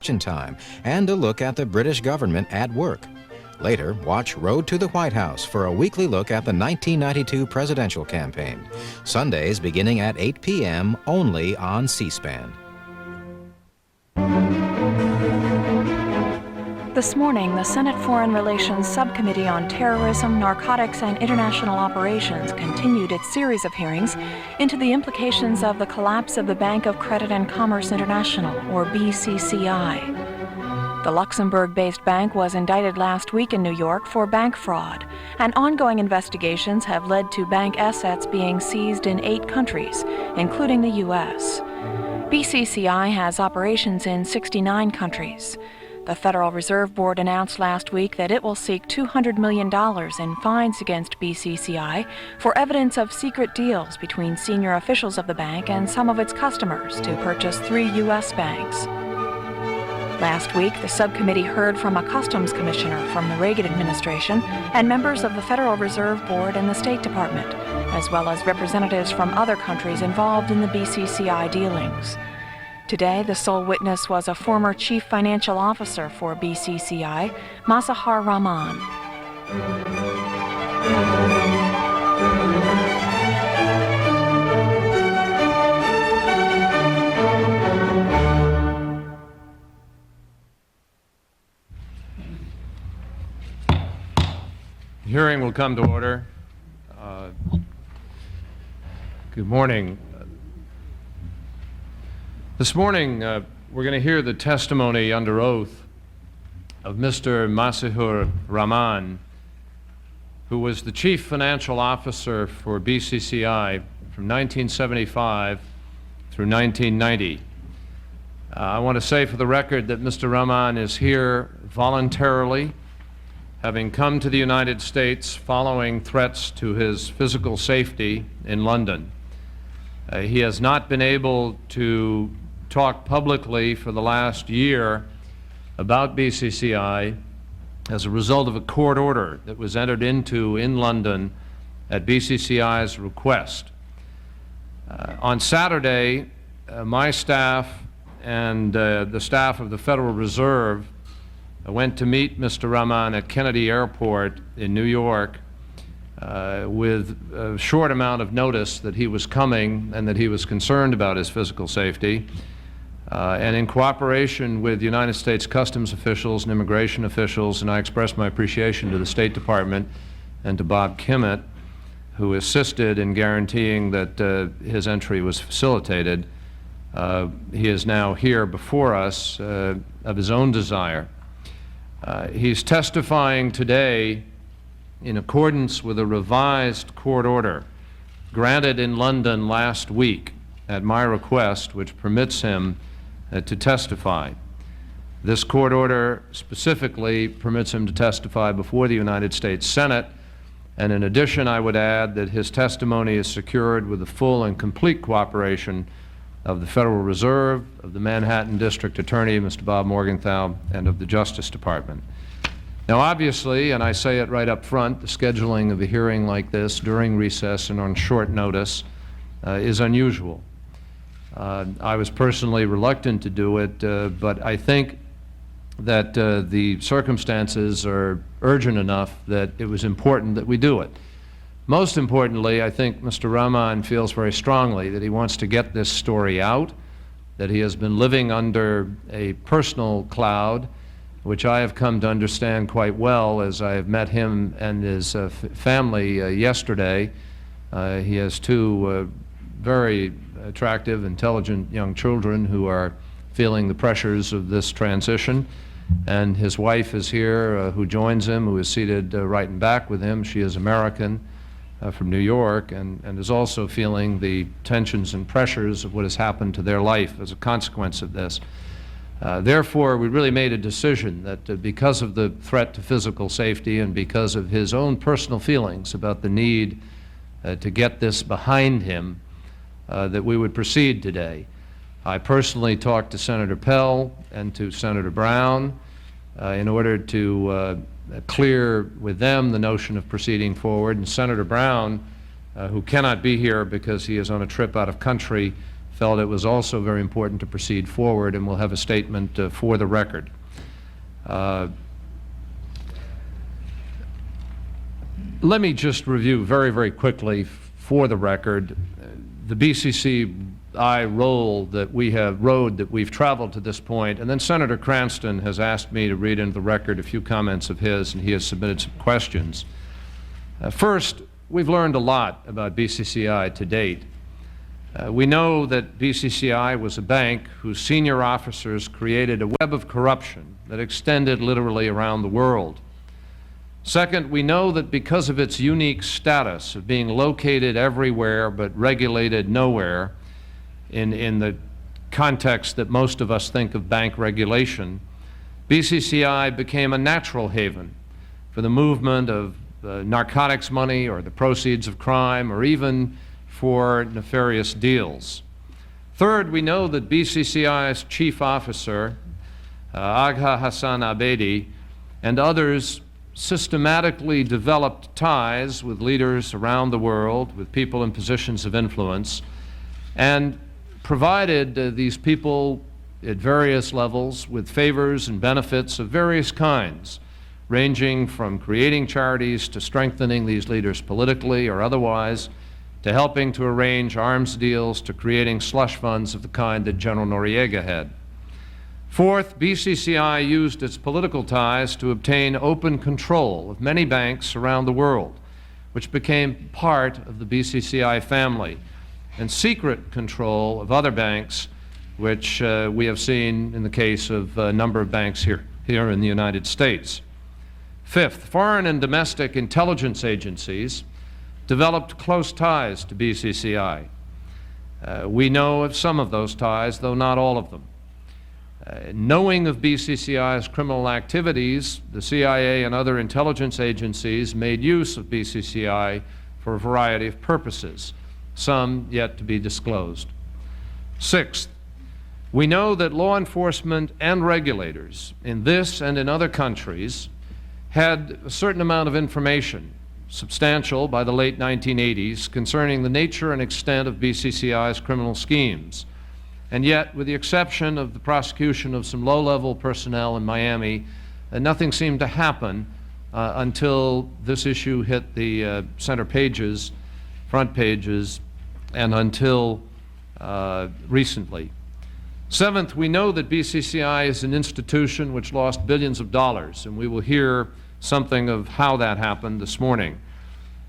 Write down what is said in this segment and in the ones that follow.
time and a look at the British government at work. Later, watch Road to the White House for a weekly look at the 1992 presidential campaign. Sundays beginning at 8 p.m. only on C-SPAN. This morning, the Senate Foreign Relations Subcommittee on Terrorism, Narcotics, and International Operations continued its series of hearings into the implications of the collapse of the Bank of Credit and Commerce International, or BCCI. The Luxembourg-based bank was indicted last week in New York for bank fraud, and ongoing investigations have led to bank assets being seized in 8 countries, including the U.S. BCCI has operations in 69 countries. The Federal Reserve Board announced last week that it will seek $200 million in fines against BCCI for evidence of secret deals between senior officials of the bank and some of its customers to purchase 3 U.S. banks. Last week, the subcommittee heard from a customs commissioner from the Reagan administration and members of the Federal Reserve Board and the State Department, as well as representatives from other countries involved in the BCCI dealings. Today, the sole witness was a former chief financial officer for BCCI, Mazahar Rahman. The hearing will come to order. Good morning. This morning, we're going to hear the testimony under oath of Mr. Mazahar Rahman, who was the chief financial officer for BCCI from 1975 through 1990. I want to say for the record that Mr. Rahman is here voluntarily, having come to the United States following threats to his physical safety in London. He has not been able to talk publicly for the last year about BCCI as a result of a court order that was entered into in London at BCCI's request. On Saturday, my staff and the staff of the Federal Reserve went to meet Mr. Rahman at Kennedy Airport in New York with a short amount of notice that he was coming and that he was concerned about his physical safety. And in cooperation with United States Customs officials and immigration officials, and I express my appreciation to the State Department and to Bob Kimmett, who assisted in guaranteeing that his entry was facilitated, he is now here before us of his own desire. He's testifying today in accordance with a revised court order granted in London last week at my request, which permits him to testify. This court order specifically permits him to testify before the United States Senate, and in addition, I would add that his testimony is secured with the full and complete cooperation of the Federal Reserve, of the Manhattan District Attorney, Mr. Bob Morgenthau, and of the Justice Department. Now, obviously, and I say it right up front, the scheduling of a hearing like this during recess and on short notice is unusual. I was personally reluctant to do it, but I think that the circumstances are urgent enough that it was important that we do it. Most importantly, I think Mr. Rahman feels very strongly that he wants to get this story out, that he has been living under a personal cloud, which I have come to understand quite well as I have met him and his family yesterday. He has 2 very attractive, intelligent young children who are feeling the pressures of this transition. And his wife is here who joins him, who is seated right in back with him. She is American from New York and is also feeling the tensions and pressures of what has happened to their life as a consequence of this. Therefore, we really made a decision that because of the threat to physical safety and because of his own personal feelings about the need to get this behind him, that we would proceed today. I personally talked to Senator Pell and to Senator Brown in order to clear with them the notion of proceeding forward. And Senator Brown, who cannot be here because he is on a trip out of country, felt it was also very important to proceed forward, and we'll have a statement for the record. Let me just review very, very quickly for the record the BCCI road that we've traveled to this point, and then Senator Cranston has asked me to read into the record a few comments of his, and he has submitted some questions. First, we've learned a lot about BCCI to date. We know that BCCI was a bank whose senior officers created a web of corruption that extended literally around the world. Second, we know that because of its unique status of being located everywhere but regulated nowhere, in the context that most of us think of bank regulation, BCCI became a natural haven for the movement of narcotics money or the proceeds of crime, or even for nefarious deals. Third, we know that BCCI's chief officer, Agha Hassan Abedi, and others systematically developed ties with leaders around the world, with people in positions of influence, and provided these people at various levels with favors and benefits of various kinds, ranging from creating charities to strengthening these leaders politically or otherwise, to helping to arrange arms deals, to creating slush funds of the kind that General Noriega had. Fourth, BCCI used its political ties to obtain open control of many banks around the world, which became part of the BCCI family, and secret control of other banks, which we have seen in the case of a number of banks here in the United States. Fifth, foreign and domestic intelligence agencies developed close ties to BCCI. We know of some of those ties, though not all of them. Knowing of BCCI's criminal activities, the CIA and other intelligence agencies made use of BCCI for a variety of purposes, some yet to be disclosed. Sixth, we know that law enforcement and regulators in this and in other countries had a certain amount of information, substantial by the late 1980s, concerning the nature and extent of BCCI's criminal schemes. And yet, with the exception of the prosecution of some low-level personnel in Miami, nothing seemed to happen until this issue hit the center pages, front pages, and until recently. Seventh, we know that BCCI is an institution which lost billions of dollars, and we will hear something of how that happened this morning.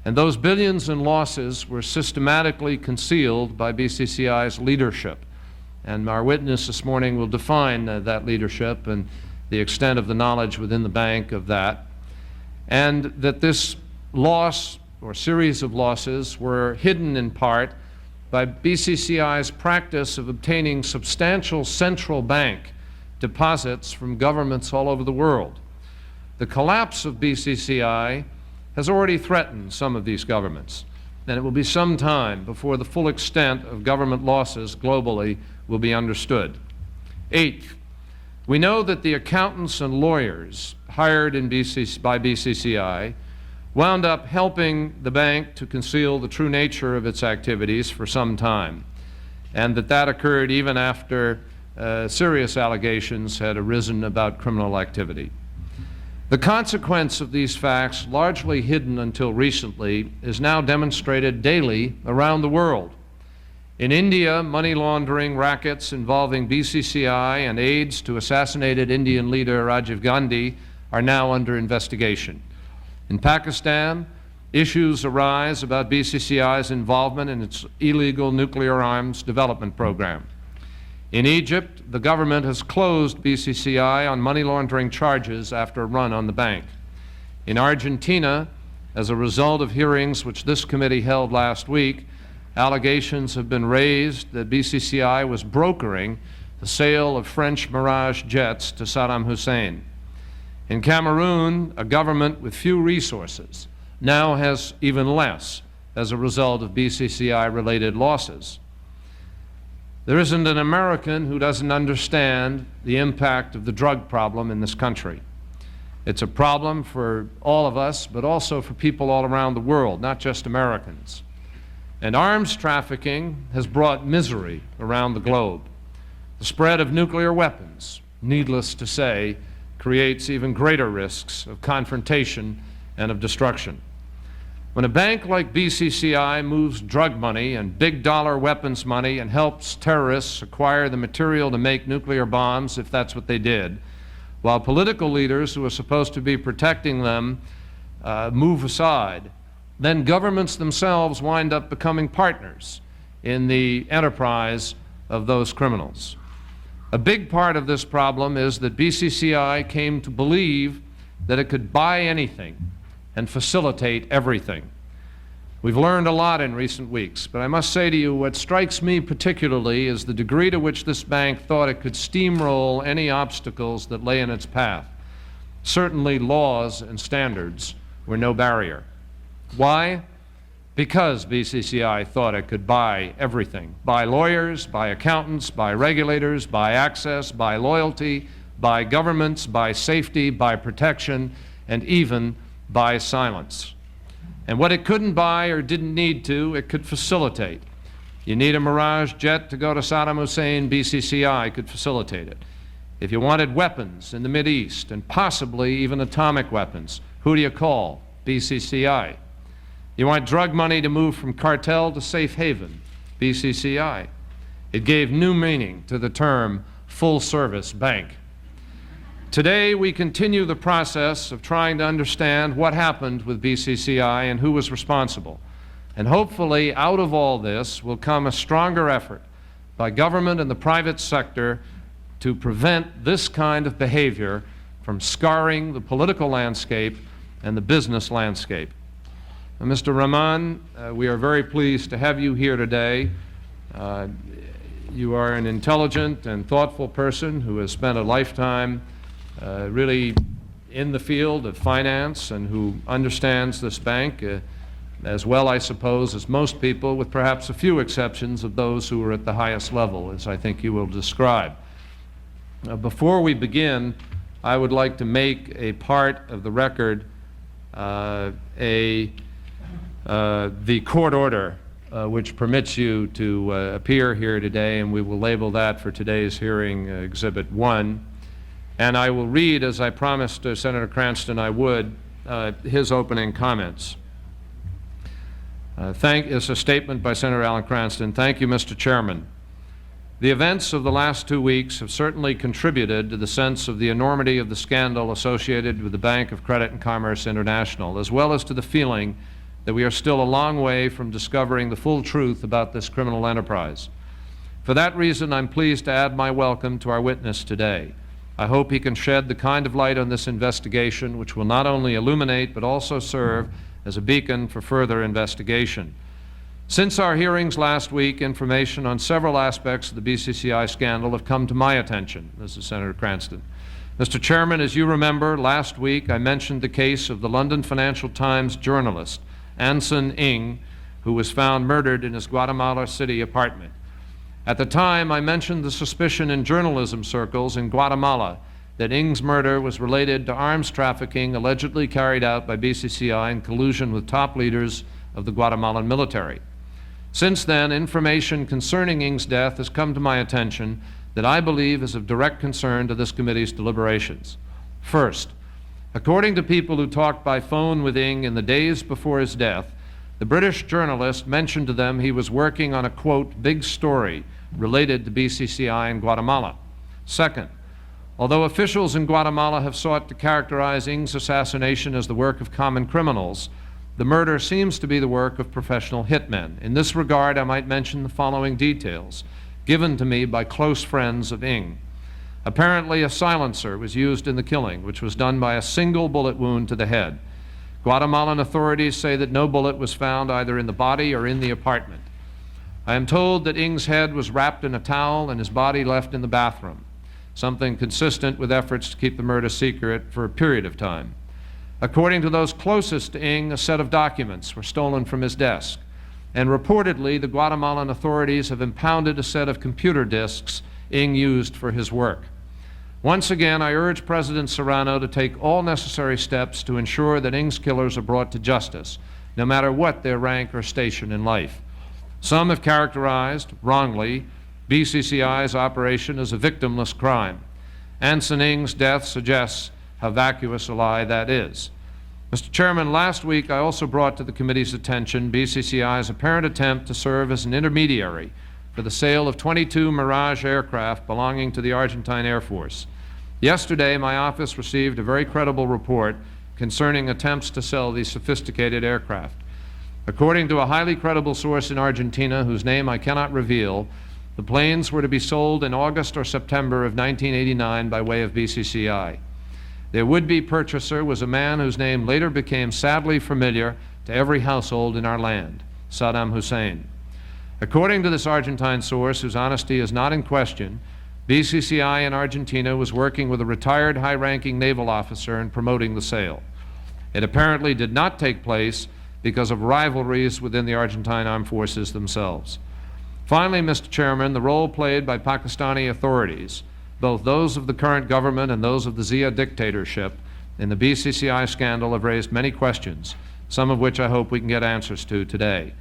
And those billions in losses were systematically concealed by BCCI's leadership. And our witness this morning will define that leadership and the extent of the knowledge within the bank of that. And that this loss or series of losses were hidden in part by BCCI's practice of obtaining substantial central bank deposits from governments all over the world. The collapse of BCCI has already threatened some of these governments, and it will be some time before the full extent of government losses globally will be understood. Eighth, we know that the accountants and lawyers hired by BCCI wound up helping the bank to conceal the true nature of its activities for some time, and that occurred even after serious allegations had arisen about criminal activity. The consequence of these facts, largely hidden until recently, is now demonstrated daily around the world. In India, money laundering rackets involving BCCI and aides to assassinated Indian leader Rajiv Gandhi are now under investigation. In Pakistan, issues arise about BCCI's involvement in its illegal nuclear arms development program. In Egypt, the government has closed BCCI on money laundering charges after a run on the bank. In Argentina, as a result of hearings which this committee held last week, allegations have been raised that BCCI was brokering the sale of French Mirage jets to Saddam Hussein. In Cameroon, a government with few resources now has even less as a result of BCCI-related losses. There isn't an American who doesn't understand the impact of the drug problem in this country. It's a problem for all of us, but also for people all around the world, not just Americans. And arms trafficking has brought misery around the globe. The spread of nuclear weapons, needless to say, creates even greater risks of confrontation and of destruction. When a bank like BCCI moves drug money and big dollar weapons money and helps terrorists acquire the material to make nuclear bombs, if that's what they did, while political leaders who are supposed to be protecting them move aside, then governments themselves wind up becoming partners in the enterprise of those criminals. A big part of this problem is that BCCI came to believe that it could buy anything and facilitate everything. We've learned a lot in recent weeks, but I must say to you, what strikes me particularly is the degree to which this bank thought it could steamroll any obstacles that lay in its path. Certainly laws and standards were no barrier. Why? Because BCCI thought it could buy everything. Buy lawyers, buy accountants, buy regulators, buy access, buy loyalty, buy governments, buy safety, buy protection, and even buy silence. And what it couldn't buy or didn't need to, it could facilitate. You need a Mirage jet to go to Saddam Hussein, BCCI could facilitate it. If you wanted weapons in the Mideast, and possibly even atomic weapons, who do you call? BCCI. You want drug money to move from cartel to safe haven? BCCI. It gave new meaning to the term full-service bank. Today, we continue the process of trying to understand what happened with BCCI and who was responsible. And hopefully, out of all this will come a stronger effort by government and the private sector to prevent this kind of behavior from scarring the political landscape and the business landscape. Mr. Rahman, we are very pleased to have you here today. You are an intelligent and thoughtful person who has spent a lifetime really in the field of finance and who understands this bank as well, I suppose, as most people, with perhaps a few exceptions of those who are at the highest level, as I think you will describe. Before we begin, I would like to make a part of the record the court order which permits you to appear here today, and we will label that for today's hearing Exhibit 1. And I will read, as I promised Senator Cranston I would, his opening comments. It's a statement by Senator Alan Cranston. Thank you, Mr. Chairman. The events of the last 2 weeks have certainly contributed to the sense of the enormity of the scandal associated with the Bank of Credit and Commerce International, as well as to the feeling that we are still a long way from discovering the full truth about this criminal enterprise. For that reason, I'm pleased to add my welcome to our witness today. I hope he can shed the kind of light on this investigation which will not only illuminate but also serve as a beacon for further investigation. Since our hearings last week, information on several aspects of the BCCI scandal have come to my attention. This is Senator Cranston. Mr. Chairman, as you remember, last week I mentioned the case of the London Financial Times journalist, Anson Ng, who was found murdered in his Guatemala City apartment. At the time, I mentioned the suspicion in journalism circles in Guatemala that Ng's murder was related to arms trafficking allegedly carried out by BCCI in collusion with top leaders of the Guatemalan military. Since then, information concerning Ng's death has come to my attention that I believe is of direct concern to this committee's deliberations. First, according to people who talked by phone with Ng in the days before his death, the British journalist mentioned to them he was working on a, quote, big story related to BCCI in Guatemala. Second, although officials in Guatemala have sought to characterize Ng's assassination as the work of common criminals, the murder seems to be the work of professional hitmen. In this regard, I might mention the following details, given to me by close friends of Ng. Apparently, a silencer was used in the killing, which was done by a single bullet wound to the head. Guatemalan authorities say that no bullet was found either in the body or in the apartment. I am told that Ng's head was wrapped in a towel and his body left in the bathroom, something consistent with efforts to keep the murder secret for a period of time. According to those closest to Ng, a set of documents were stolen from his desk, and reportedly the Guatemalan authorities have impounded a set of computer disks Ng used for his work. Once again, I urge President Serrano to take all necessary steps to ensure that Ng's killers are brought to justice, no matter what their rank or station in life. Some have characterized, wrongly, BCCI's operation as a victimless crime. Anson Ng's death suggests how vacuous a lie that is. Mr. Chairman, last week I also brought to the committee's attention BCCI's apparent attempt to serve as an intermediary for the sale of 22 Mirage aircraft belonging to the Argentine Air Force. Yesterday, my office received a very credible report concerning attempts to sell these sophisticated aircraft. According to a highly credible source in Argentina, whose name I cannot reveal, the planes were to be sold in August or September of 1989 by way of BCCI. Their would-be purchaser was a man whose name later became sadly familiar to every household in our land, Saddam Hussein. According to this Argentine source, whose honesty is not in question, BCCI in Argentina was working with a retired high-ranking naval officer in promoting the sale. It apparently did not take place because of rivalries within the Argentine armed forces themselves. Finally, Mr. Chairman, the role played by Pakistani authorities, both those of the current government and those of the Zia dictatorship, in the BCCI scandal have raised many questions, some of which I hope we can get answers to today.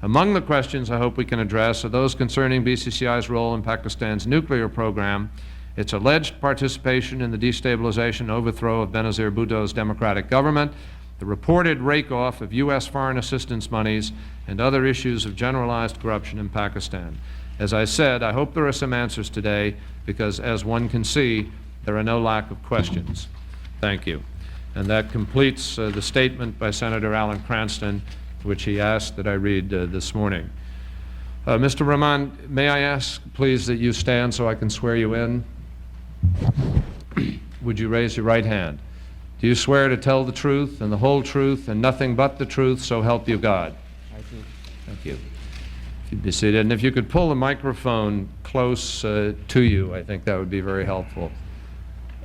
Among the questions I hope we can address are those concerning BCCI's role in Pakistan's nuclear program, its alleged participation in the destabilization and overthrow of Benazir Bhutto's democratic government, the reported rake-off of U.S. foreign assistance monies, and other issues of generalized corruption in Pakistan. As I said, I hope there are some answers today because, as one can see, there are no lack of questions. Thank you. And that completes the statement by Senator Alan Cranston, which he asked that I read this morning. Mr. Rahman, may I ask, please, that you stand so I can swear you in? Would you raise your right hand? Do you swear to tell the truth and the whole truth and nothing but the truth, so help you God? I do. Thank you. If you'd be seated, and if you could pull the microphone close to you, I think that would be very helpful.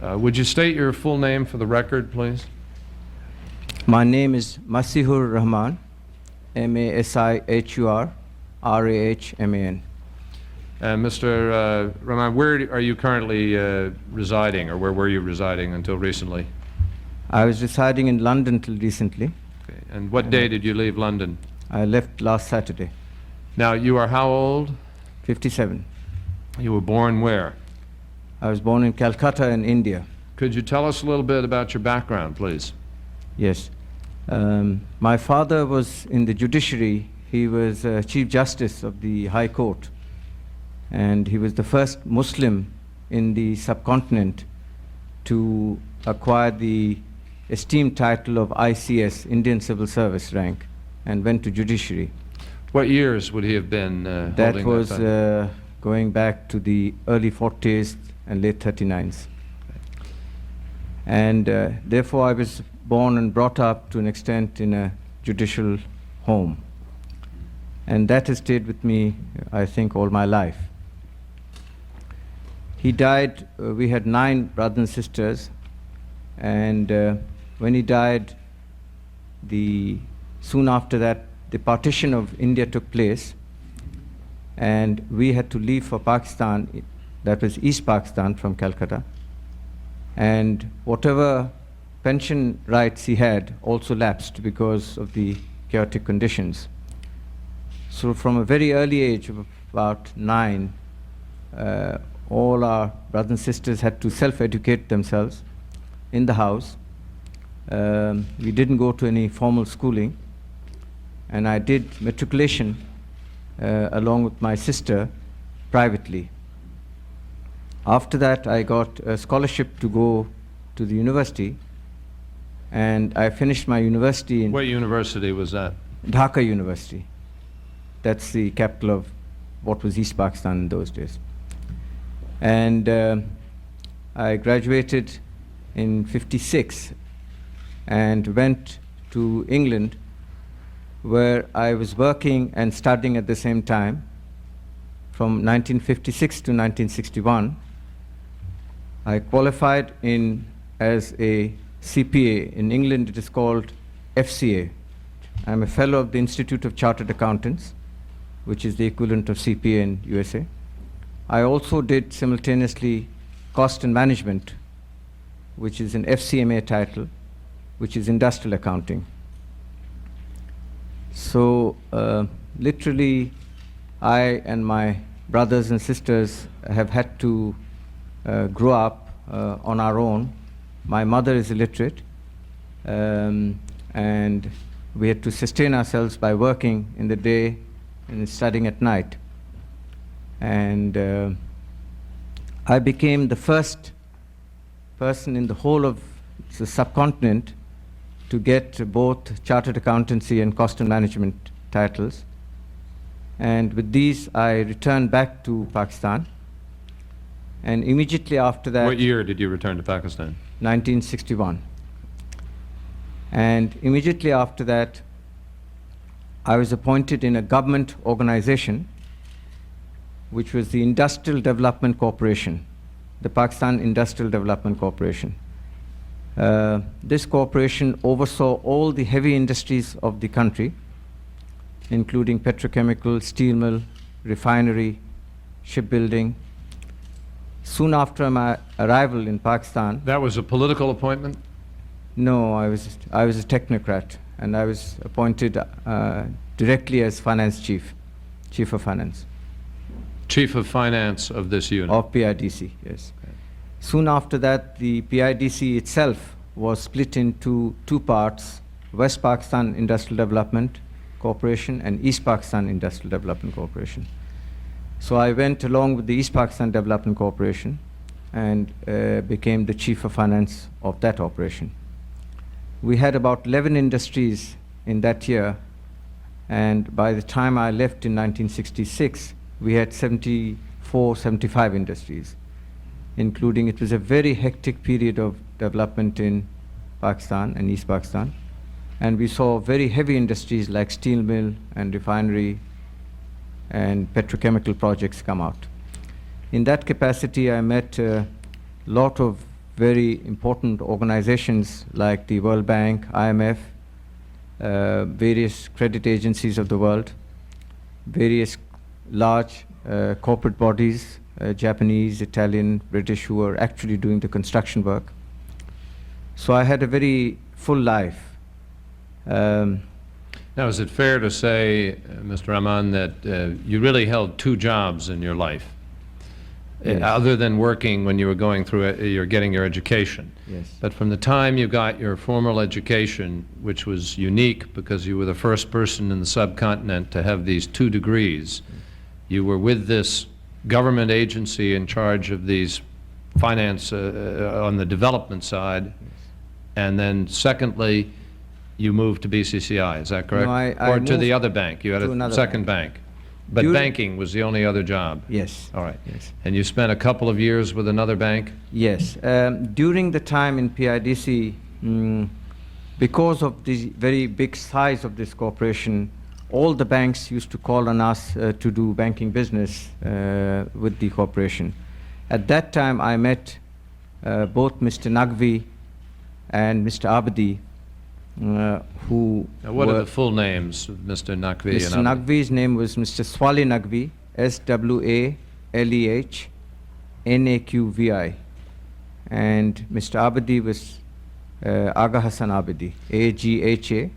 Would you state your full name for the record, please? My name is Masihur Rahman, Masihur Rahman. And Mr. Rahman, where are you currently residing, or where were you residing until recently? I was residing in London till recently. Okay. And what day did you leave London? I left last Saturday. Now, you are how old? 57. You were born where? I was born in Calcutta in India. Could you tell us a little bit about your background, please? Yes. My father was in the judiciary. He was Chief Justice of the High Court. And he was the first Muslim in the subcontinent to acquire the esteemed title of ICS, Indian Civil Service rank, and went to judiciary. What years would he have been holding that? That was going back to the early 40s and late 39s. And therefore I was born and brought up to an extent in a judicial home. And that has stayed with me, I think, all my life. He died, we had 9 brothers and sisters, and when he died, soon after that, the partition of India took place, and we had to leave for Pakistan, that was East Pakistan from Calcutta, and whatever pension rights he had also lapsed because of the chaotic conditions. So from a very early age of about 9, all our brothers and sisters had to self-educate themselves in the house. We didn't go to any formal schooling, and I did matriculation along with my sister privately. After that, I got a scholarship to go to the university, and I finished my university in What university was that? Dhaka University. That's the capital of what was East Pakistan in those days. And I graduated in '56 and went to England, where I was working and studying at the same time from 1956 to 1961. I qualified as a CPA. In England it is called FCA. I'm a fellow of the Institute of Chartered Accountants, which is the equivalent of CPA in USA. I also did simultaneously cost and management, which is an FCMA title, which is industrial accounting. So literally I and my brothers and sisters have had to grow up on our own. My mother is illiterate, and we had to sustain ourselves by working in the day and studying at night. And I became the first person in the whole of the subcontinent to get both chartered accountancy and cost and management titles. And with these, I returned back to Pakistan. And immediately after that, What year did you return to Pakistan? 1961. And immediately after that, I was appointed in a government organization, which was the Industrial Development Corporation, the Pakistan Industrial Development Corporation. This corporation oversaw all the heavy industries of the country, including petrochemical, steel mill, refinery, shipbuilding. Soon after my arrival in Pakistan, That was a political appointment? no, I was a technocrat, and I was appointed directly as finance chief of finance. Chief of Finance of this unit? Of PIDC, yes. Soon after that, the PIDC itself was split into two parts, West Pakistan Industrial Development Corporation and East Pakistan Industrial Development Corporation. So I went along with the East Pakistan Development Corporation and became the chief of finance of that operation. We had about 11 industries in that year, and by the time I left in 1966, we had 74, 75 industries, including, it was a very hectic period of development in Pakistan and East Pakistan. And we saw very heavy industries like steel mill and refinery and petrochemical projects come out. In that capacity, I met a lot of very important organizations like the World Bank, IMF, various credit agencies of the world, various large corporate bodies, Japanese, Italian, British, who are actually doing the construction work. So I had a very full life. Now, is it fair to say, Mr. Rahman, that you really held two jobs in your life? Yes. Other than working when you were going through, you're getting your education. Yes. But from the time you got your formal education, which was unique because you were the first person in the subcontinent to have these 2 degrees, you were with this government agency in charge of these finance on the development side, and then secondly, you moved to BCCI, is that correct? No, I or to moved the other bank, you had to a another second bank. But During- banking was the only other job? Yes. All right. Yes. And you spent a couple of years with another bank? Yes. During the time in PIDC, because of the very big size of this corporation, all the banks used to call on us to do banking business with the corporation. At that time, I met both Mr. Naqvi and Mr. Abadi, who Now, what were, are the full names of Mr. Naqvi Mr. and others? Naqvi's name was Mr. Swali Naqvi, SWALEH NAQVI, and Mr. Abadi was Aga Hassan Abadi, AGHA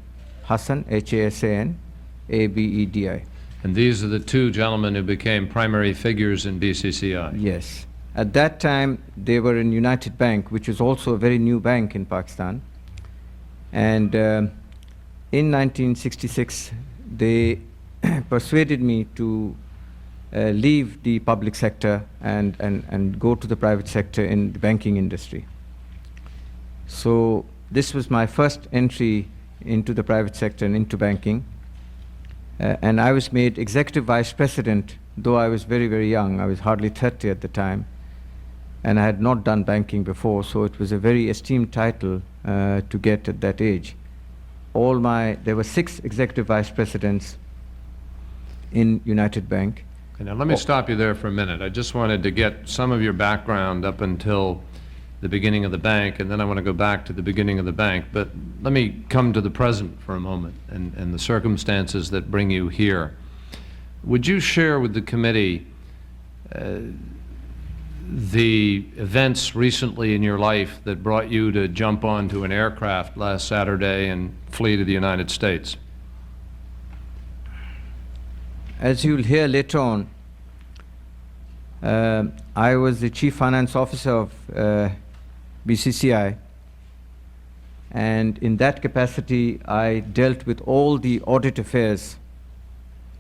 Hassan, HASAN, ABEDI. And these are the 2 gentlemen who became primary figures in BCCI? Yes. At that time, they were in United Bank, which was also a very new bank in Pakistan. And in 1966, they persuaded me to leave the public sector and go to the private sector in the banking industry. So this was my first entry into the private sector and into banking. And I was made executive vice president, though I was very, very young. I was hardly 30 at the time. And I had not done banking before, so it was a very esteemed title to get at that age. There were 6 executive vice presidents in United Bank. Okay, now let me stop you there for a minute. I just wanted to get some of your background up until the beginning of the bank, and then I want to go back to the beginning of the bank. But let me come to the present for a moment and the circumstances that bring you here. Would you share with the committee the events recently in your life that brought you to jump onto an aircraft last Saturday and flee to the United States? as you'll hear later on, I was the Chief Finance Officer of BCCI, and in that capacity I dealt with all the audit affairs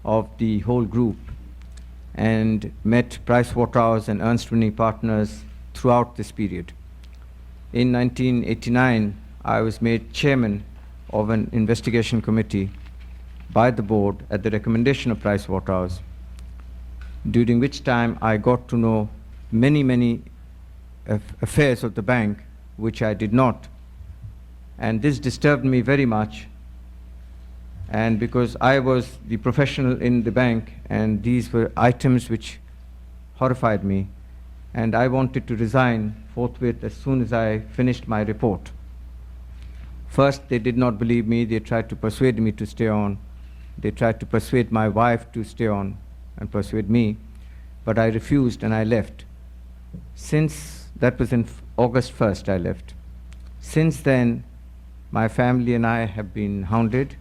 of the whole group and met Pricewaterhouse and Ernst Winning Partners throughout this period. In 1989, I was made chairman of an investigation committee by the board at the recommendation of Pricewaterhouse, during which time I got to know many affairs of the bank which I did not. And this disturbed me very much. And because I was the professional in the bank, and these were items which horrified me, and I wanted to resign forthwith as soon as I finished my report. First, they did not believe me. They tried to persuade me to stay on. They tried to persuade my wife to stay on and persuade me, but I refused and I left. Since that was in August 1st, I left. Since then, my family and I have been hounded.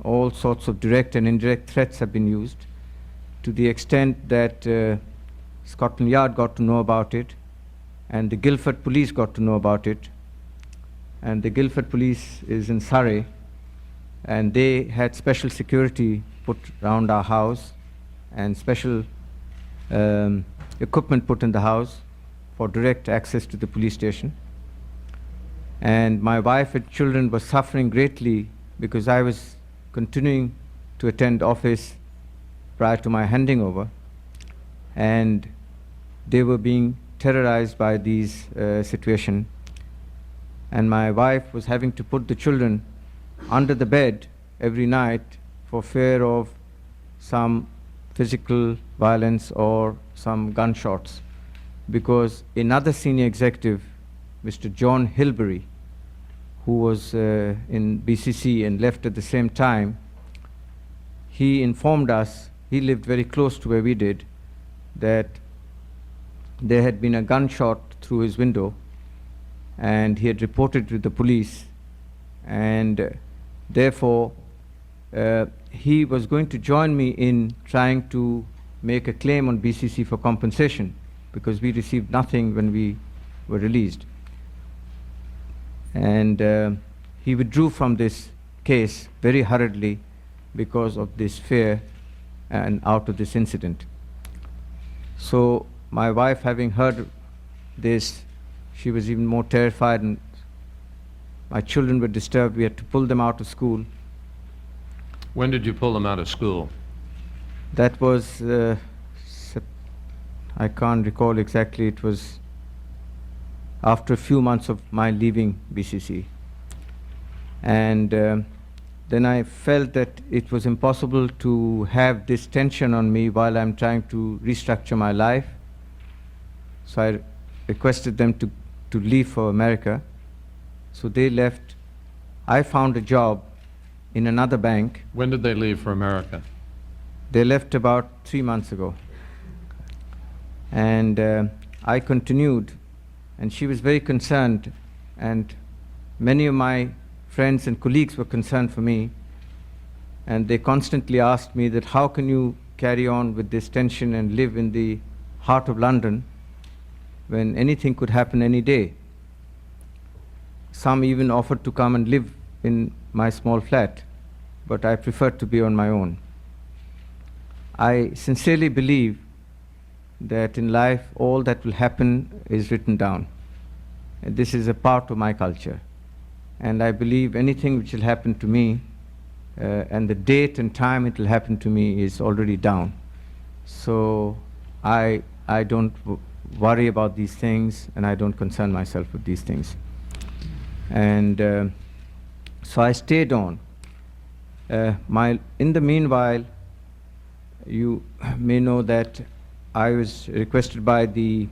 All sorts of direct and indirect threats have been used, to the extent that Scotland Yard got to know about it, and the Guildford Police got to know about it. And the Guildford Police is in Surrey, and they had special security put around our house and special equipment put in the house for direct access to the police station. And my wife and children were suffering greatly because I was continuing to attend office prior to my handing over, and they were being terrorized by these situation. And my wife was having to put the children under the bed every night for fear of some physical violence or some gunshots, because another senior executive, Mr. John Hilbury, who was in BCC and left at the same time, he informed us, he lived very close to where we did, that there had been a gunshot through his window, and he had reported to the police, and therefore he was going to join me in trying to make a claim on BCC for compensation, because we received nothing when we were released. And he withdrew from this case very hurriedly because of this fear and out of this incident. So my wife, having heard this, she was even more terrified, and my children were disturbed. We had to pull them out of school. When did you pull them out of school? That was, I can't recall exactly, it was after a few months of my leaving BCC. And then I felt that it was impossible to have this tension on me while I'm trying to restructure my life. So I requested them to leave for America. So they left. I found a job in another bank. When did they leave for America? They left about 3 months ago. And I continued, and she was very concerned, and many of my friends and colleagues were concerned for me, and they constantly asked me that how can you carry on with this tension and live in the heart of London when anything could happen any day. Some even offered to come and live in my small flat, but I preferred to be on my own. I sincerely believe that in life all that will happen is written down. And this is a part of my culture. And I believe anything which will happen to me, and the date and time it will happen to me is already down. So I don't worry about these things, and I don't concern myself with these things. And so I stayed on. In the meanwhile, you may know that I was requested by the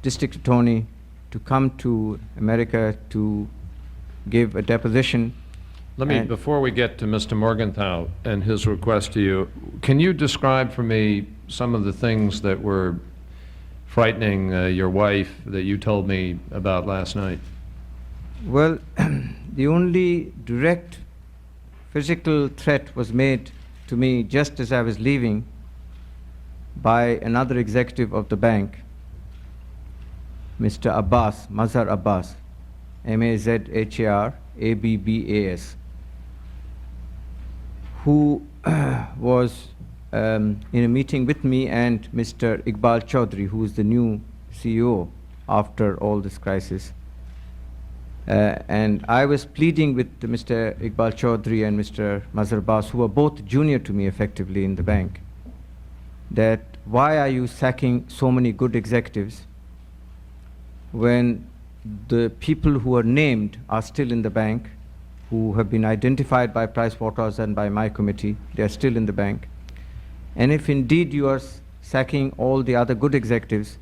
district attorney to come to America to give a deposition. Before we get to Mr. Morgenthau and his request to you, can you describe for me some of the things that were frightening your wife that you told me about last night? Well, the only direct physical threat was made to me just as I was leaving by another executive of the bank, Mr. Abbas, Mazhar Abbas, M-A-Z-H-A-R-A-B-B-A-S, who was in a meeting with me and Mr. Iqbal Chaudhry, who is the new CEO after all this crisis. And I was pleading with Mr. Iqbal Chaudhry and Mr. Mazhar Abbas, who were both junior to me effectively in the bank, that why are you sacking so many good executives when the people who are named are still in the bank, who have been identified by Pricewaterhouse and by my committee, they are still in the bank. And if indeed you are sacking all the other good executives,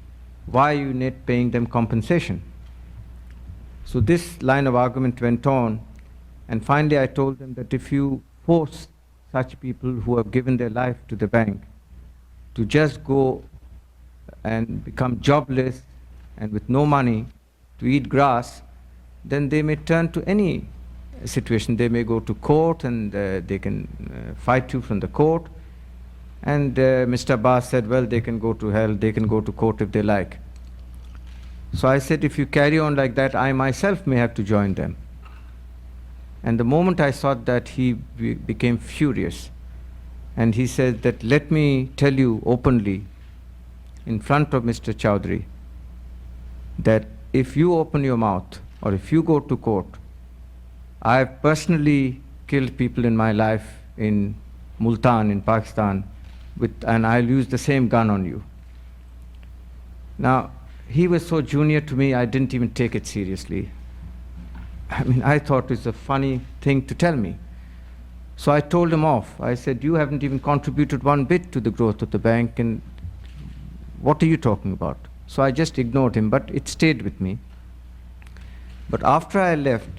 why are you not paying them compensation? So this line of argument went on, and finally I told them that if you force such people who have given their life to the bank to just go and become jobless and with no money to eat grass, then they may turn to any situation. They may go to court and they can fight you from the court. And Mr. Abbas said, well, they can go to hell, they can go to court if they like. So I said, if you carry on like that, I myself may have to join them. And the moment I saw that, he became furious. And he said that, let me tell you openly in front of Mr. Chaudhry that if you open your mouth or if you go to court, I have personally killed people in my life in Multan in Pakistan, and I'll use the same gun on you. Now, he was so junior to me, I didn't even take it seriously. I mean, I thought it was a funny thing to tell me. So I told him off. I said, you haven't even contributed one bit to the growth of the bank, and what are you talking about? So I just ignored him, but it stayed with me. But after I left,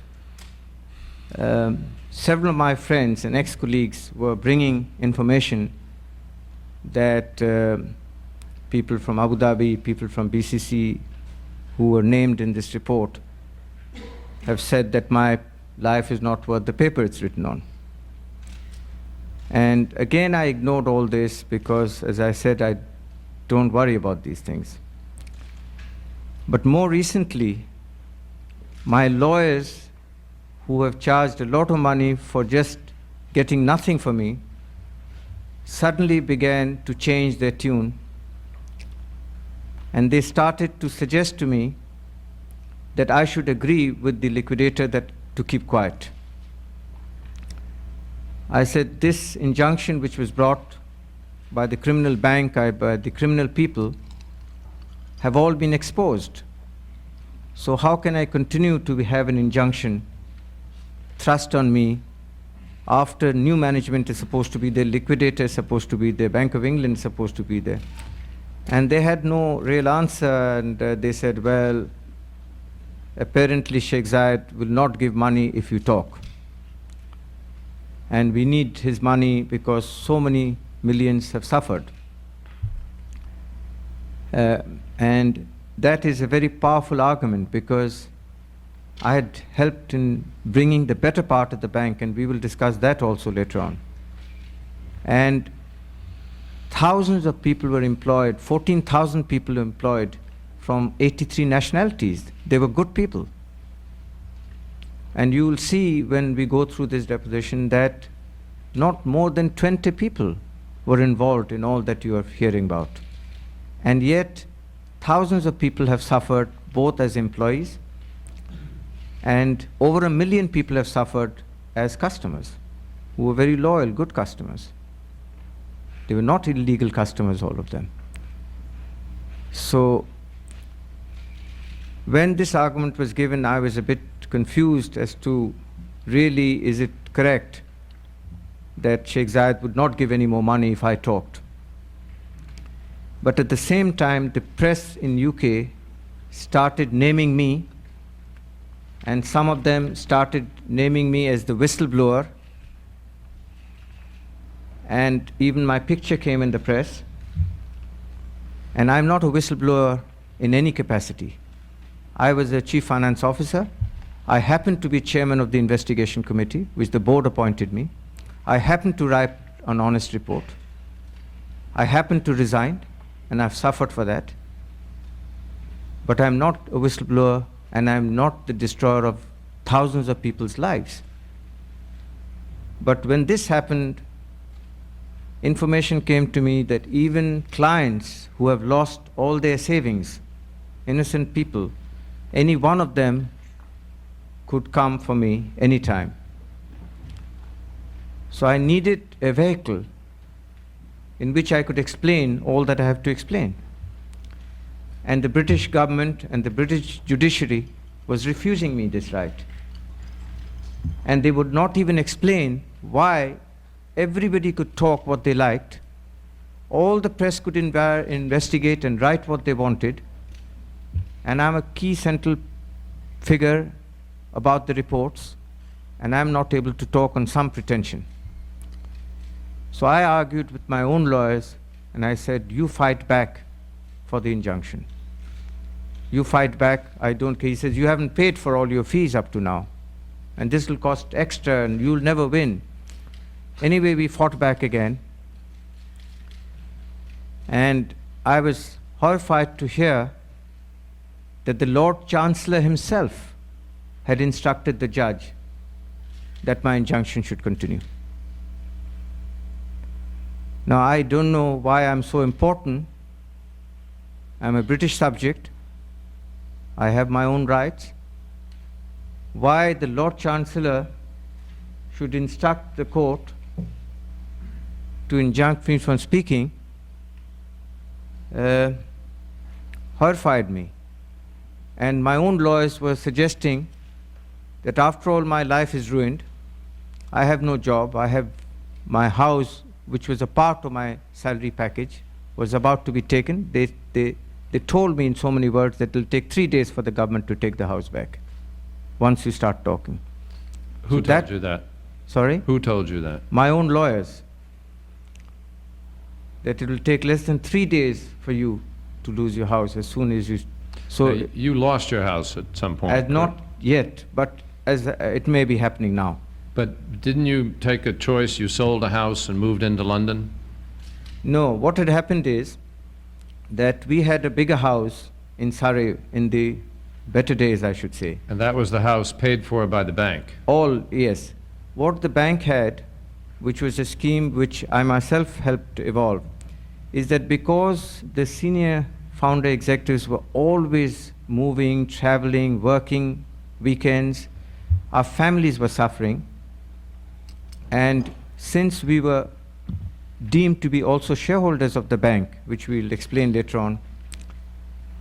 several of my friends and ex-colleagues were bringing information that people from Abu Dhabi, people from BCCI, who were named in this report, have said that my life is not worth the paper it's written on. And again, I ignored all this because, as I said, I don't worry about these things. But more recently, my lawyers, who have charged a lot of money for just getting nothing for me, suddenly began to change their tune. And they started to suggest to me that I should agree with the liquidator that to keep quiet. I said, this injunction which was brought by the criminal bank, by the criminal people, have all been exposed. So how can I continue to have an injunction thrust on me after new management is supposed to be there, liquidator is supposed to be there, Bank of England is supposed to be there? And they had no real answer, and they said, well, apparently Sheikh Zayed will not give money if you talk. And we need his money because so many millions have suffered. And that is a very powerful argument because I had helped in bringing the better part of the bank, and we will discuss that also later on. And thousands of people were employed, 14,000 people were employed from 83 nationalities. They were good people. And you will see when we go through this deposition that not more than 20 people were involved in all that you are hearing about. And yet, thousands of people have suffered both as employees, and over 1 million people have suffered as customers who were very loyal, good customers. They were not illegal customers, all of them. So when this argument was given, I was a bit confused as to really, is it correct that Sheikh Zayed would not give any more money if I talked? But at the same time, the press in UK started naming me, and some of them started naming me as the whistleblower, and even my picture came in the press. And I'm not a whistleblower in any capacity. I was a chief finance officer. I happened to be chairman of the investigation committee, which the board appointed me. I happened to write an honest report. I happened to resign, and I've suffered for that. But I'm not a whistleblower, and I'm not the destroyer of thousands of people's lives. But when this happened, information came to me that even clients who have lost all their savings, innocent people, any one of them could come for me anytime. So I needed a vehicle in which I could explain all that I have to explain. And the British government and the British judiciary was refusing me this right. And they would not even explain why everybody could talk what they liked, all the press could investigate and write what they wanted, and I'm a key central figure about the reports, and I'm not able to talk on some pretension. So I argued with my own lawyers, and I said, you fight back for the injunction. You fight back, I don't care. He says, you haven't paid for all your fees up to now, and this will cost extra, and you'll never win. Anyway, we fought back again, and I was horrified to hear that the Lord Chancellor himself had instructed the judge that my injunction should continue. Now, I don't know why I'm so important. I'm a British subject. I have my own rights. Why the Lord Chancellor should instruct the court to injunct me from speaking horrified me. And my own lawyers were suggesting that after all my life is ruined, I have no job, I have my house, which was a part of my salary package, was about to be taken. They told me in so many words that it will take 3 days for the government to take the house back once you start talking. Who told you that? Sorry? Who told you that? My own lawyers. That it will take less than 3 days for you to lose your house as soon as you... So You lost your house at some point. not yet, but as it may be happening now. But didn't you take a choice? You sold a house and moved into London? No, what had happened is that we had a bigger house in Surrey in the better days, I should say. And that was the house paid for by the bank? All, yes. What the bank had, which was a scheme which I myself helped evolve, is that because the senior founder executives were always moving, traveling, working weekends, our families were suffering. And since we were deemed to be also shareholders of the bank, which we'll explain later on,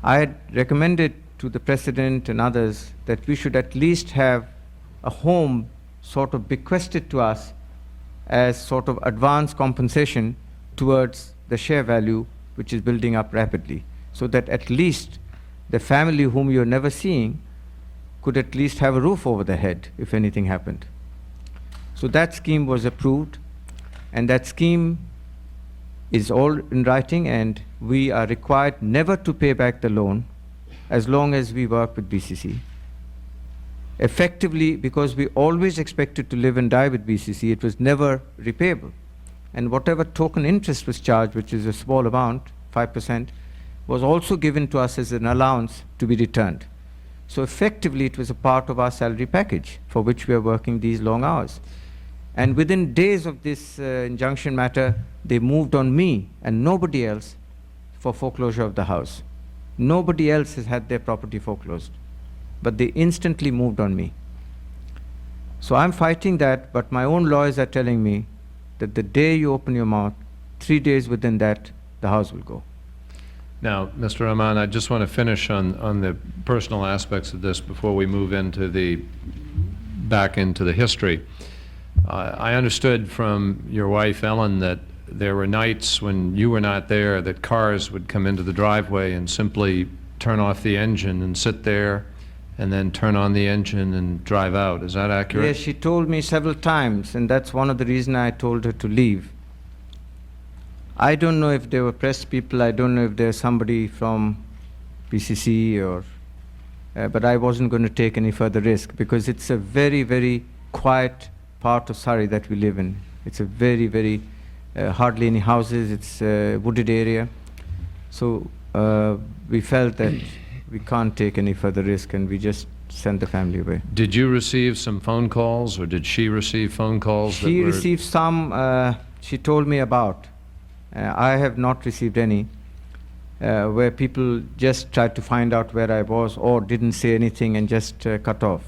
I had recommended to the president and others that we should at least have a home sort of bequested to us as sort of advance compensation towards the share value, which is building up rapidly, so that at least the family whom you're never seeing could at least have a roof over their head if anything happened. So that scheme was approved, and that scheme is all in writing, and we are required never to pay back the loan as long as we work with BCC. Effectively, because we always expected to live and die with BCC, it was never repayable. And whatever token interest was charged, which is a small amount, 5%, was also given to us as an allowance to be returned. So effectively, it was a part of our salary package for which we are working these long hours. And within days of this injunction matter, they moved on me and nobody else for foreclosure of the house. Nobody else has had their property foreclosed, but they instantly moved on me. So I'm fighting that, but my own lawyers are telling me that the day you open your mouth, 3 days within that, the house will go. Now, Mr. Rahman, I just want to finish on the personal aspects of this before we move into back into the history. I understood from your wife, Ellen, that there were nights when you were not there that cars would come into the driveway and simply turn off the engine and sit there and then turn on the engine and drive out. Is that accurate? Yes, she told me several times, and that's one of the reasons I told her to leave. I don't know if they were press people, I don't know if there's somebody from BCCI or, but I wasn't going to take any further risk because it's a very, very quiet part of Surrey that we live in. It's a very, very hardly any houses. It's a wooded area. So we felt that we can't take any further risk, and we just sent the family away. Did you receive some phone calls, or did she receive phone calls? She received some, she told me about. I have not received any, where people just tried to find out where I was or didn't say anything and just cut off.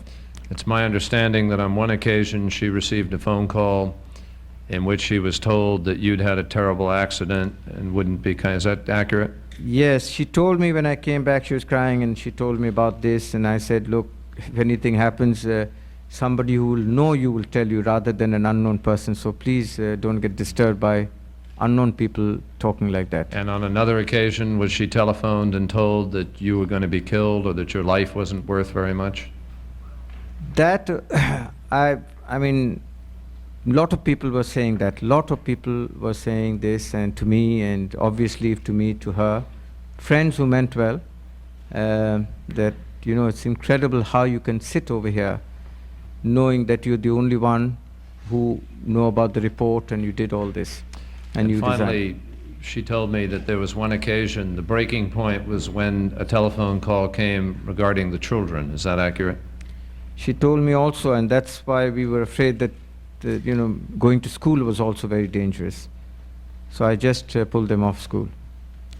It's my understanding that on one occasion she received a phone call in which she was told that you'd had a terrible accident and wouldn't be kind. Is that accurate? Yes, she told me when I came back, she was crying, and she told me about this, and I said, look, if anything happens, somebody who will know you will tell you rather than an unknown person, so please don't get disturbed by unknown people talking like that. And on another occasion, was she telephoned and told that you were going to be killed or that your life wasn't worth very much? That, I mean, a lot of people were saying that. A lot of people were saying this, and to me, and obviously to me, to her. Friends who meant well, that, you know, it's incredible how you can sit over here knowing that you're the only one who know about the report and you did all this. And you finally, she told me that there was one occasion, the breaking point was when a telephone call came regarding the children. Is that accurate? She told me also, and that's why we were afraid that you know, going to school was also very dangerous. So I just pulled them off school.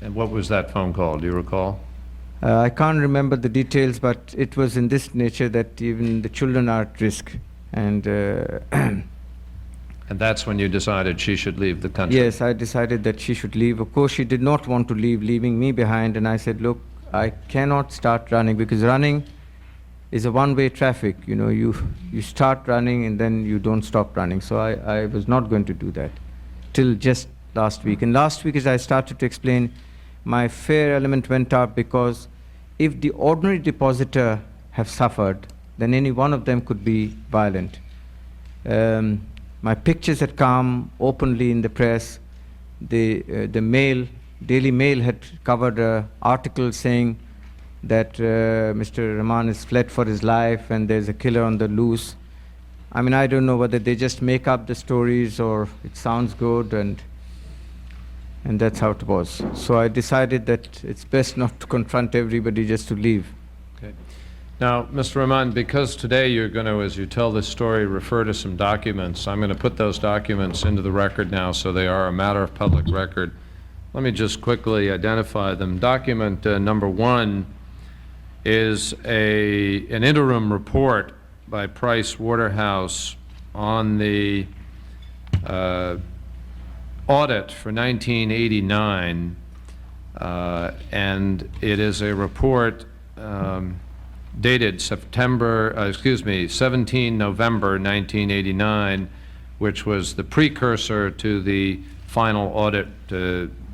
And what was that phone call? Do you recall? I can't remember the details, but it was in this nature that even the children are at risk. And and that's when you decided she should leave the country? Yes, I decided that she should leave. Of course, she did not want to leave, leaving me behind. And I said, look, I cannot start running, because running is a one-way traffic. You know, you start running and then you don't stop running. So I was not going to do that till just last week. And last week, as I started to explain, my fear element went up, because if the ordinary depositor have suffered, then any one of them could be violent. My pictures had come openly in the press. The Mail, Daily Mail had covered an article saying that Mr. Rahman has fled for his life and there's a killer on the loose. I mean, I don't know whether they just make up the stories or it sounds good, and that's how it was. So I decided that it's best not to confront everybody, just to leave. Okay. Now, Mr. Rahman, because today you're going to, as you tell this story, refer to some documents, I'm going to put those documents into the record now, so they are a matter of public record. Let me just quickly identify them. Document number 1 is an interim report by Price Waterhouse on the audit for 1989, and it is a report dated 17 November 1989, which was the precursor to the final audit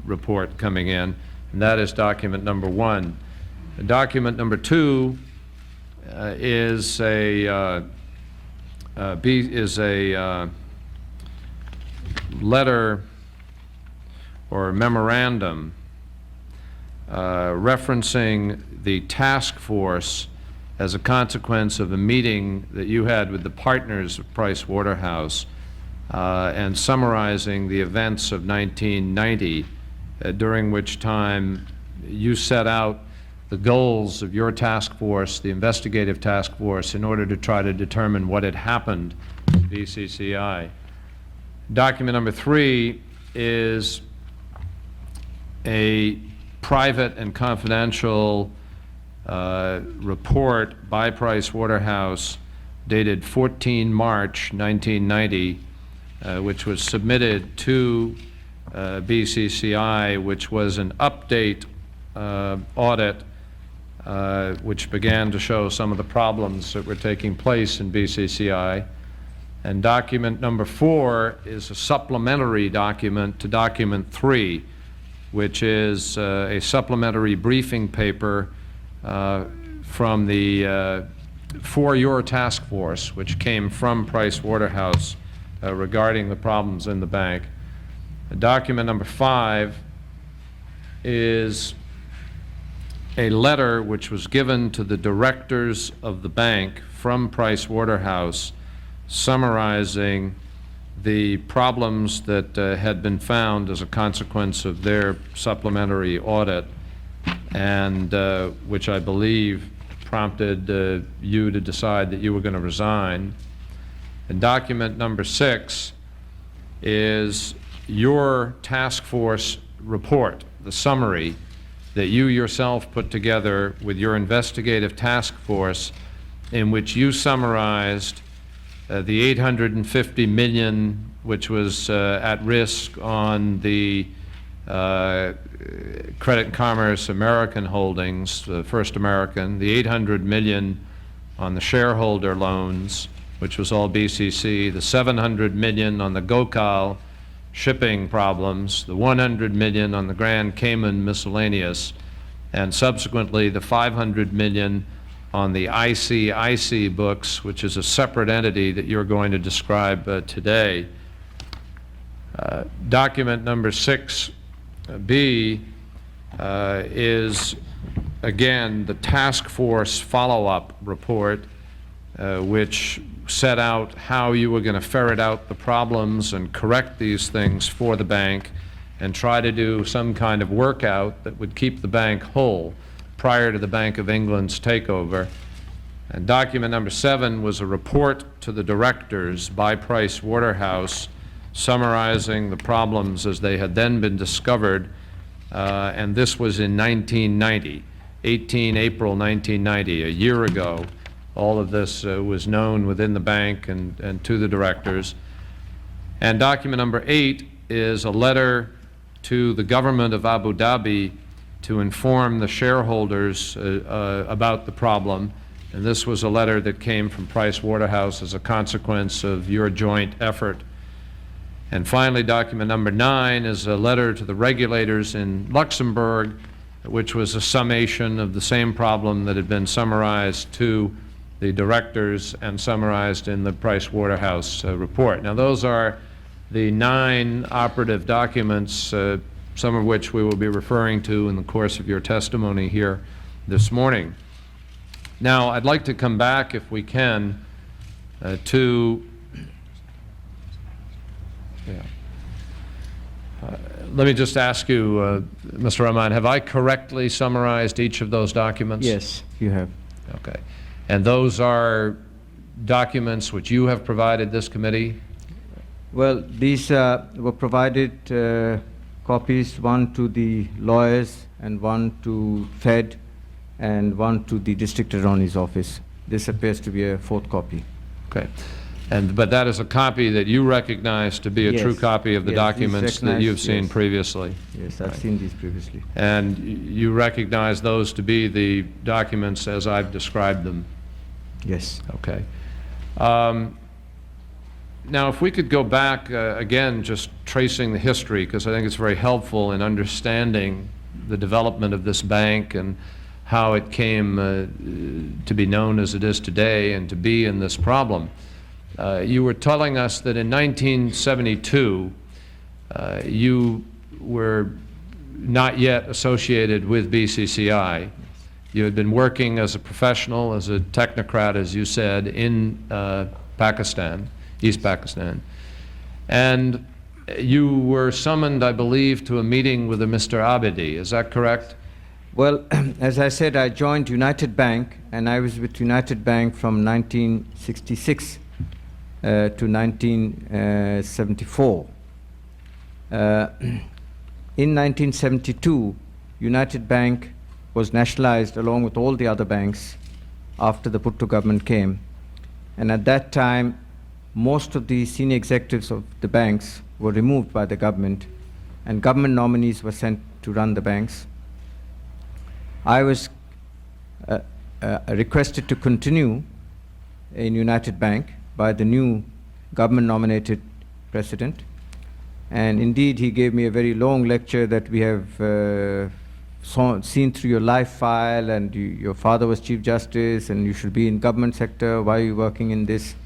report coming in, and that is document number 1. Document number 2 is a letter or memorandum referencing the task force as a consequence of a meeting that you had with the partners of Price Waterhouse, and summarizing the events of 1990, during which time you set out the goals of your task force, the investigative task force, in order to try to determine what had happened to BCCI. Document number 3 is a private and confidential report by Price Waterhouse dated 14 March 1990, which was submitted to BCCI, which was an update audit which began to show some of the problems that were taking place in BCCI. And document number 4 is a supplementary document to document 3, which is a supplementary briefing paper from the for your task force, which came from Price Waterhouse regarding the problems in the bank. Document number 5 is a letter which was given to the directors of the bank from Price Waterhouse, summarizing the problems that had been found as a consequence of their supplementary audit, and which I believe prompted you to decide that you were going to resign. And document number 6 is your task force report, the summary that you yourself put together with your investigative task force, in which you summarized the $850 million which was at risk on the Credit and Commerce American Holdings, First American, the $800 million on the shareholder loans, which was all BCC, the $700 million on the Gokal shipping problems, the $100 million on the Grand Cayman miscellaneous, and subsequently the $500 million on the ICIC books, which is a separate entity that you're going to describe today. Document number 6B is, again, the task force follow-up report, which set out how you were going to ferret out the problems and correct these things for the bank and try to do some kind of workout that would keep the bank whole prior to the Bank of England's takeover. And document number 7 was a report to the directors by Price Waterhouse summarizing the problems as they had then been discovered, and this was in 1990, 18 April 1990, a year ago. All of this was known within the bank and to the directors. And document number 8 is a letter to the government of Abu Dhabi to inform the shareholders about the problem. And this was a letter that came from Price Waterhouse as a consequence of your joint effort. And finally, document number 9 is a letter to the regulators in Luxembourg, which was a summation of the same problem that had been summarized to the directors and summarized in the Price Waterhouse report. Now, those are the 9 operative documents, some of which we will be referring to in the course of your testimony here this morning. Now, I'd like to come back, if we can, to let me just ask you, Mr. Rahman, have I correctly summarized each of those documents? Yes, you have. Okay. And those are documents which you have provided this committee? Well, these were provided copies, one to the lawyers and one to Fed and one to the district attorney's office. This appears to be a 4th copy. Okay. But that is a copy that you recognize to be a Yes. true copy of the Yes, documents that you've seen yes. previously? Yes, I've seen these previously. And you recognize those to be the documents as I've described them? Yes. Okay. Now, if we could go back, again, just tracing the history, because I think it's very helpful in understanding the development of this bank and how it came to be known as it is today and to be in this problem. You were telling us that in 1972, you were not yet associated with BCCI. You had been working as a professional, as a technocrat, as you said, in Pakistan, East Pakistan. And you were summoned, I believe, to a meeting with a Mr. Abidi. Is that correct? Well, as I said, I joined United Bank, and I was with United Bank from 1966 to 1974. In 1972, United Bank was nationalized along with all the other banks after the Bhutto government came. And at that time, most of the senior executives of the banks were removed by the government, and government nominees were sent to run the banks. I was requested to continue in United Bank by the new government-nominated president. And indeed, he gave me a very long lecture that we have seen through your life file, and your father was Chief Justice, and you should be in government sector. Why are you working in this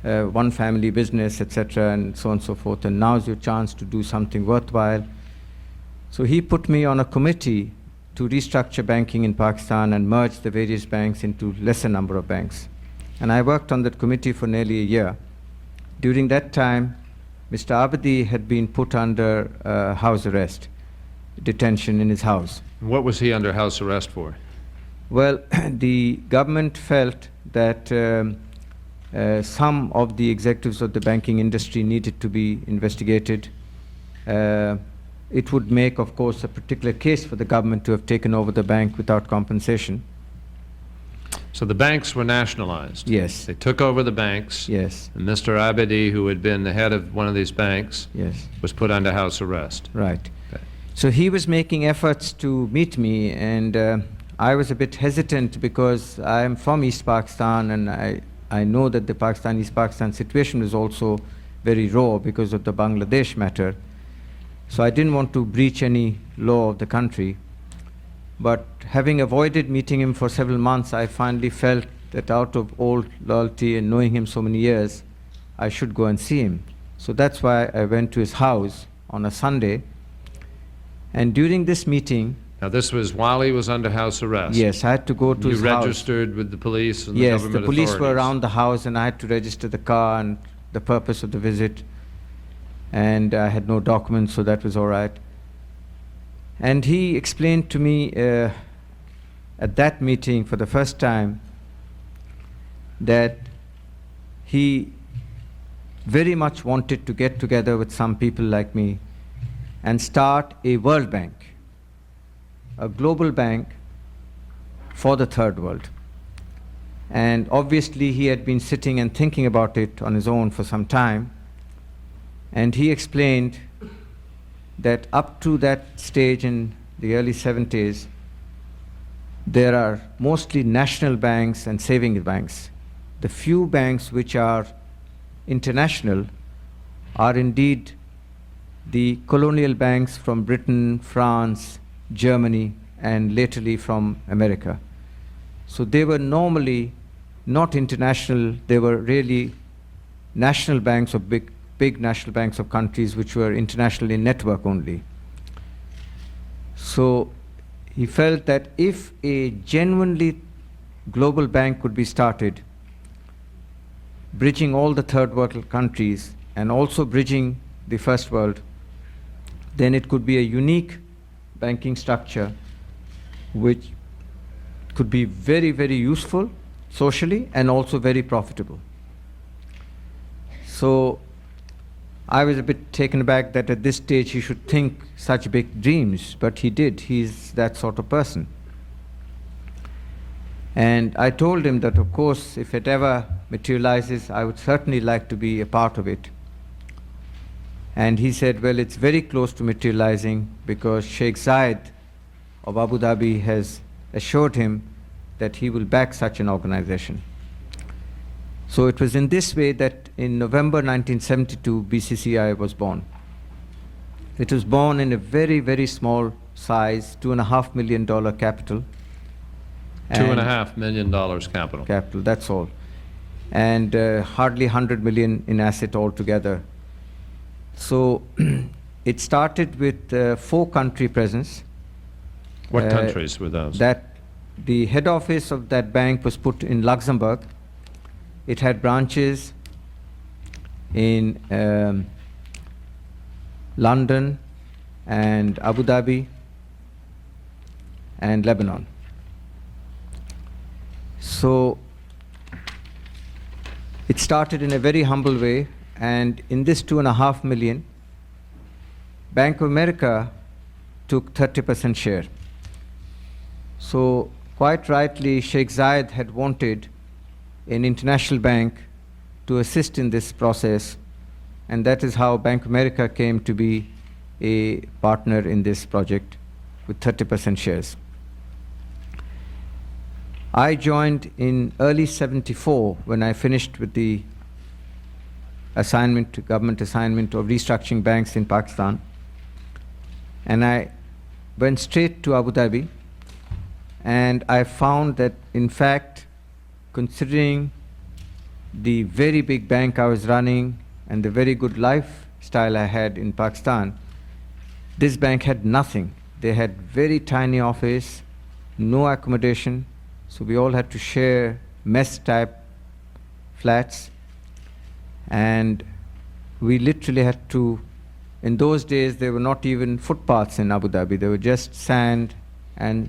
one family business, etc., and so on and so forth. And now's your chance to do something worthwhile. So he put me on a committee to restructure banking in Pakistan and merge the various banks into lesser number of banks. And I worked on that committee for nearly a year. During that time, Mr. Abadi had been put under house arrest, detention in his house. What was he under house arrest for? Well, the government felt that some of the executives of the banking industry needed to be investigated. It would make, of course, a particular case for the government to have taken over the bank without compensation. So the banks were nationalized? Yes. They took over the banks? Yes. And Mr. Abedi, who had been the head of one of these banks, Yes. was put under house arrest? Right. Okay. So he was making efforts to meet me, and I was a bit hesitant because I am from East Pakistan, and I know that the Pakistan-East Pakistan situation was also very raw because of the Bangladesh matter. So I didn't want to breach any law of the country. But having avoided meeting him for several months, I finally felt that out of old loyalty and knowing him so many years, I should go and see him. So that's why I went to his house on a Sunday. And during this meeting, Now, this was while he was under house arrest? yes, I had to go to You his house. registered with the police and the Yes, government the police were authorities? around the house, and I had to register the car and the purpose of the visit. And I had no documents, so that was all right. And he explained to me at that meeting for the first time that he very much wanted to get together with some people like me and start a World Bank, a global bank for the third world. And obviously he had been sitting and thinking about it on his own for some time. And he explained that up to that stage in the early 70s, there are mostly national banks and savings banks. The few banks which are international are indeed the colonial banks from Britain, France, Germany, and latterly from America. So they were normally not international, they were really national banks of big national banks of countries which were international in network only. So he felt that if a genuinely global bank could be started, bridging all the third world countries and also bridging the first world, then it could be a unique banking structure which could be very, very useful socially and also very profitable. So I was a bit taken aback that at this stage he should think such big dreams, but he did. He's that sort of person. And I told him that, of course, if it ever materializes, I would certainly like to be a part of it. And he said, well, it's very close to materializing because Sheikh Zayed of Abu Dhabi has assured him that he will back such an organization. So it was in this way that in November 1972, BCCI was born. It was born in a very, very small size, $2.5 million capital. $2.5 million capital. Capital, that's all. And hardly 100 million in asset altogether. So it started with 4-country presence. What countries were those? That the head office of that bank was put in Luxembourg. It had branches in London and Abu Dhabi and Lebanon. So it started in a very humble way, and in this 2.5 million, Bank of America took 30% share. So quite rightly, Sheikh Zayed had wanted an international bank to assist in this process, and that is how Bank of America came to be a partner in this project with 30% shares. I joined in early 74 when I finished with the government assignment of restructuring banks in Pakistan, and I went straight to Abu Dhabi, and I found that in fact, considering the very big bank I was running and the very good lifestyle I had in Pakistan, this bank had nothing. They had very tiny office, no accommodation, so we all had to share mess type flats. And we literally had to, in those days, there were not even footpaths in Abu Dhabi. There were just sand and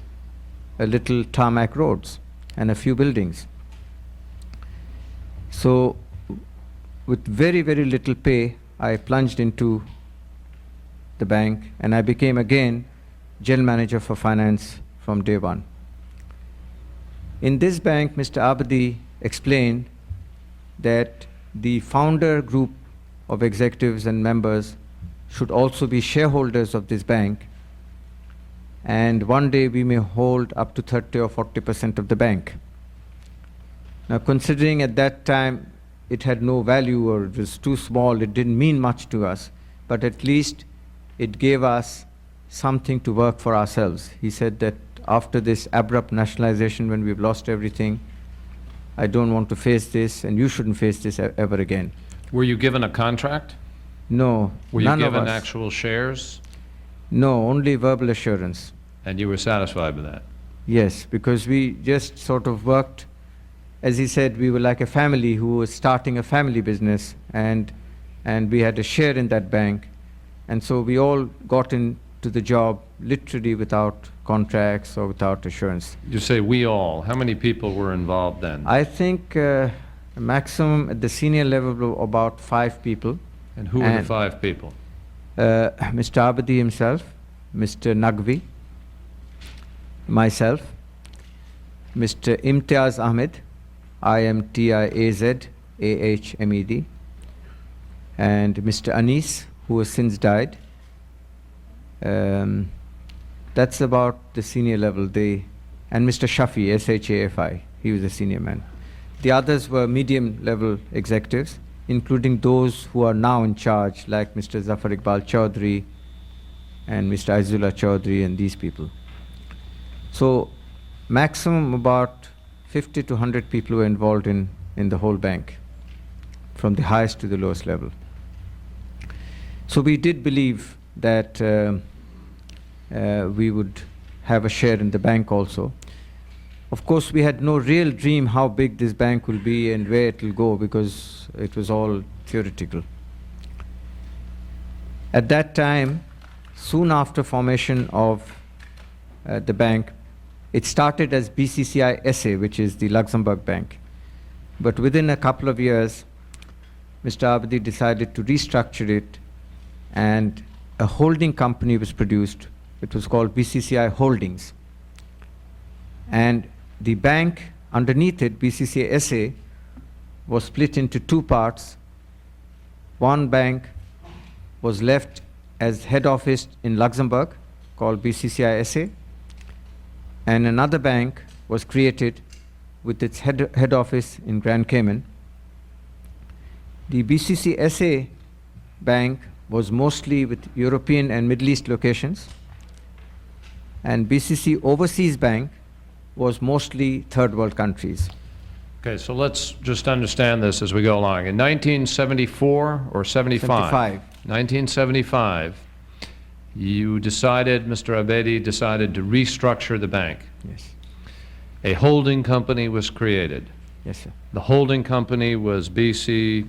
a little tarmac roads and a few buildings. So with very, very little pay, I plunged into the bank and I became again general manager for finance from day one. In this bank, Mr. Abadi explained that the founder group of executives and members should also be shareholders of this bank, and one day we may hold up to 30 or 40% of the bank. Now, considering at that time it had no value or it was too small, it didn't mean much to us, but at least it gave us something to work for ourselves. He said that after this abrupt nationalization, when we've lost everything, I don't want to face this, and you shouldn't face this ever again. Were you given a contract? No, Were you none of given us. actual shares? No, only verbal assurance. And you were satisfied with that? Yes, because we just sort of worked, as he said, we were like a family who was starting a family business, and we had a share in that bank. And so we all got into the job literally without contracts or without assurance. You say we all. How many people were involved then? I think maximum at the senior level of about 5 people. And who were the 5 people? Mr. Abadi himself, Mr. Naqvi, myself, Mr. Imtiaz Ahmed, IMTIAZ and Mr. Anis, who has since died. That's about the senior level. And Mr. Shafi, SHAFI, he was a senior man. The others were medium level executives, including those who are now in charge, like Mr. Zafar Iqbal Chaudhry and Mr. Aizullah Chaudhry and these people. So maximum about 50 to 100 people were involved in the whole bank, from the highest to the lowest level. So we did believe that we would have a share in the bank also. Of course, we had no real dream how big this bank will be and where it will go, because it was all theoretical. At that time, soon after formation of the bank, it started as BCCI SA, which is the Luxembourg bank. But within a couple of years, Mr. Abadi decided to restructure it, and a holding company was produced. It was called BCCI Holdings. And the bank underneath it, BCCI SA, was split into 2 parts. One bank was left as head office in Luxembourg, called BCCI SA, and another bank was created with its head office in Grand Cayman. The BCCI SA bank was mostly with European and Middle East locations, and BCC Overseas Bank was mostly third world countries. Okay, so let's just understand this as we go along. In 1974 or 75? 1975, you decided, Mr. Abedi decided to restructure the bank. Yes. A holding company was created. Yes, sir. The holding company was B.C.C.I.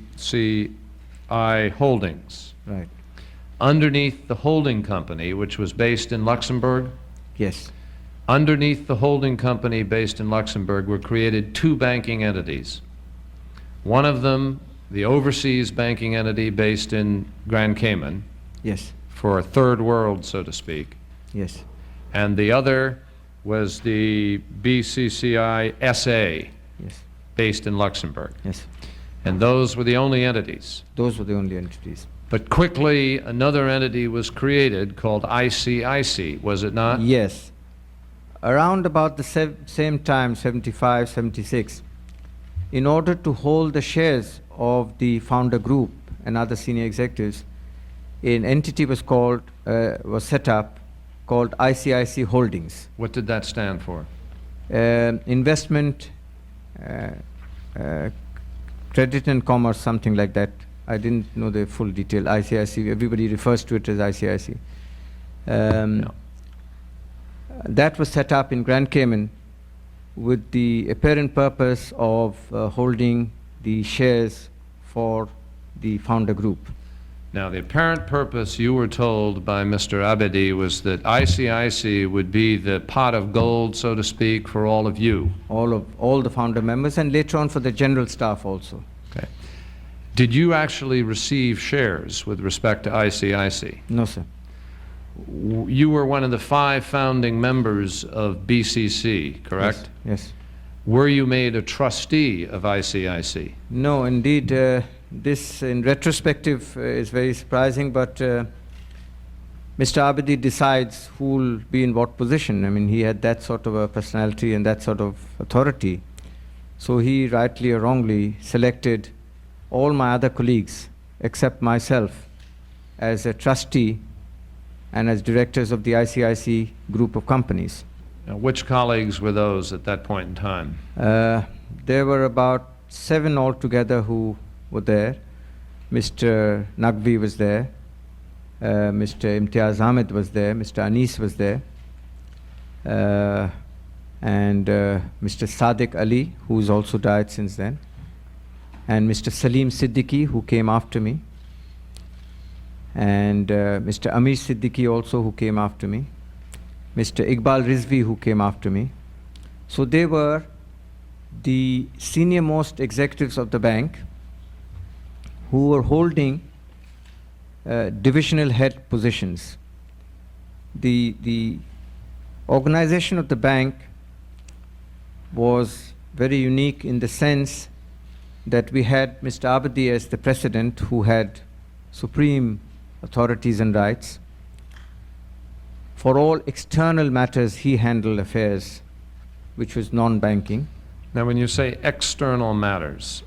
Holdings. Right. Underneath the holding company, which was based in Luxembourg, Yes. underneath the holding company based in Luxembourg were created 2 banking entities. One of them, the overseas banking entity based in Grand Cayman, Yes. for a third world, so to speak, Yes. and the other was the BCCI SA, Yes. based in Luxembourg. Yes. And those were the only entities. Those were the only entities. But quickly, another entity was created called ICIC, was it not? Yes. Around about the same time, 75, 76, in order to hold the shares of the founder group and other senior executives, an entity was set up called ICIC Holdings. What did that stand for? Investment, credit and commerce, something like that. I didn't know the full detail. ICIC, everybody refers to it as ICIC. That was set up in Grand Cayman with the apparent purpose of holding the shares for the founder group. Now, the apparent purpose, you were told by Mr. Abedi, was that ICIC would be the pot of gold, so to speak, for all of you. All the founder members, and later on for the general staff also. Okay. Did you actually receive shares with respect to ICIC? No, sir. You were one of the 5 founding members of BCC, correct? Yes. Were you made a trustee of ICIC? No, indeed, this in retrospective is very surprising, but Mr. Abedi decides who will be in what position. I mean, he had that sort of a personality and that sort of authority. So he rightly or wrongly selected all my other colleagues except myself as a trustee and as directors of the ICIC group of companies. Now, which colleagues were those at that point in time? There were about 7 altogether who were there. Mr. Naqvi was there, Mr. Imtiaz Ahmed was there, Mr. Anis was there, and Mr. Sadiq Ali, who's also died since then, and Mr. Salim Siddiqui, who came after me, and Mr. Amir Siddiqui also, who came after me, Mr. Iqbal Rizvi, who came after me. So they were the senior most executives of the bank who were holding divisional head positions. The organization of the bank was very unique in the sense that we had Mr. Abedi as the president, who had supreme authorities and rights. For all external matters, he handled affairs, which was non-banking. Now, when you say external matters,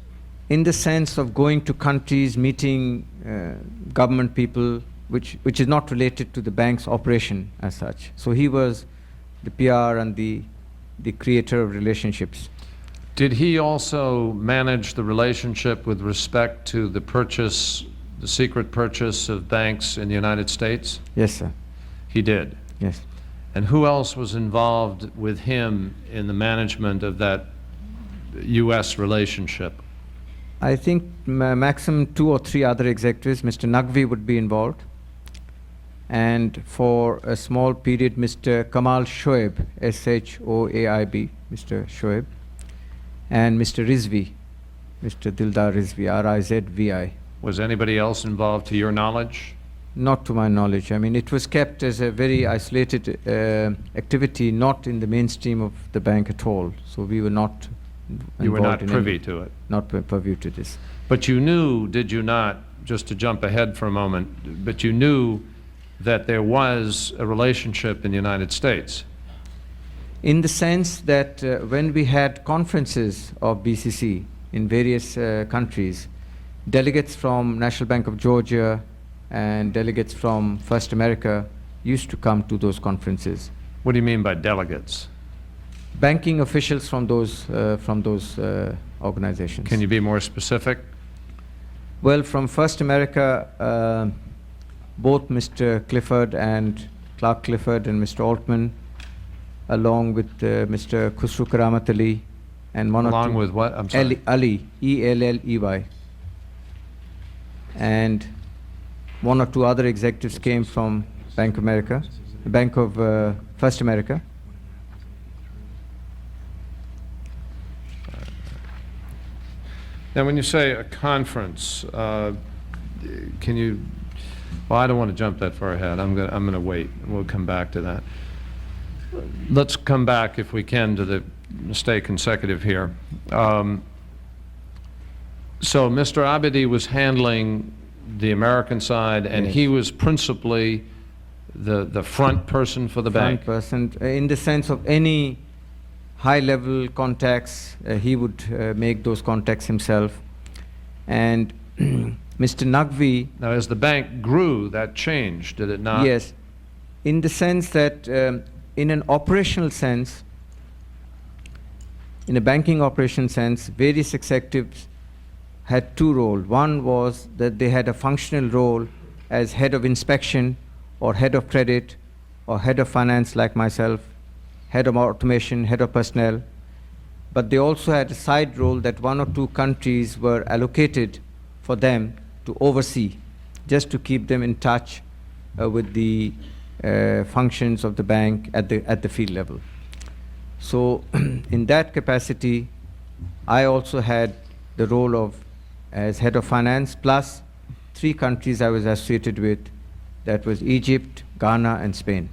In the sense of going to countries, meeting government people, which is not related to the bank's operation as such. So he was the PR and the creator of relationships. did he also manage the relationship with respect to the purchase, the secret purchase of banks in the United States? Yes, sir. He did. Yes. And who else was involved with him in the management of that U.S. relationship? I think maximum 2 or 3 other executives. Mr. Naqvi would be involved. And for a small period, Mr. Kamal Shoaib, S-H-O-A-I-B, Mr. Shoaib. And Mr. Rizvi, Mr. Dildar Rizvi, R-I-Z-V-I. Was anybody else involved to your knowledge? Not to my knowledge. I mean, it was kept as a very isolated activity, not in the mainstream of the bank at all. So we were not You were not involved in privy any- to it. Not privy to this. But you knew, did you not, just to jump ahead for a moment, but you knew that there was a relationship in the United States? In the sense that when we had conferences of BCC in various countries, delegates from National Bank of Georgia and delegates from First America used to come to those conferences. What do you mean by delegates? Banking officials from those organizations. Can you be more specific? Well, from First America, both Mr. Clifford and Clark Clifford and Mr. Altman, along with Mr. Khusru Karamat Ali, and one or two. Along with what? I'm sorry. Ali, E-L-L-E-Y. And 1 or 2 other executives came from Bank of First America. Now, when you say a conference, can you, well, I don't want to jump that far ahead. I'm going to wait. We'll come back to that. Let's come back, if we can, to the stay consecutive here. So Mr. Abedi was handling the American side, and Yes. he was principally the front person for the bank. Front person, in the sense of any high-level contacts, he would make those contacts himself. And Mr. Naqvi, Now, as the bank grew, that changed, did it not? yes, in the sense that in an operational sense, in a banking operation sense, various executives had 2 roles. One was that they had a functional role as head of inspection or head of credit or head of finance like myself, head of automation, head of personnel. But they also had a side role that 1 or 2 countries were allocated for them to oversee. just to keep them in touch with the functions of the bank at the field level. So in that capacity, I also had the role of as head of finance, plus 3 countries I was associated with, that was Egypt, Ghana, and Spain.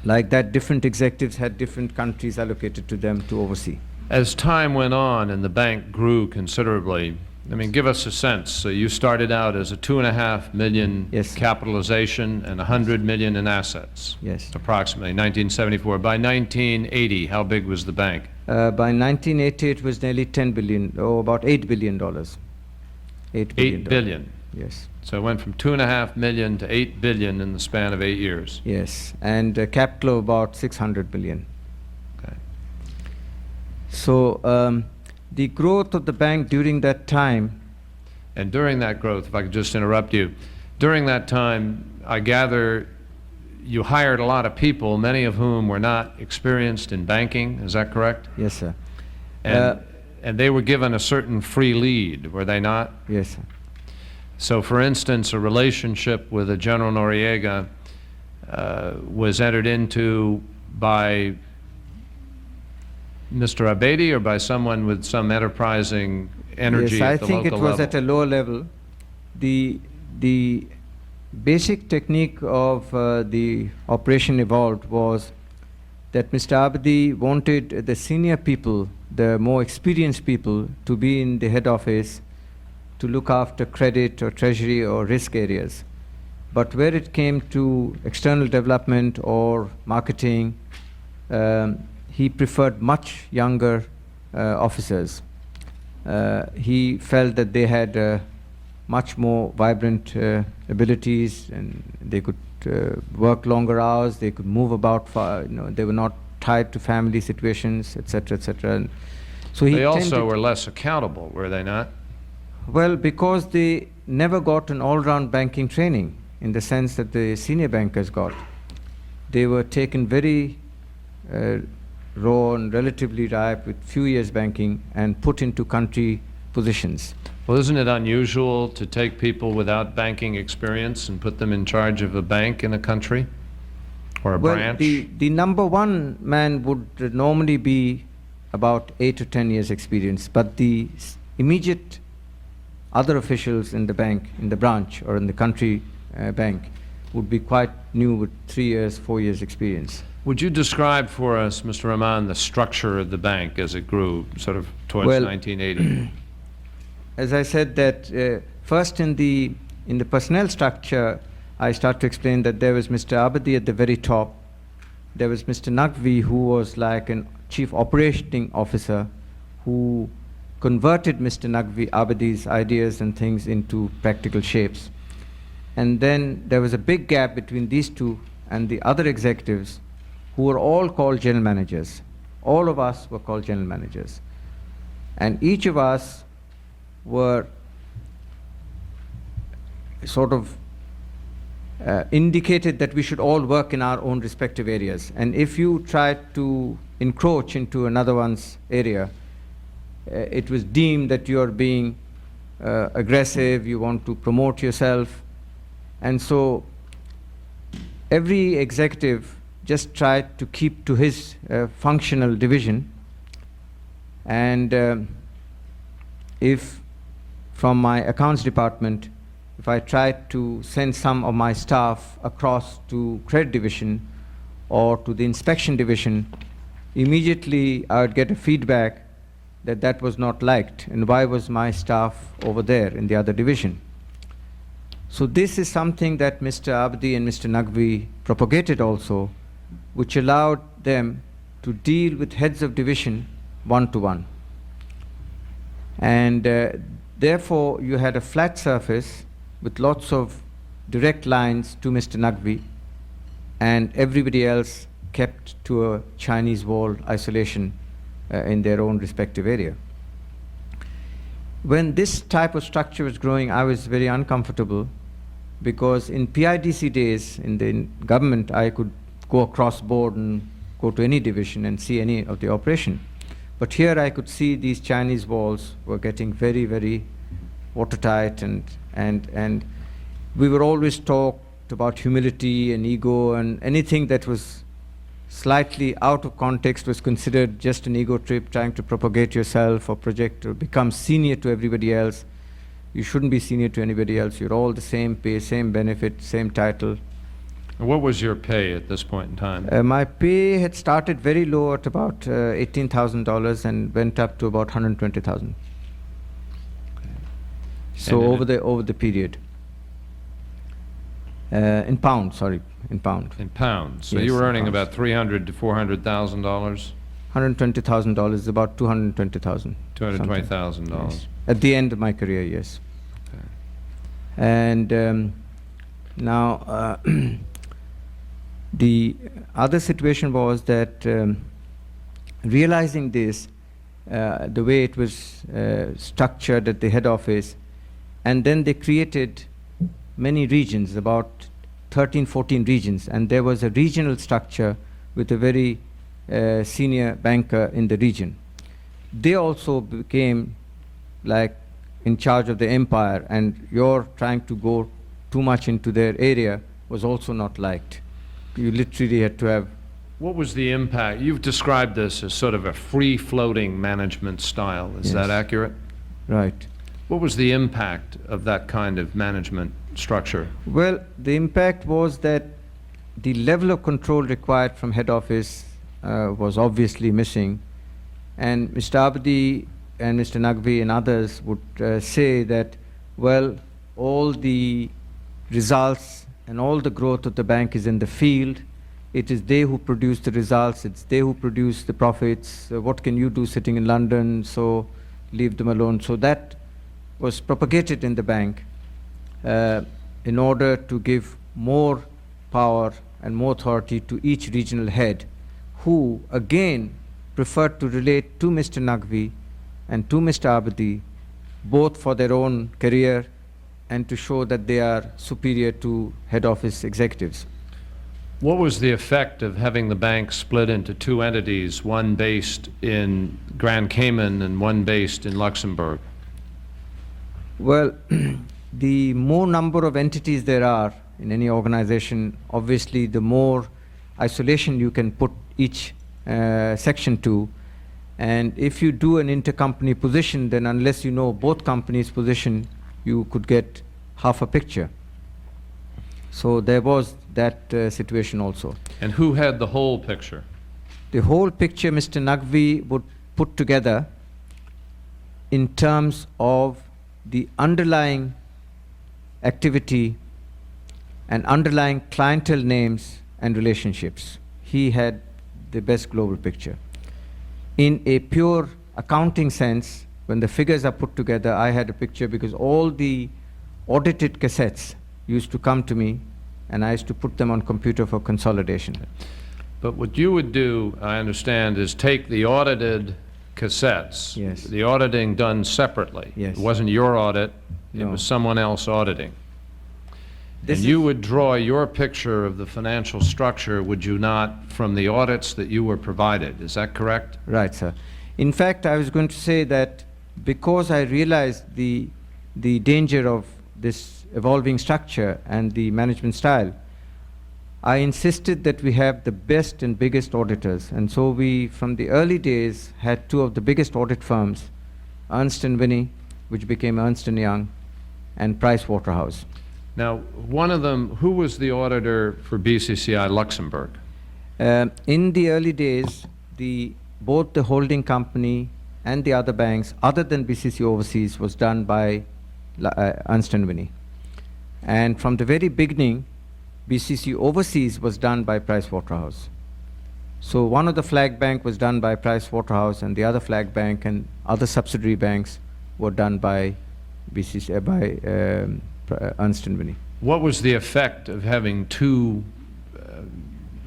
Like that, different executives had different countries allocated to them to oversee. As time went on and the bank grew considerably, I mean, give us a sense. So you started out as a $2.5 million Yes. capitalization and $100 million in assets. Yes. Approximately, 1974. By 1980, how big was the bank? By 1980, it was nearly 10 billion, or about $8 billion. $8 $8 billion. Yes. So it went from $2.5 million to $8 billion in the span of 8 years. Yes, and capital of about 600 billion. Okay. So the growth of the bank during that time. And during that growth, if I could just interrupt you, during that time, I gather you hired a lot of people, many of whom were not experienced in banking. Is that correct? Yes, sir. And they were given a certain free lead, were they not? Yes, sir. So, for instance, a relationship with a General Noriega was entered into by Mr. Abedi or by someone with some enterprising energy Yes, I at the think local it was level? at a lower level. The basic technique of the operation evolved was that Mr. Abedi wanted the senior people, the more experienced people, to be in the head office to look after credit or treasury or risk areas. But where it came to external development or marketing, he preferred much younger officers. He felt that they had much more vibrant abilities, and they could work longer hours, they could move about far, they were not tied to family situations, etc., etc. And so he They also tended- were less accountable, were they not? Well, because they never got an all-round banking training in the sense that the senior bankers got. They were taken very raw and relatively ripe with few years banking and put into country positions. Well, isn't it unusual to take people without banking experience and put them in charge of a bank in a country or a Well, branch? the number one man would normally be about 8 to 10 years experience, but the immediate other officials in the bank, in the branch or in the country bank would be quite new with 3 years, 4 years experience. Would you describe for us, Mr. Rahman, the structure of the bank as it grew sort of towards Well, 1980? As I said that first in the personnel structure, I start to explain that there was Mr. Abedi at the very top. There was Mr. Naqvi, who was like a chief operating officer who converted Mr. Naqvi Abedi's ideas and things into practical shapes. And then there was a big gap between these two and the other executives who were all called general managers. All of us were called general managers. And each of us were sort of indicated that we should all work in our own respective areas. And if you try to encroach into another one's area, it was deemed that you are being aggressive, you want to promote yourself. And so every executive just tried to keep to his functional division. And if from my accounts department, if I tried to send some of my staff across to credit division or to the inspection division, immediately I would get a feedback that that was not liked, and why was my staff over there in the other division. So this is something that Mr. Abdi and Mr. Naqvi propagated also, which allowed them to deal with heads of division one-to-one. And therefore, you had a flat surface with lots of direct lines to Mr. Naqvi, and everybody else kept to a Chinese wall isolation in their own respective area. When this type of structure was growing, I was very uncomfortable because in PIDC days, in the government, I could go across board and go to any division and see any of the operation. But here I could see these Chinese walls were getting very, very watertight, and we were always talked about humility and ego, and anything that was slightly out of context was considered just an ego trip, trying to propagate yourself or project or become senior to everybody else. You shouldn't be senior to anybody else. You're all the same pay, same benefit, same title. And what was your pay at this point in time? My pay had started very low at about $18,000 and went up to about $120,000. So And over the period. In pounds, sorry, in pound. In pounds. So Yes, you were in earning pounds. about $300,000 to $400,000, $120,000 is about $220,000. $220,000. Yes. At the end of my career, yes. Okay. And now the other situation was that realizing this, the way it was structured at the head office, and then they created many regions, about 13, 14 regions, and there was a regional structure with a very senior banker in the region. They also became like in charge of the empire, and your trying to go too much into their area was also not liked. You literally had to have. What was the impact? You've described this as sort of a free-floating management style. Is that Yes. accurate? Right. What was the impact of that kind of management structure? Well, the impact was that the level of control required from head office was obviously missing. And Mr. Abdi and Mr. Naqvi and others would say that, well, all the results and all the growth of the bank is in the field. It is they who produce the results. It's they who produce the profits. What can you do sitting in London? So leave them alone. So that was propagated in the bank in order to give more power and more authority to each regional head, who again preferred to relate to Mr. Naqvi and to Mr. Abdi, both for their own career and to show that they are superior to head office executives. What was the effect of having the bank split into two entities, one based in Grand Cayman and one based in Luxembourg? Well, the more number of entities there are in any organization, obviously the more isolation you can put each section to. And if you do an intercompany position, then unless you know both companies' position, you could get half a picture. So there was that situation also. And who had the whole picture? The whole picture Mr. Naqvi would put together in terms of the underlying activity and underlying clientele names and relationships. He had the best global picture. In a pure accounting sense, when the figures are put together, I had a picture because all the audited cassettes used to come to me and I used to put them on computer for consolidation. But what you would do, I understand, is take the audited cassettes. Yes. The auditing done separately. Yes. It wasn't your audit, it No. was someone else auditing. This And you is- would draw your picture of the financial structure, would you not, from the audits that you were provided? Is that correct? Right, sir. In fact, I was going to say that because I realized the danger of this evolving structure and the management style, I insisted that we have the best and biggest auditors. And so we, from the early days, had two of the biggest audit firms, Ernst & Winnie, which became Ernst & Young, and Price Waterhouse. Now, one of them, who was the auditor for BCCI Luxembourg? In the early days, both the holding company and the other banks, other than BCC Overseas, was done by Ernst & Winnie. And from the very beginning, BCC Overseas was done by Price Waterhouse. So one of the flag bank was done by Price Waterhouse, and the other flag bank and other subsidiary banks were done by Ernst & Winnie. What was the effect of having two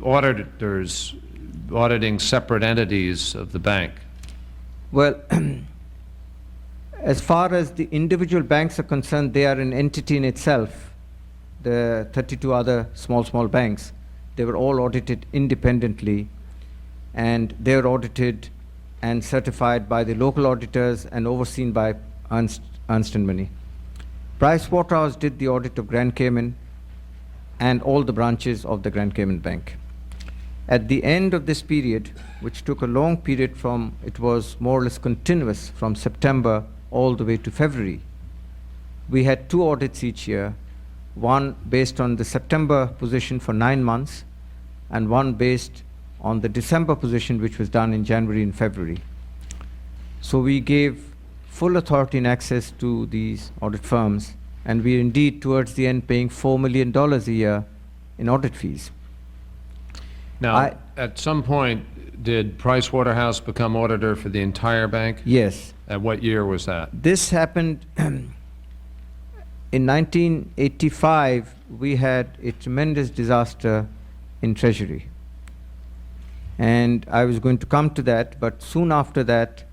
auditors auditing separate entities of the bank? Well, as far as the individual banks are concerned, they are an entity in itself. The 32 other small banks, they were all audited independently, and they were audited and certified by the local auditors and overseen by Ernst & Winnie. Pricewaterhouse did the audit of Grand Cayman and all the branches of the Grand Cayman Bank. At the end of this period, which took a long period from, it was more or less continuous from September all the way to February, we had 2 audits each year, one based on the September position for 9 months, and one based on the December position, which was done in January and February. So we gave full authority and access to these audit firms, and we are indeed towards the end paying $4 million a year in audit fees. Now, at some point, did Pricewaterhouse become auditor for the entire bank? Yes. At what year was that? This happened in 1985. We had a tremendous disaster in Treasury. And I was going to come to that, but soon after that,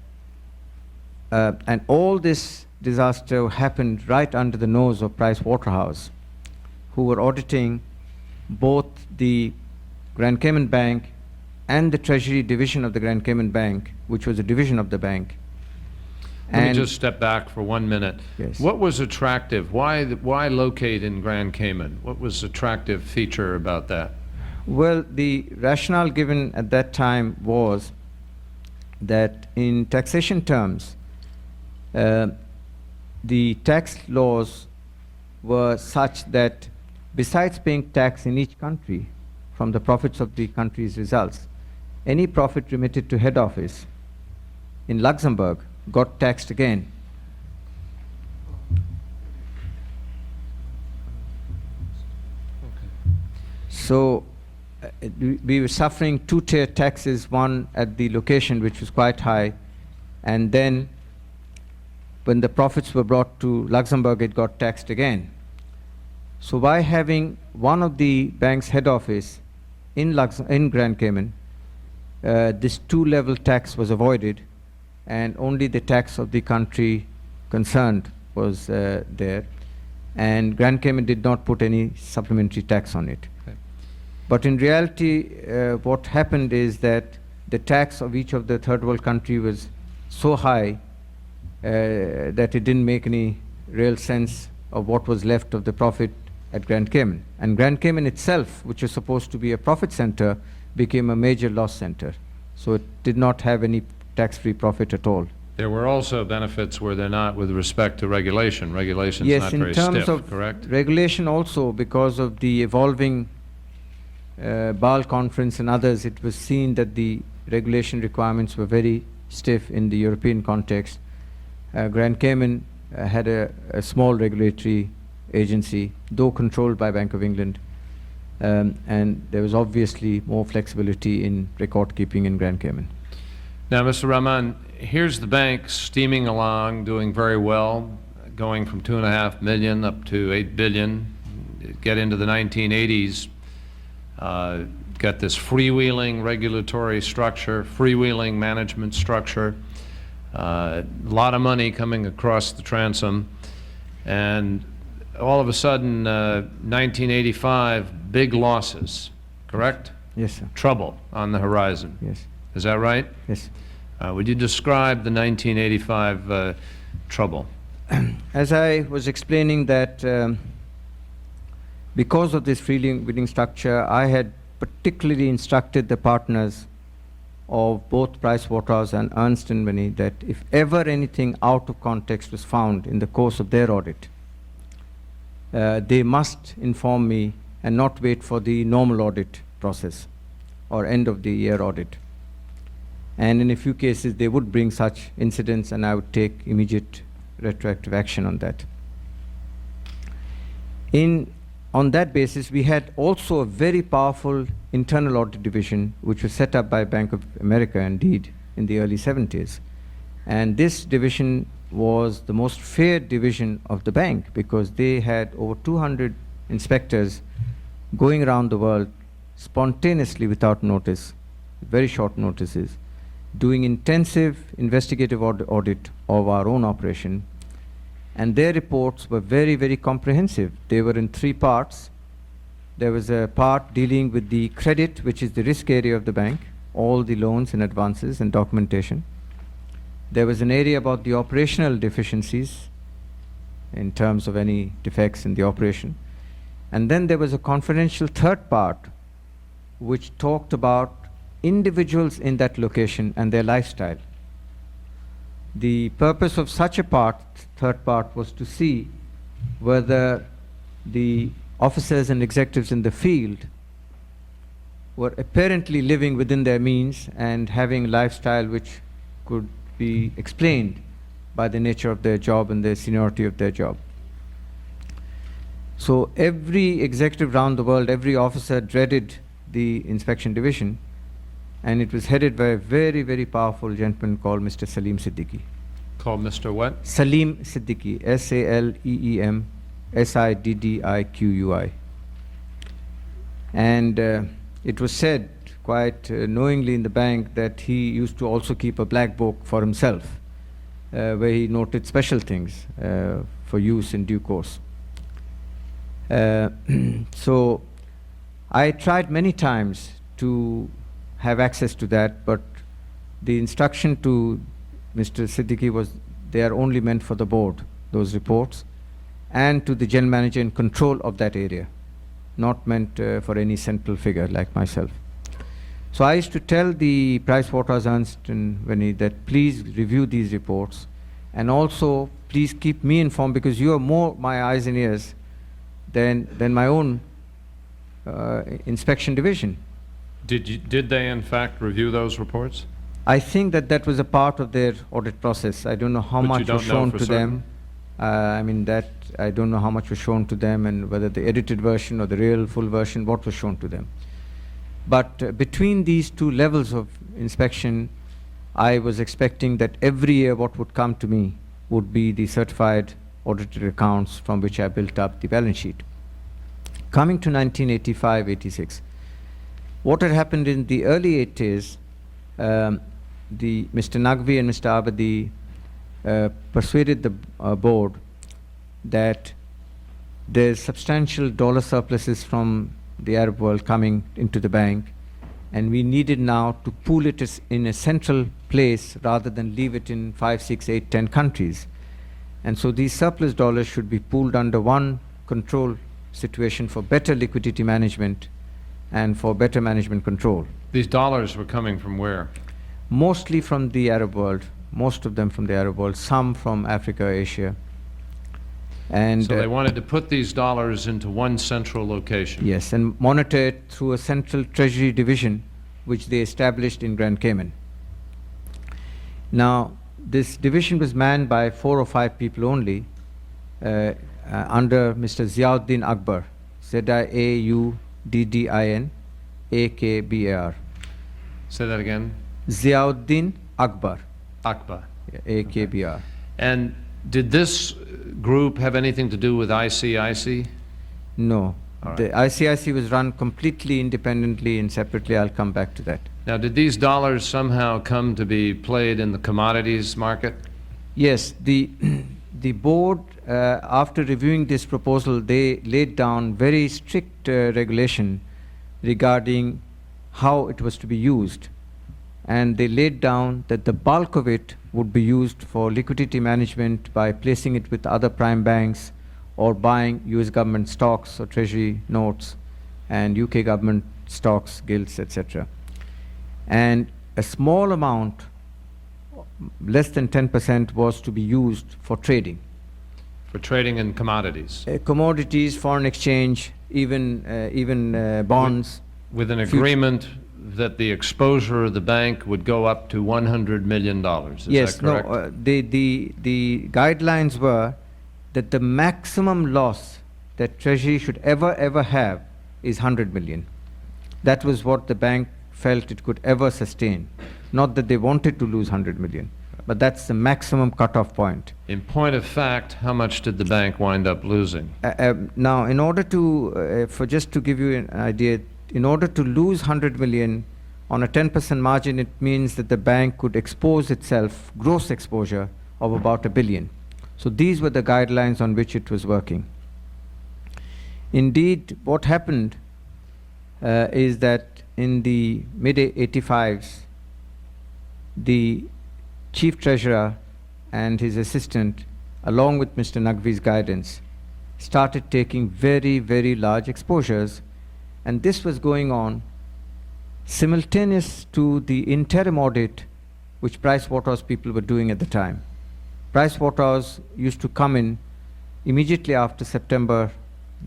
and all this disaster happened right under the nose of Pricewaterhouse, who were auditing both the Grand Cayman Bank and the Treasury division of the Grand Cayman Bank, which was a division of the bank. Let me just step back for 1 minute. Yes. What was attractive? Why locate in Grand Cayman? What was attractive feature about that? Well, the rationale given at that time was that in taxation terms, the tax laws were such that besides paying tax in each country from the profits of the country's results, any profit remitted to head office in Luxembourg got taxed again. So we were suffering 2-tier taxes, one at the location which was quite high, and then when the profits were brought to Luxembourg, it got taxed again. So by having one of the bank's head office in Grand Cayman, this 2-level tax was avoided, and only the tax of the country concerned was there, and Grand Cayman did not put any supplementary tax on it. Okay. But in reality, what happened is that the tax of each of the third world country was so high that it didn't make any real sense of what was left of the profit at Grand Cayman. And Grand Cayman itself, which was supposed to be a profit center, became a major loss center. So it did not have any tax-free profit at all. There were also benefits, were there not, with respect to regulation? Regulation's Yes, not in very terms stiff, of correct? regulation also, because of the evolving Basel Conference and others, it was seen that the regulation requirements were very stiff in the European context. Grand Cayman had a small regulatory agency, though controlled by Bank of England, and there was obviously more flexibility in record keeping in Grand Cayman. Now, Mr. Rahman, here's the bank steaming along, doing very well, going from 2.5 million up to 8 billion. Get into the 1980s, got this freewheeling regulatory structure, freewheeling management structure, a lot of money coming across the transom, and all of a sudden, 1985, big losses, correct? Yes, sir. Trouble on the horizon. Yes. Is that right? Yes. Would you describe the 1985 trouble? As I was explaining that because of this freewheeling structure, I had particularly instructed the partners of both Pricewaterhouse and Ernst & Young that if ever anything out of context was found in the course of their audit, they must inform me and not wait for the normal audit process or end of the year audit. And in a few cases, they would bring such incidents, and I would take immediate retroactive action on that. On that basis, we had also a very powerful internal audit division, which was set up by Bank of America, indeed, in the early 70s. And this division was the most fair division of the bank, because they had over 200 inspectors going around the world spontaneously without notice, very short notices, doing intensive investigative audit of our own operation. And their reports were very, very comprehensive. They were in 3 parts. There was a part dealing with the credit, which is the risk area of the bank, all the loans and advances and documentation. There was an area about the operational deficiencies, in terms of any defects in the operation. And then there was a confidential third part which talked about individuals in that location and their lifestyle. The purpose of such a part, third part, was to see whether the officers and executives in the field were apparently living within their means and having a lifestyle which could be explained by the nature of their job and the seniority of their job. So every executive around the world, every officer dreaded the inspection division, and it was headed by a very, very powerful gentleman called Mr. Salim Siddiqui. Called Mr. what? Salim Siddiqui, S-A-L-E-E-M S-I-D-D-I-Q-U-I. And it was said quite knowingly in the bank that he used to also keep a black book for himself, where he noted special things for use in due course. So I tried many times to have access to that, but the instruction to Mr. Siddiqui was they are only meant for the board, those reports, and to the general manager in control of that area, not meant for any central figure like myself. So I used to tell the PricewaterhouseCoopers that please review these reports, and also please keep me informed, because you are more my eyes and ears than my own inspection division. Did they in fact review those reports? I think that was a part of their audit process. I don't know how But you much don't was know shown for to them. certain? I don't know how much was shown to them, and whether the edited version or the real full version, what was shown to them. But between these two levels of inspection, I was expecting that every year what would come to me would be the certified audited accounts from which I built up the balance sheet. Coming to 1985-86, what had happened in the early 80s, Mr. Naqvi and Mr. Abadi persuaded the board that there's substantial dollar surpluses from the Arab world coming into the bank, and we needed now to pool it in a central place rather than leave it in 5, 6, 8, 10 countries. And so these surplus dollars should be pooled under one control situation for better liquidity management and for better management control. These dollars were coming from where? Mostly from the Arab world, most of them from the Arab world, some from Africa, Asia. And So they wanted to put these dollars into one central location. yes, and monitor it through a central treasury division which they established in Grand Cayman. Now, this division was manned by 4 or 5 people only, under Mr. Ziauddin Akbar, Ziauddin Akbar. Say that again? Ziauddin Akbar, Akbar. Akbar. And did this group have anything to do with ICIC? No, All right. the ICIC was run completely independently and separately. I'll come back to that. Now, did these dollars somehow come to be played in the commodities market? Yes, the board, after reviewing this proposal, they laid down very strict regulation regarding how it was to be used. And they laid down that the bulk of it would be used for liquidity management by placing it with other prime banks or buying US government stocks or treasury notes and UK government stocks, gilts, etc. And a small amount, less than 10%, was to be used for trading. For trading in commodities? Commodities, foreign exchange, even bonds. With an Future- agreement that the exposure of the bank would go up to $100 million, is Yes, that correct? no, the guidelines were that the maximum loss that Treasury should ever have is 100 million. That was what the bank felt it could ever sustain. Not that they wanted to lose 100 million, but that's the maximum cutoff point. In point of fact, how much did the bank wind up losing? Now, in order to, just to give you an idea, in order to lose 100 million on a 10% margin, it means that the bank could expose itself, gross exposure of about $1 billion. So these were the guidelines on which it was working. Indeed, what happened is that in the mid-85s, the chief treasurer and his assistant along with Mr. Naqvi's guidance, started taking very, very large exposures, and this was going on simultaneous to the interim audit which Pricewaterhouse people were doing at the time. Pricewaterhouse used to come in immediately after September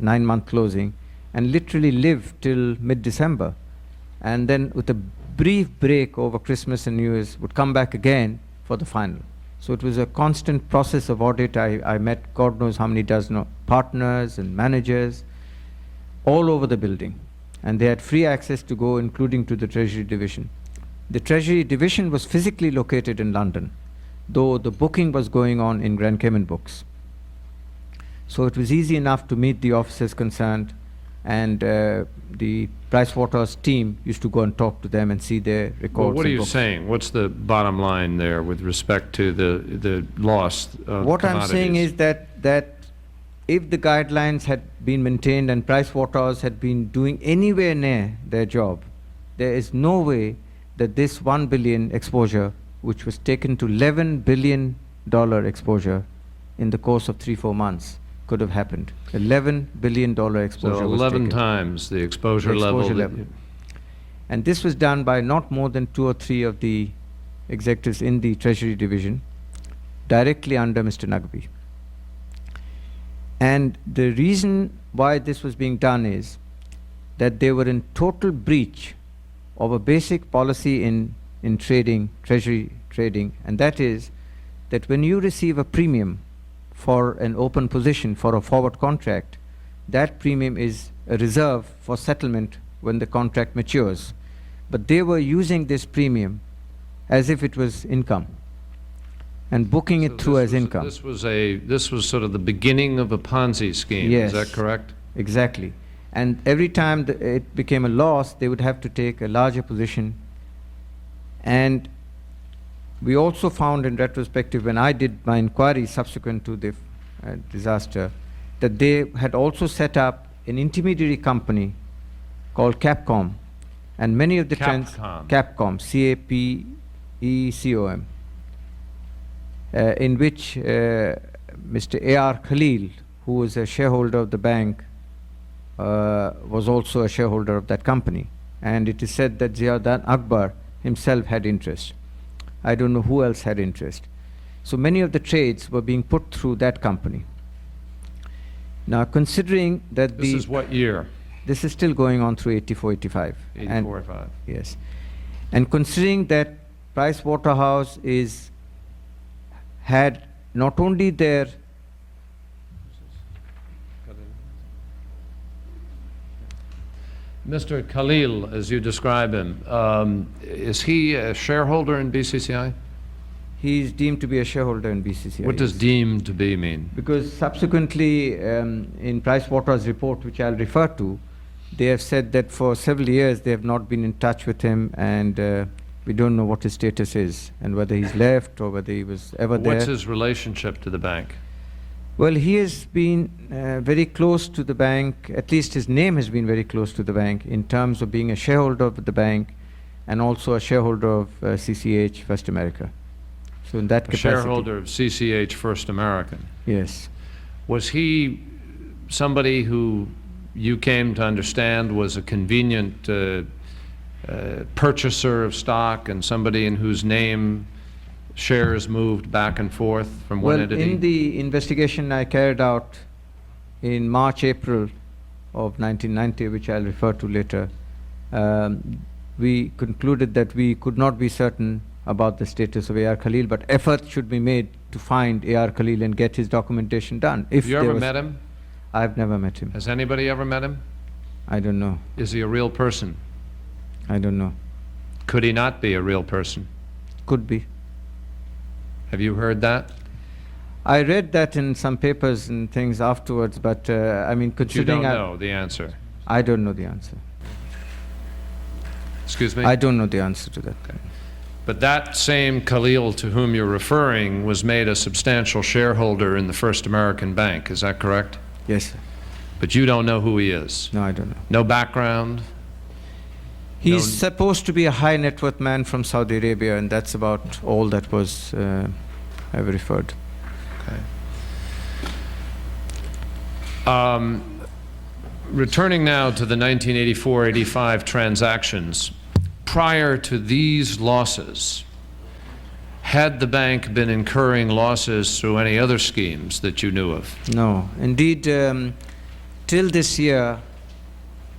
9-month closing and literally live till mid-December, and then with a brief break over Christmas and New Year's would come back again for the final. So it was a constant process of audit. I met God knows how many dozen partners and managers all over the building, and they had free access to go, including to the Treasury Division. The Treasury Division was physically located in London, though the booking was going on in Grand Cayman Books. So it was easy enough to meet the officers concerned, and the Pricewaterhouse team used to go and talk to them and see their records. Well, what are and you books. saying? What's the bottom line there with respect to the loss of What I'm commodities? saying is that if the guidelines had been maintained and Pricewaterhouse had been doing anywhere near their job, there is no way that this $1 billion exposure, which was taken to $11 billion exposure in the course of 3-4 months, could have happened. $11 billion exposure So was 11 taken. times the exposure The level. exposure that level. you- And this was done by not more than 2 or 3 of the executives in the Treasury Division, directly under Mr. Naqvi. And the reason why this was being done is that they were in total breach of a basic policy in trading, Treasury trading, and that is that when you receive a premium for an open position for a forward contract, that premium is a reserve for settlement when the contract matures. But they were using this premium as if it was income and booking So it through this as was- income. This was sort of the beginning of a Ponzi scheme. Is that Yes. correct? Exactly. And every time it became a loss, they would have to take a larger position. And we also found in retrospective, when I did my inquiry subsequent to the disaster, that they had also set up an intermediary company called Capcom. And many of the Capcom, C-A-P-E-C-O-M, in which Mr. A.R. Khalil, who was a shareholder of the bank, was also a shareholder of that company. And it is said that Ziauddin Akbar himself had interest. I don't know who else had interest. So many of the trades were being put through that company. Now, considering that This is what year? this is still going on through 84, 85. 84 or 5. Yes. And considering that Pricewaterhouse had not only their Mr. Khalil, as you describe him, is he a shareholder in BCCI? he's deemed to be a shareholder in BCCI. What does deemed to be mean? Because subsequently, in Pricewaterhouse's report, which I'll refer to, they have said that for several years they have not been in touch with him, and we don't know what his status is, and whether he's left or whether he was ever there. What's his relationship to the bank? Well, he has been very close to the bank, at least his name has been very close to the bank in terms of being a shareholder of the bank and also a shareholder of CCH First America. So in that A capacity. shareholder of CCH First American. Yes. Was he somebody who you came to understand was a convenient purchaser of stock and somebody in whose name shares moved back and forth from one Well, entity? in the investigation I carried out in March, April of 1990, which I'll refer to later, we concluded that we could not be certain about the status of A.R. Khalil, but effort should be made to find A.R. Khalil and get his documentation done. If Have you there ever was- met him? I've never met him. Has anybody ever met him? I don't know. Is he a real person? I don't know. Could he not be a real person? Could be. Have you heard that? I read that in some papers and things afterwards, but I mean, But you considering don't know the answer. I don't know the answer. Excuse me? I don't know the answer to that. But that same Khalil to whom you're referring was made a substantial shareholder in the First American Bank, is that correct? Yes, sir. But you don't know who he is? No, I don't know. No background? He's No- supposed to be a high net worth man from Saudi Arabia, and that's about all that was ever referred. Okay. Returning now to the 1984-85 transactions, prior to these losses, had the bank been incurring losses through any other schemes that you knew of? No. Indeed, till this year,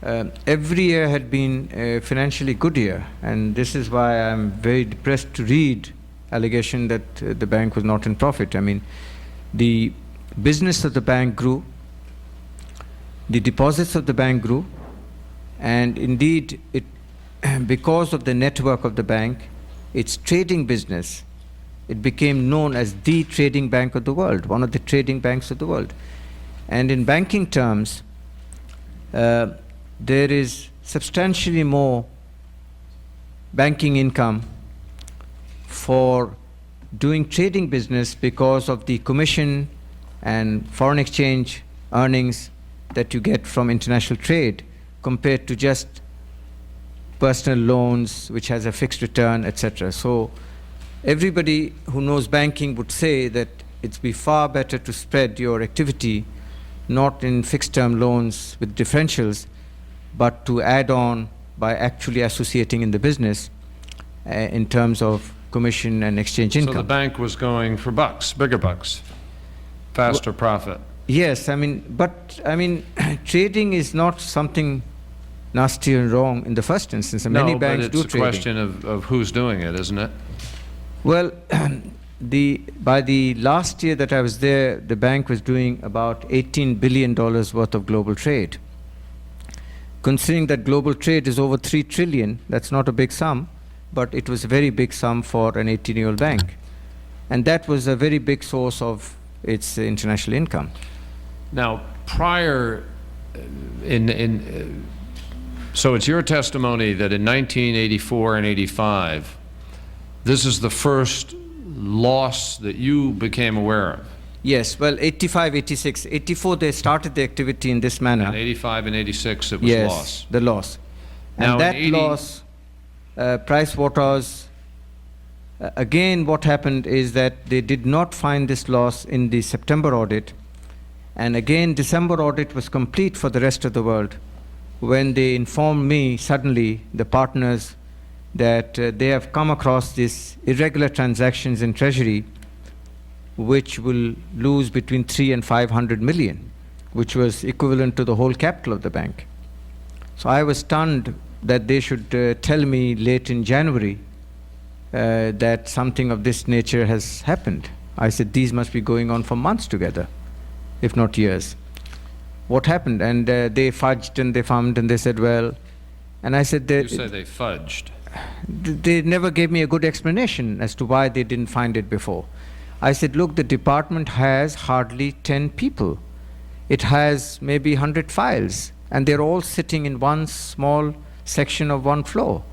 every year had been a financially good year, and this is why I'm very depressed to read allegation that the bank was not in profit. I mean, the business of the bank grew, the deposits of the bank grew, and indeed, because of the network of the bank, its trading business, it became known as the trading bank of the world, one of the trading banks of the world. And in banking terms, there is substantially more banking income for doing trading business because of the commission and foreign exchange earnings that you get from international trade compared to just personal loans, which has a fixed return, etc. So everybody who knows banking would say that it'd be far better to spread your activity not in fixed-term loans with differentials, but to add on by actually associating in the business in terms of commission and exchange income. So the bank was going for bucks, bigger bucks, faster profit. Yes, I mean, but I mean, trading is not something nasty and wrong in the first instance. And many banks do trading. No, but it's a question of who's doing it, isn't it? Well, by the last year that I was there, the bank was doing about $18 billion worth of global trade. Considering that global trade is over 3 trillion, that's not a big sum, but it was a very big sum for an 18-year-old bank. And that was a very big source of its international income. Now, prior, so it's your testimony that in 1984 and 85, this is the first loss that you became aware of? Yes, well, 85, 86. 84, they started the activity in this manner. And 85 and 86, it was yes, loss. The loss. Now and that loss, Price Waterhouse, again, what happened is that they did not find this loss in the September audit. And again, December audit was complete for the rest of the world when they informed me suddenly, the partners, that they have come across these irregular transactions in Treasury which will lose between 300 and 500 million, which was equivalent to the whole capital of the bank. So I was stunned that they should tell me late in January that something of this nature has happened. I said, these must be going on for months together, if not years. What happened? And they fudged and they fummed and they said, well, and I said, you say they fudged. They never gave me a good explanation as to why they didn't find it before. I said, look, the department has hardly 10 people. It has maybe 100 files, and they're all sitting in one small section of one floor.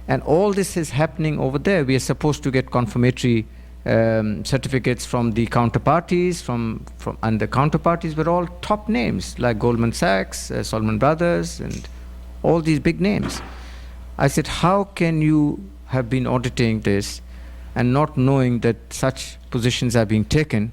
And all this is happening over there. We are supposed to get confirmatory certificates from the counterparties, and the counterparties were all top names like Goldman Sachs, Salomon Brothers, and all these big names. I said, how can you have been auditing this and not knowing that such positions are being taken?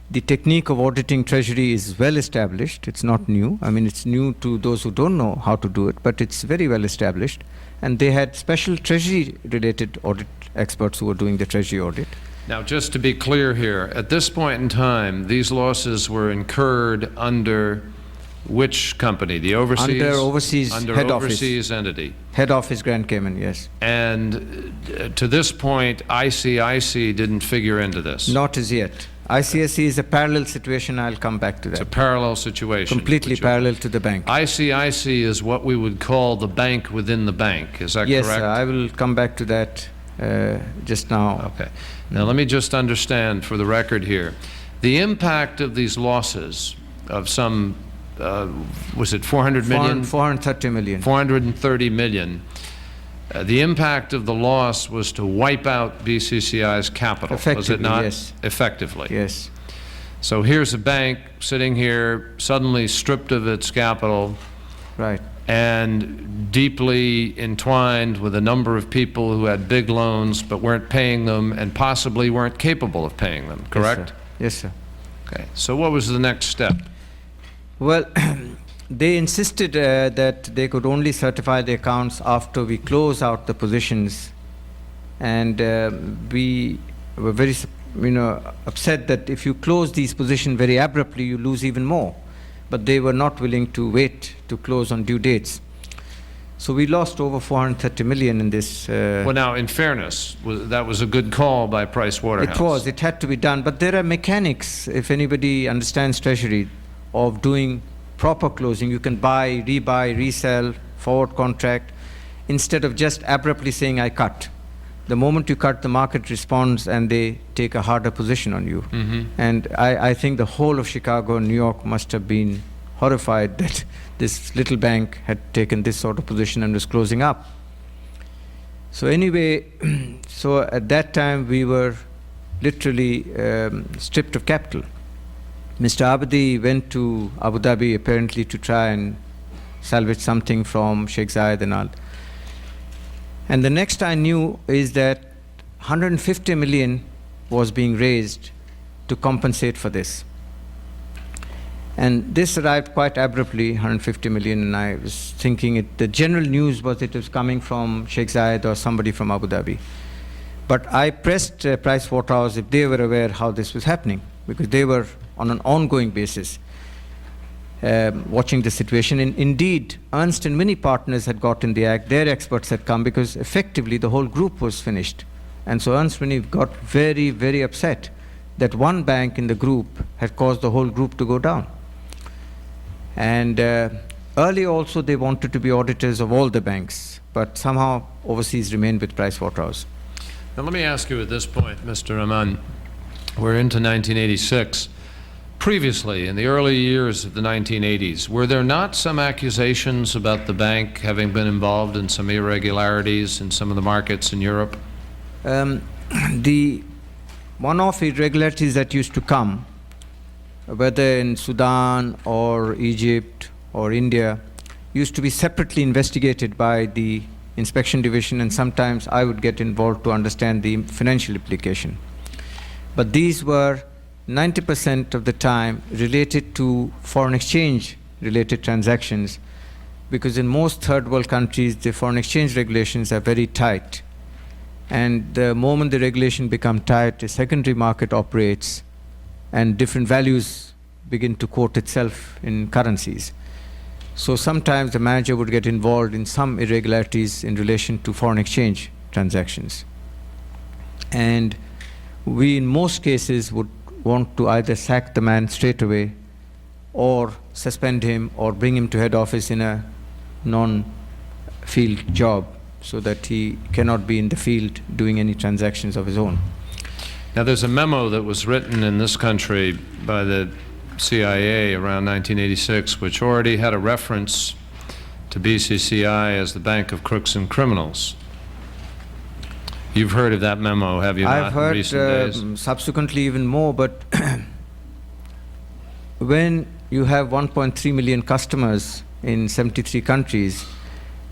The technique of auditing Treasury is well established. It's not new. I mean, it's new to those who don't know how to do it, but it's very well established. And they had special Treasury-related audit experts who were doing the Treasury audit. Now, just to be clear here, at this point in time, these losses were incurred under which company? The overseas? Under overseas under head overseas office. Entity. Head office, Grand Cayman, yes. And to this point, ICIC didn't figure into this? Not as yet. ICIC is a parallel situation. I'll come back to that. It's a parallel situation. Completely parallel to the bank. ICIC is what we would call the bank within the bank. Is that correct? Yes, sir. I will come back to that just now. Okay. Now, let me just understand for the record here. The impact of these losses of some, was it 400 million? 430 million. 430 million. The impact of the loss was to wipe out BCCI's capital, was it not? Yes. Effectively. Yes. So here's a bank sitting here, suddenly stripped of its capital, right, and deeply entwined with a number of people who had big loans but weren't paying them and possibly weren't capable of paying them, correct? Yes, sir. Yes, sir. Okay, so what was the next step? Well, they insisted that they could only certify the accounts after we close out the positions, and we were very, upset that if you close these positions very abruptly, you lose even more. But they were not willing to wait to close on due dates. So we lost over 430 million in this. Well, now, in fairness, that was a good call by Price Waterhouse. It was. It had to be done. But there are mechanics, if anybody understands Treasury, of doing proper closing. You can buy, rebuy, resell, forward contract, instead of just abruptly saying, I cut. The moment you cut, the market responds and they take a harder position on you. Mm-hmm. And I think the whole of Chicago and New York must have been horrified that this little bank had taken this sort of position and was closing up. So anyway, so at that time we were literally stripped of capital. Mr. Abadi went to Abu Dhabi apparently to try and salvage something from Sheikh Zayed and all. And the next I knew is that 150 million was being raised to compensate for this. And this arrived quite abruptly, 150 million, and I was thinking the general news was it was coming from Sheikh Zayed or somebody from Abu Dhabi. But I pressed Price Waterhouse if they were aware how this was happening, because they were on an ongoing basis watching the situation. And indeed, Ernst and many partners had got in the act. Their experts had come because effectively the whole group was finished. And so Ernst got very, very upset that one bank in the group had caused the whole group to go down. And earlier also they wanted to be auditors of all the banks, but somehow overseas remained with Price Waterhouse. Now let me ask you at this point, Mr. Rahman, we're into 1986. Previously, in the early years of the 1980s, were there not some accusations about the bank having been involved in some irregularities in some of the markets in Europe? The one-off irregularities that used to come, whether in Sudan or Egypt or India, used to be separately investigated by the inspection division, and sometimes I would get involved to understand the financial implication. But these were 90% of the time related to foreign exchange related transactions, because in most third world countries the foreign exchange regulations are very tight, and the moment the regulation become tight, a secondary market operates and different values begin to quote itself in currencies. So sometimes the manager would get involved in some irregularities in relation to foreign exchange transactions, and we in most cases would want to either sack the man straight away or suspend him or bring him to head office in a non-field job so that he cannot be in the field doing any transactions of his own. Now there's a memo that was written in this country by the CIA around 1986 which already had a reference to BCCI as the Bank of Crooks and Criminals. You've heard of that memo, have you not, I've heard in recent days? Subsequently even more, but when you have 1.3 million customers in 73 countries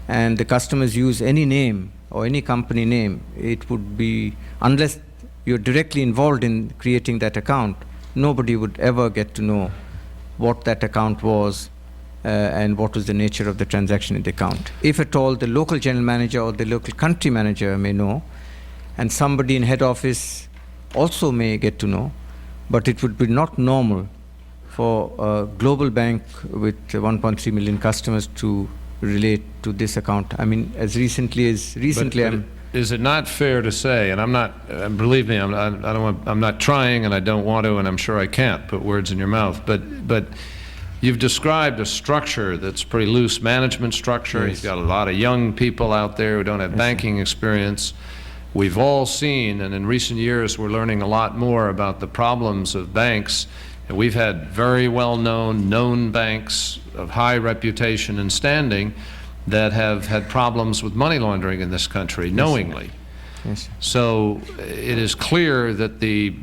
and the customers use any name or any company name, it would be, unless you're directly involved in creating that account, nobody would ever get to know what that account was and what was the nature of the transaction in the account. If at all, the local general manager or the local country manager may know, and somebody in head office also may get to know, but it would be not normal for a global bank with 1.3 million customers to relate to this account. I mean, as recently, is it not fair to say, and I'm not, believe me, I'm not trying, and I don't want to, and I'm sure I can't put words in your mouth, but you've described a structure that's pretty loose management structure. Yes. You've got a lot of young people out there who don't have banking experience. We've all seen, and in recent years we're learning a lot more about the problems of banks. And we've had very known banks of high reputation and standing that have had problems with money laundering in this country, knowingly. Yes. So it is clear that the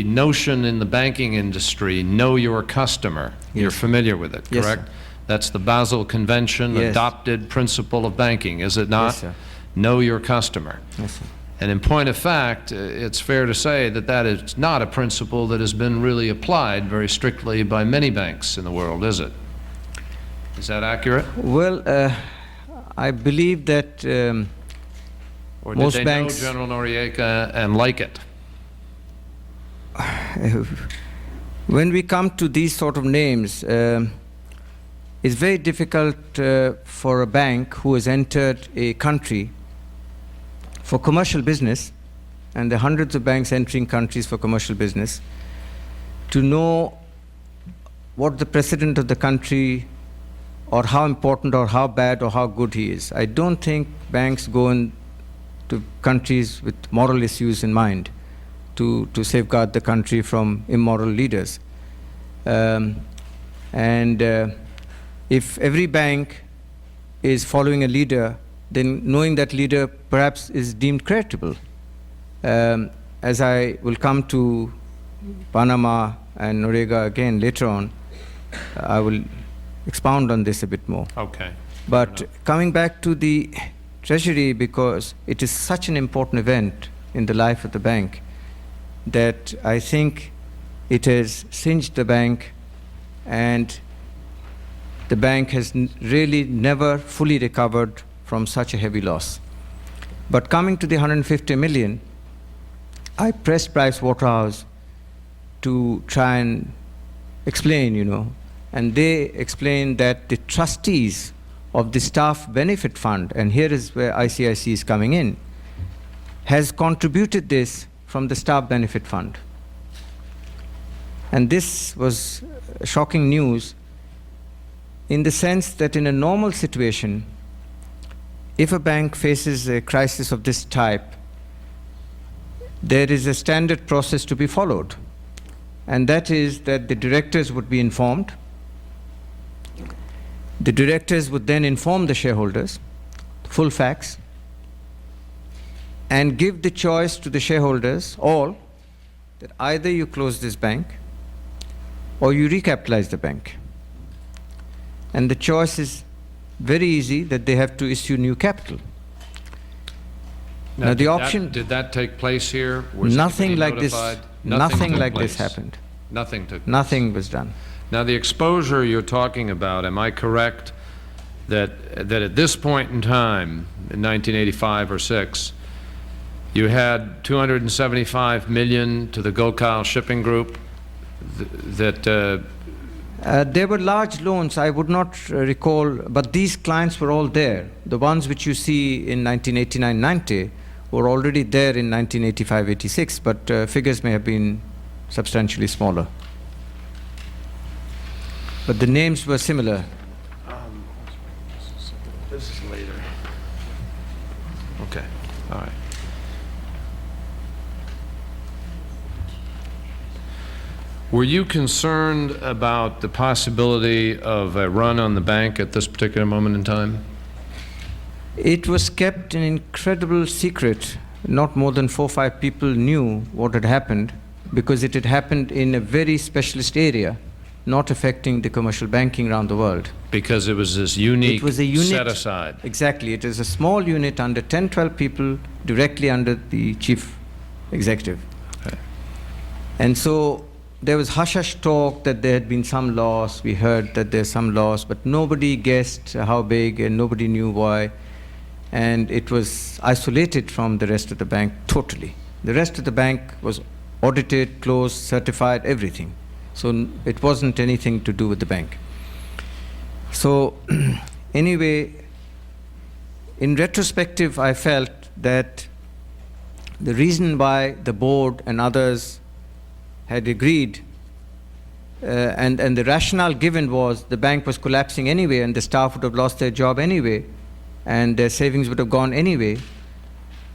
notion in the banking industry, know your customer, Yes. you're familiar with it, Yes, correct? sir. That's the Basel Convention Yes. adopted principle of banking, is it not? Yes, sir. Know your customer. Yes, sir. And in point of fact, it's fair to say that that is not a principle that has been really applied very strictly by many banks in the world, is it? Is that accurate? Well, I believe that Or did most they banks- know General Noriega and like it? when we come to these sort of names, it's very difficult for a bank who has entered a country for commercial business, and there are hundreds of banks entering countries for commercial business, to know what the president of the country, or how important or how bad or how good he is. I don't think banks go into countries with moral issues in mind to safeguard the country from immoral leaders. If every bank is following a leader, then knowing that leader perhaps is deemed creditable. As I will come to Panama and Noriega again later on, I will expound on this a bit more. Okay. But coming back to the Treasury, because it is such an important event in the life of the bank, that I think it has singed the bank, and the bank has really never fully recovered from such a heavy loss. But coming to the 150 million, I pressed Price Waterhouse to try and explain, and they explained that the trustees of the Staff Benefit Fund, and here is where ICIC is coming in, has contributed this from the Staff Benefit Fund. And this was shocking news in the sense that in a normal situation, if a bank faces a crisis of this type, there is a standard process to be followed. And that is that the directors would be informed. The directors would then inform the shareholders, full facts, and give the choice to the shareholders all that either you close this bank or you recapitalize the bank. And the choice is very easy, that they have to issue new capital. Now the option... Did that take place here? Was nothing anybody like this. notified? Nothing took like this place. happened. Nothing took place. Nothing was done. Now, the exposure you're talking about, am I correct that at this point in time, in 1985 or 6, you had 275 million to the Gokal Shipping Group There were large loans, I would not recall, but these clients were all there. The ones which you see in 1989-90 were already there in 1985-86, but figures may have been substantially smaller. But the names were similar. This is later. Okay, all right. Were you concerned about the possibility of a run on the bank at this particular moment in time? It was kept an incredible secret. Not more than 4 or 5 people knew what had happened, because it had happened in a very specialist area, not affecting the commercial banking around the world. Because it was this unique It was a unit, set aside. Exactly. It is a small unit under 10, 12 people, directly under the chief executive. Okay. And so there was hush-hush talk that there had been some loss. We heard that there's some loss, but nobody guessed how big and nobody knew why. And it was isolated from the rest of the bank totally. The rest of the bank was audited, closed, certified, everything. So it wasn't anything to do with the bank. So anyway, in retrospective, I felt that the reason why the board and others had agreed, and the rationale given was the bank was collapsing anyway, and the staff would have lost their job anyway, and their savings would have gone anyway.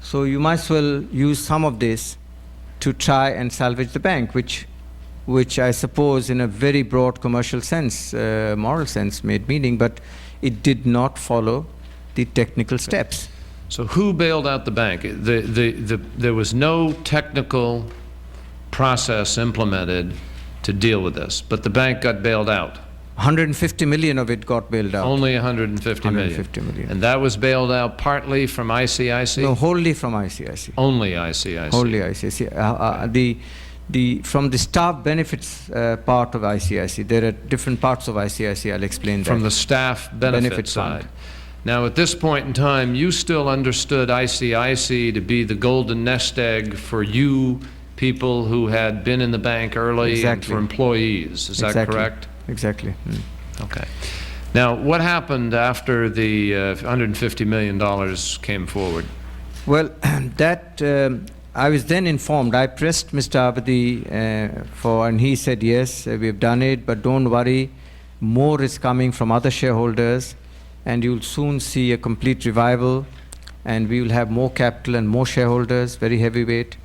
So you might as well use some of this to try and salvage the bank, which I suppose in a very broad commercial sense, moral sense, made meaning, but it did not follow the technical steps. So who bailed out the bank? There was no technical process implemented to deal with this, but the bank got bailed out. 150 million of it got bailed out. Only 150 million. 150 million. And that was bailed out partly from ICIC? No, wholly from ICIC. Only ICIC. Wholly ICIC. From the staff benefits part of ICIC, there are different parts of ICIC, I'll explain that. From the staff benefit fund. side. Now, at this point in time, you still understood ICIC to be the golden nest egg for you people who had been in the bank early and Exactly. for employees. Is that Exactly. correct? Exactly. Okay. Now, what happened after the $150 million came forward? Well, that I was then informed. I pressed Mr. Abadi and he said, yes, we've done it, but don't worry, more is coming from other shareholders, and you'll soon see a complete revival, and we will have more capital and more shareholders, very heavyweight.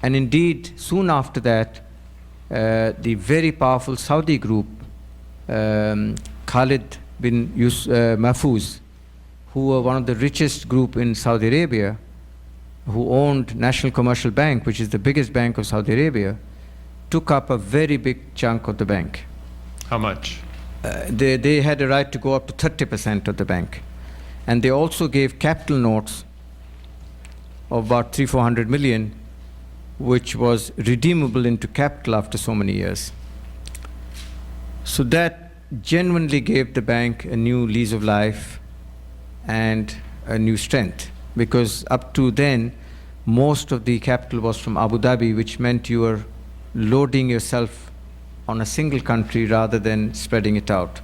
And indeed, soon after that, the very powerful Saudi group, Khalid bin Mahfouz, who were one of the richest group in Saudi Arabia, who owned National Commercial Bank, which is the biggest bank of Saudi Arabia, took up a very big chunk of the bank. How much? They had a right to go up to 30% of the bank. And they also gave capital notes of about 300-400 million, which was redeemable into capital after so many years. So that genuinely gave the bank a new lease of life and a new strength, because up to then, most of the capital was from Abu Dhabi, which meant you were loading yourself on a single country rather than spreading it out.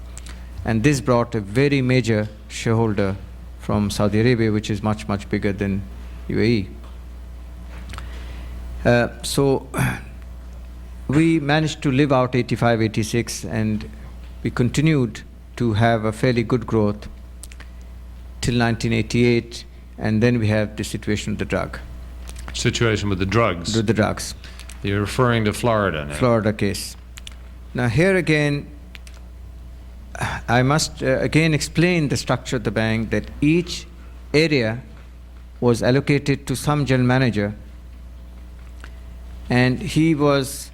And this brought a very major shareholder from Saudi Arabia, which is much, much bigger than UAE. So we managed to live out 85, 86, and we continued to have a fairly good growth till 1988, and then we have the situation with the drug. Situation with the drugs. With the drugs. You're referring to Florida now. Florida case. Now here again, I must again explain the structure of the bank, that each area was allocated to some general manager, and he was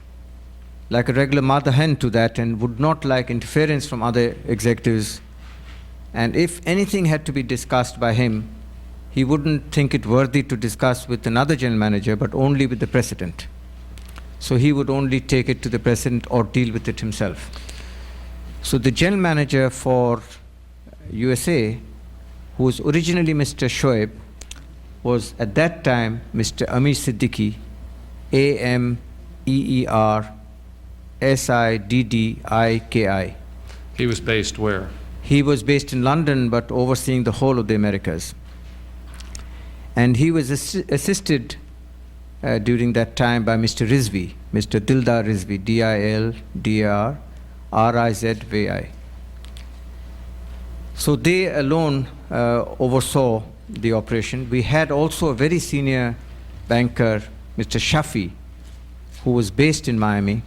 like a regular mother hen to that and would not like interference from other executives. And if anything had to be discussed by him, he wouldn't think it worthy to discuss with another general manager, but only with the president. So he would only take it to the president or deal with it himself. So the general manager for USA, who was originally Mr. Shoaib, was at that time Mr. Amir Siddiqui, AMEER-SIDDIKI. He was based where? He was based in London, but overseeing the whole of the Americas. And he was assisted during that time by Mr. Rizvi, Mr. Dildar Rizvi, DILDRRIZVI. So they alone oversaw the operation. We had also a very senior banker, Mr. Shafi, who was based in Miami.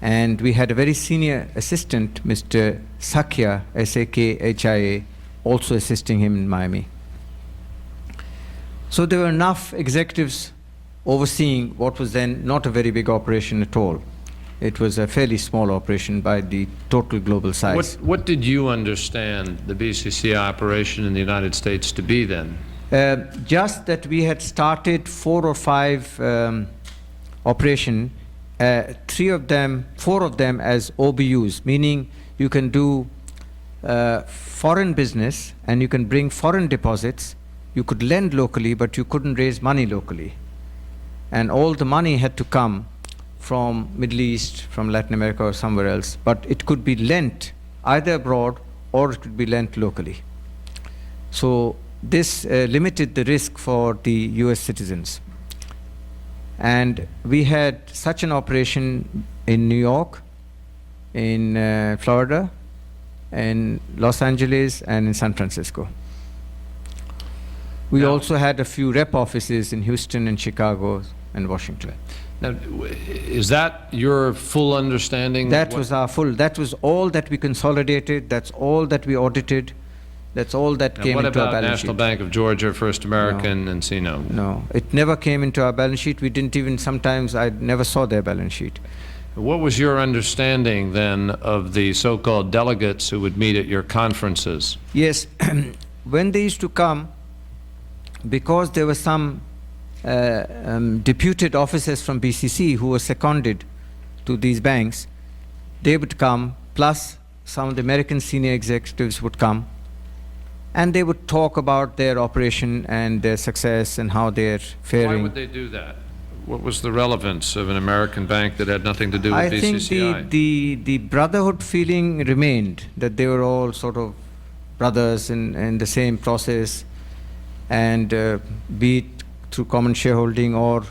And we had a very senior assistant, Mr. Sakhia, S-A-K-H-I-A, also assisting him in Miami. So there were enough executives overseeing what was then not a very big operation at all. It was a fairly small operation by the total global size. What did you understand the BCCI operation in the United States to be then? Just that we had started 4 or 5 operation, 4 of them as OBUs, meaning you can do foreign business and you can bring foreign deposits. You could lend locally, but you couldn't raise money locally. And all the money had to come from Middle East, from Latin America or somewhere else, but it could be lent either abroad or it could be lent locally. So this limited the risk for the US citizens. And we had such an operation in New York, in Florida, in Los Angeles, and in San Francisco. We also had a few rep offices in Houston and Chicago and Washington. Now, is that your full understanding? That was our full, that was all that we consolidated, that's all that we audited, that's all that came into our balance sheet. What about National Bank of Georgia, First American, and Encino? No, it never came into our balance sheet. We didn't even, sometimes I never saw their balance sheet. What was your understanding then of the so-called delegates who would meet at your conferences? Yes, when they used to come, because there were some deputed officers from BCC who were seconded to these banks, they would come, plus some of the American senior executives would come, and they would talk about their operation and their success and how they're faring. Why would they do that? What was the relevance of an American bank that had nothing to do with I BCCI? think the brotherhood feeling remained, that they were all sort of brothers in the same process, and be it through common shareholding or...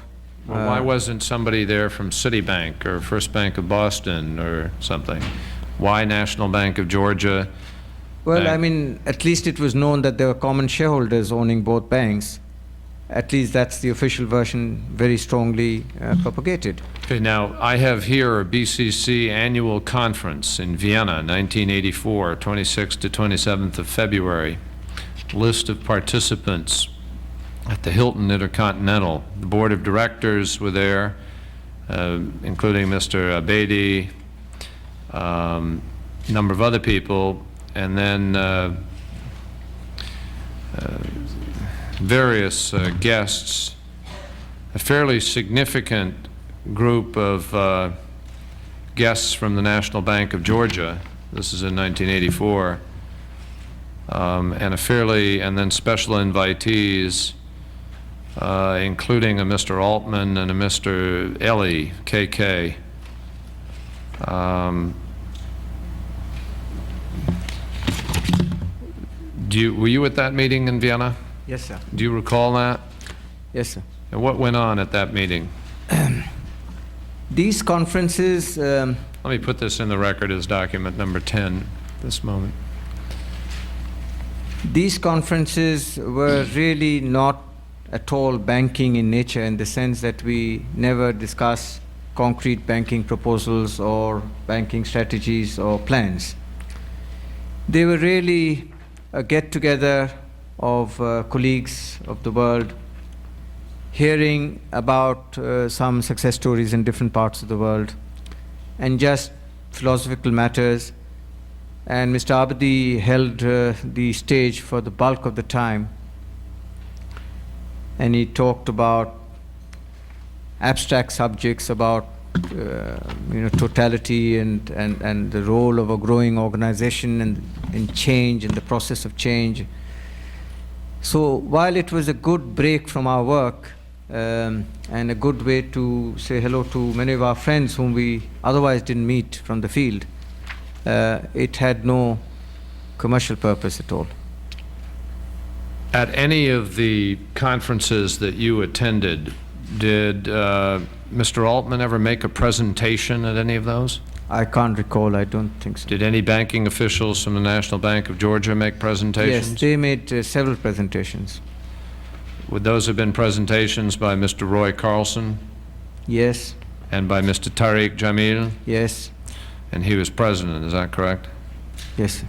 Well, why wasn't somebody there from Citibank or First Bank of Boston or something? Why National Bank of Georgia? Well, Bank? I mean, at least it was known that there were common shareholders owning both banks. At least that's the official version, very strongly propagated. Okay, now I have here a BCC annual conference in Vienna, 1984, 26th to 27th of February. List of participants at the Hilton Intercontinental. The board of directors were there, including Mr. Abedi, a number of other people, and then various guests, a fairly significant group of guests from the National Bank of Georgia. This is in 1984. And then special invitees, including a Mr. Altman and a Mr. Eli, KK. Were you at that meeting in Vienna? Yes, sir. Do you recall that? Yes, sir. And what went on at that meeting? These conferences... Let me put this in the record as document number 10 this moment. These conferences were really not at all banking in nature, in the sense that we never discussed concrete banking proposals or banking strategies or plans. They were really a get-together of colleagues of the world, hearing about some success stories in different parts of the world, and just philosophical matters. And Mr. Abedi held the stage for the bulk of the time, and he talked about abstract subjects, about totality and the role of a growing organization and in change, in the process of change. So while it was a good break from our work and a good way to say hello to many of our friends whom we otherwise didn't meet from the field, it had no commercial purpose at all. At any of the conferences that you attended, did Mr. Altman ever make a presentation at any of those? I can't recall. I don't think so. Did any banking officials from the National Bank of Georgia make presentations? Yes, they made several presentations. Would those have been presentations by Mr. Roy Carlson? Yes. And by Mr. Tariq Jamil? Yes. And he was president, is that correct? Yes, sir.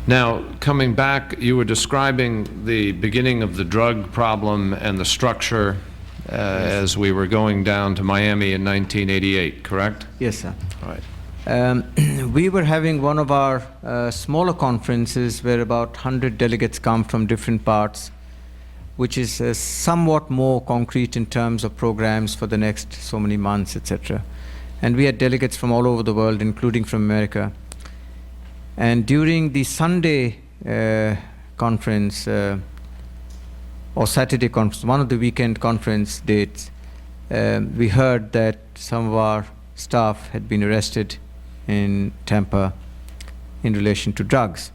Now, coming back, you were describing the beginning of the drug problem and the structure as we were going down to Miami in 1988, correct? Yes, sir. All right. We were having one of our smaller conferences where about 100 delegates come from different parts, which is somewhat more concrete in terms of programs for the next so many months, etc. And we had delegates from all over the world, including from America. And during the Sunday conference, or Saturday conference, one of the weekend conference dates, we heard that some of our staff had been arrested in Tampa in relation to drugs.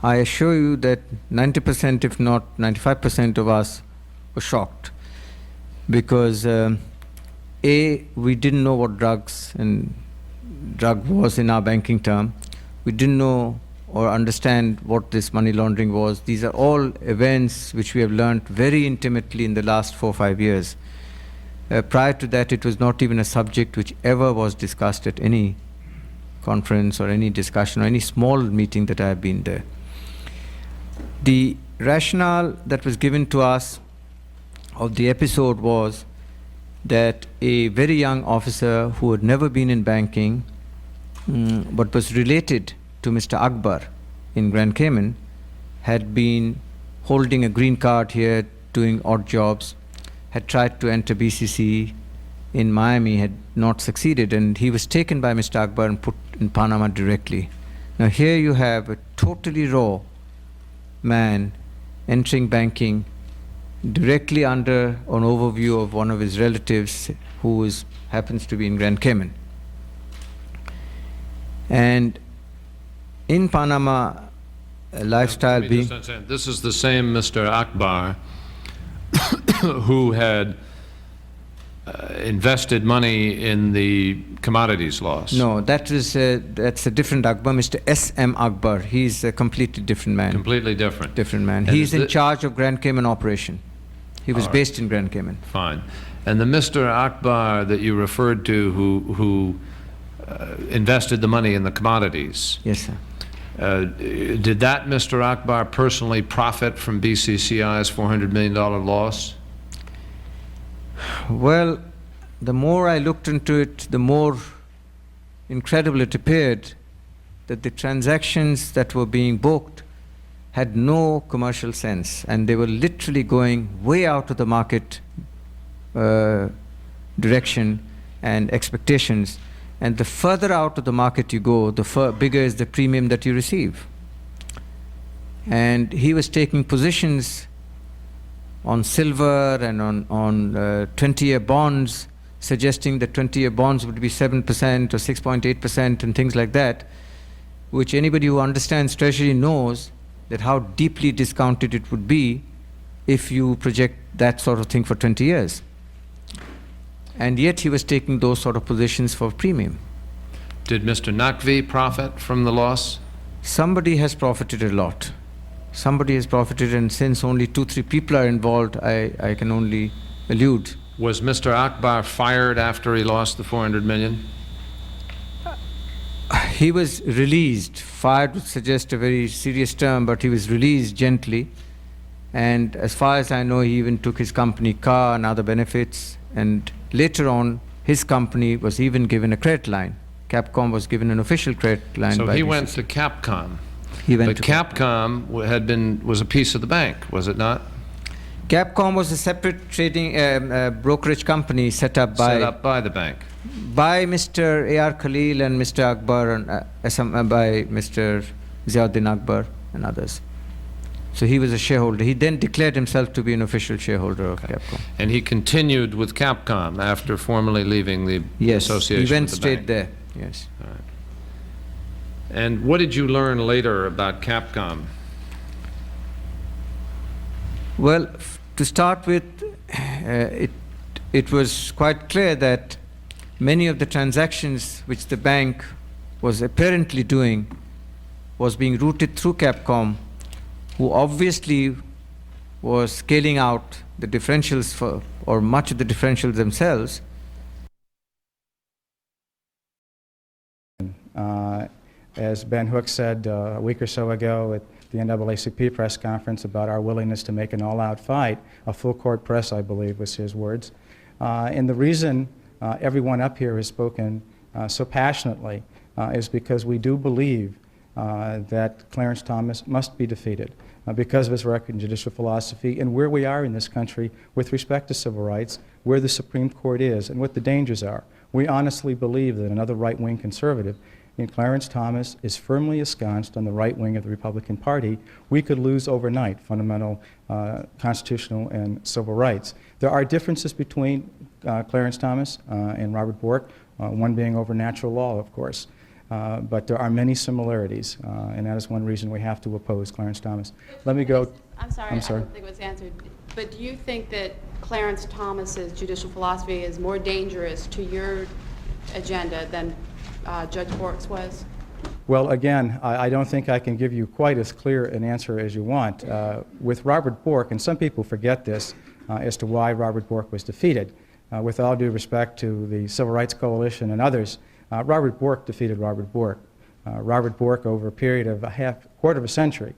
I assure you that 90%, if not 95% of us were shocked, because A, we didn't know what drugs and drug was in our banking term. We didn't know or understand what this money laundering was. These are all events which we have learned very intimately in the last 4 or 5 years. Prior to that, it was not even a subject which ever was discussed at any conference or any discussion or any small meeting that I have been there. The rationale that was given to us of the episode was that a very young officer who had never been in banking but was related to Mr. Akbar in Grand Cayman had been holding a green card here, doing odd jobs, had tried to enter BCCI in Miami, had not succeeded, and he was taken by Mr. Akbar and put in Panama directly. Now here you have a totally raw man entering banking directly under an overview of one of his relatives who happens to be in Grand Cayman. And in Panama, lifestyle Let me just being... understand. This is the same Mr. Akbar who had invested money in the commodities loss. No, that's a different Akbar, Mr. S.M. Akbar. He's a completely different man. Completely different. Different man. And He's in charge of Grand Cayman operation. He was based in Grand Cayman. Fine. And the Mr. Akbar that you referred to who invested the money in the commodities, Yes, sir. did that Mr. Akbar personally profit from BCCI's $400 million loss? Well, the more I looked into it, the more incredible it appeared that the transactions that were being booked had no commercial sense, and they were literally going way out of the market direction and expectations. And the further out of the market you go, the bigger is the premium that you receive. And he was taking positions on silver and on 20-year bonds, suggesting that 20-year bonds would be 7% or 6.8% and things like that, which anybody who understands Treasury knows that how deeply discounted it would be if you project that sort of thing for 20 years. And yet he was taking those sort of positions for premium. Did Mr. Naqvi profit from the loss? Somebody has profited a lot. Somebody has profited, and since only 2-3 people are involved, I can only allude. Was Mr. Akbar fired after he lost the $400 million? He was released. Fired would suggest a very serious term, but he was released gently. And as far as I know, he even took his company car and other benefits. And later on, his company was even given a credit line. Capcom was given an official credit line. So by he BCCI. went to Capcom. He went But to Capcom was a piece of the bank, was it not? Capcom was a separate trading brokerage company set up by the bank. by Mr. A.R. Khalil and Mr. Akbar and by Mr. Ziauddin Akbar and others. So he was a shareholder. He then declared himself to be an official shareholder of Capcom. And he continued with Capcom after formally leaving the association he went with the straight bank. there. Yes. All right. And what did you learn later about Capcom? Well, to start with, it was quite clear that many of the transactions which the bank was apparently doing was being routed through Capcom, who obviously was scaling out the differentials or much of the differentials themselves. As Ben Hook said a week or so ago at the NAACP press conference about our willingness to make an all-out fight, a full-court press, I believe, was his words. And the reason everyone up here has spoken so passionately is because we do believe that Clarence Thomas must be defeated because of his record in judicial philosophy and where we are in this country with respect to civil rights, where the Supreme Court is, and what the dangers are. We honestly believe that another right-wing conservative in Clarence Thomas is firmly ensconced on the right wing of the Republican Party. We could lose overnight fundamental constitutional and civil rights. There are differences between Clarence Thomas and Robert Bork, one being over natural law, of course. But there are many similarities, and that is one reason we have to oppose Clarence Thomas. Let me go. I'm sorry. I don't think it was answered. But do you think that Clarence Thomas's judicial philosophy is more dangerous to your agenda than Judge Bork's was? Well, again, I don't think I can give you quite as clear an answer as you want. With Robert Bork, and some people forget this as to why Robert Bork was defeated, with all due respect to the Civil Rights Coalition and others, Robert Bork defeated Robert Bork. Robert Bork, over a period of quarter of a century,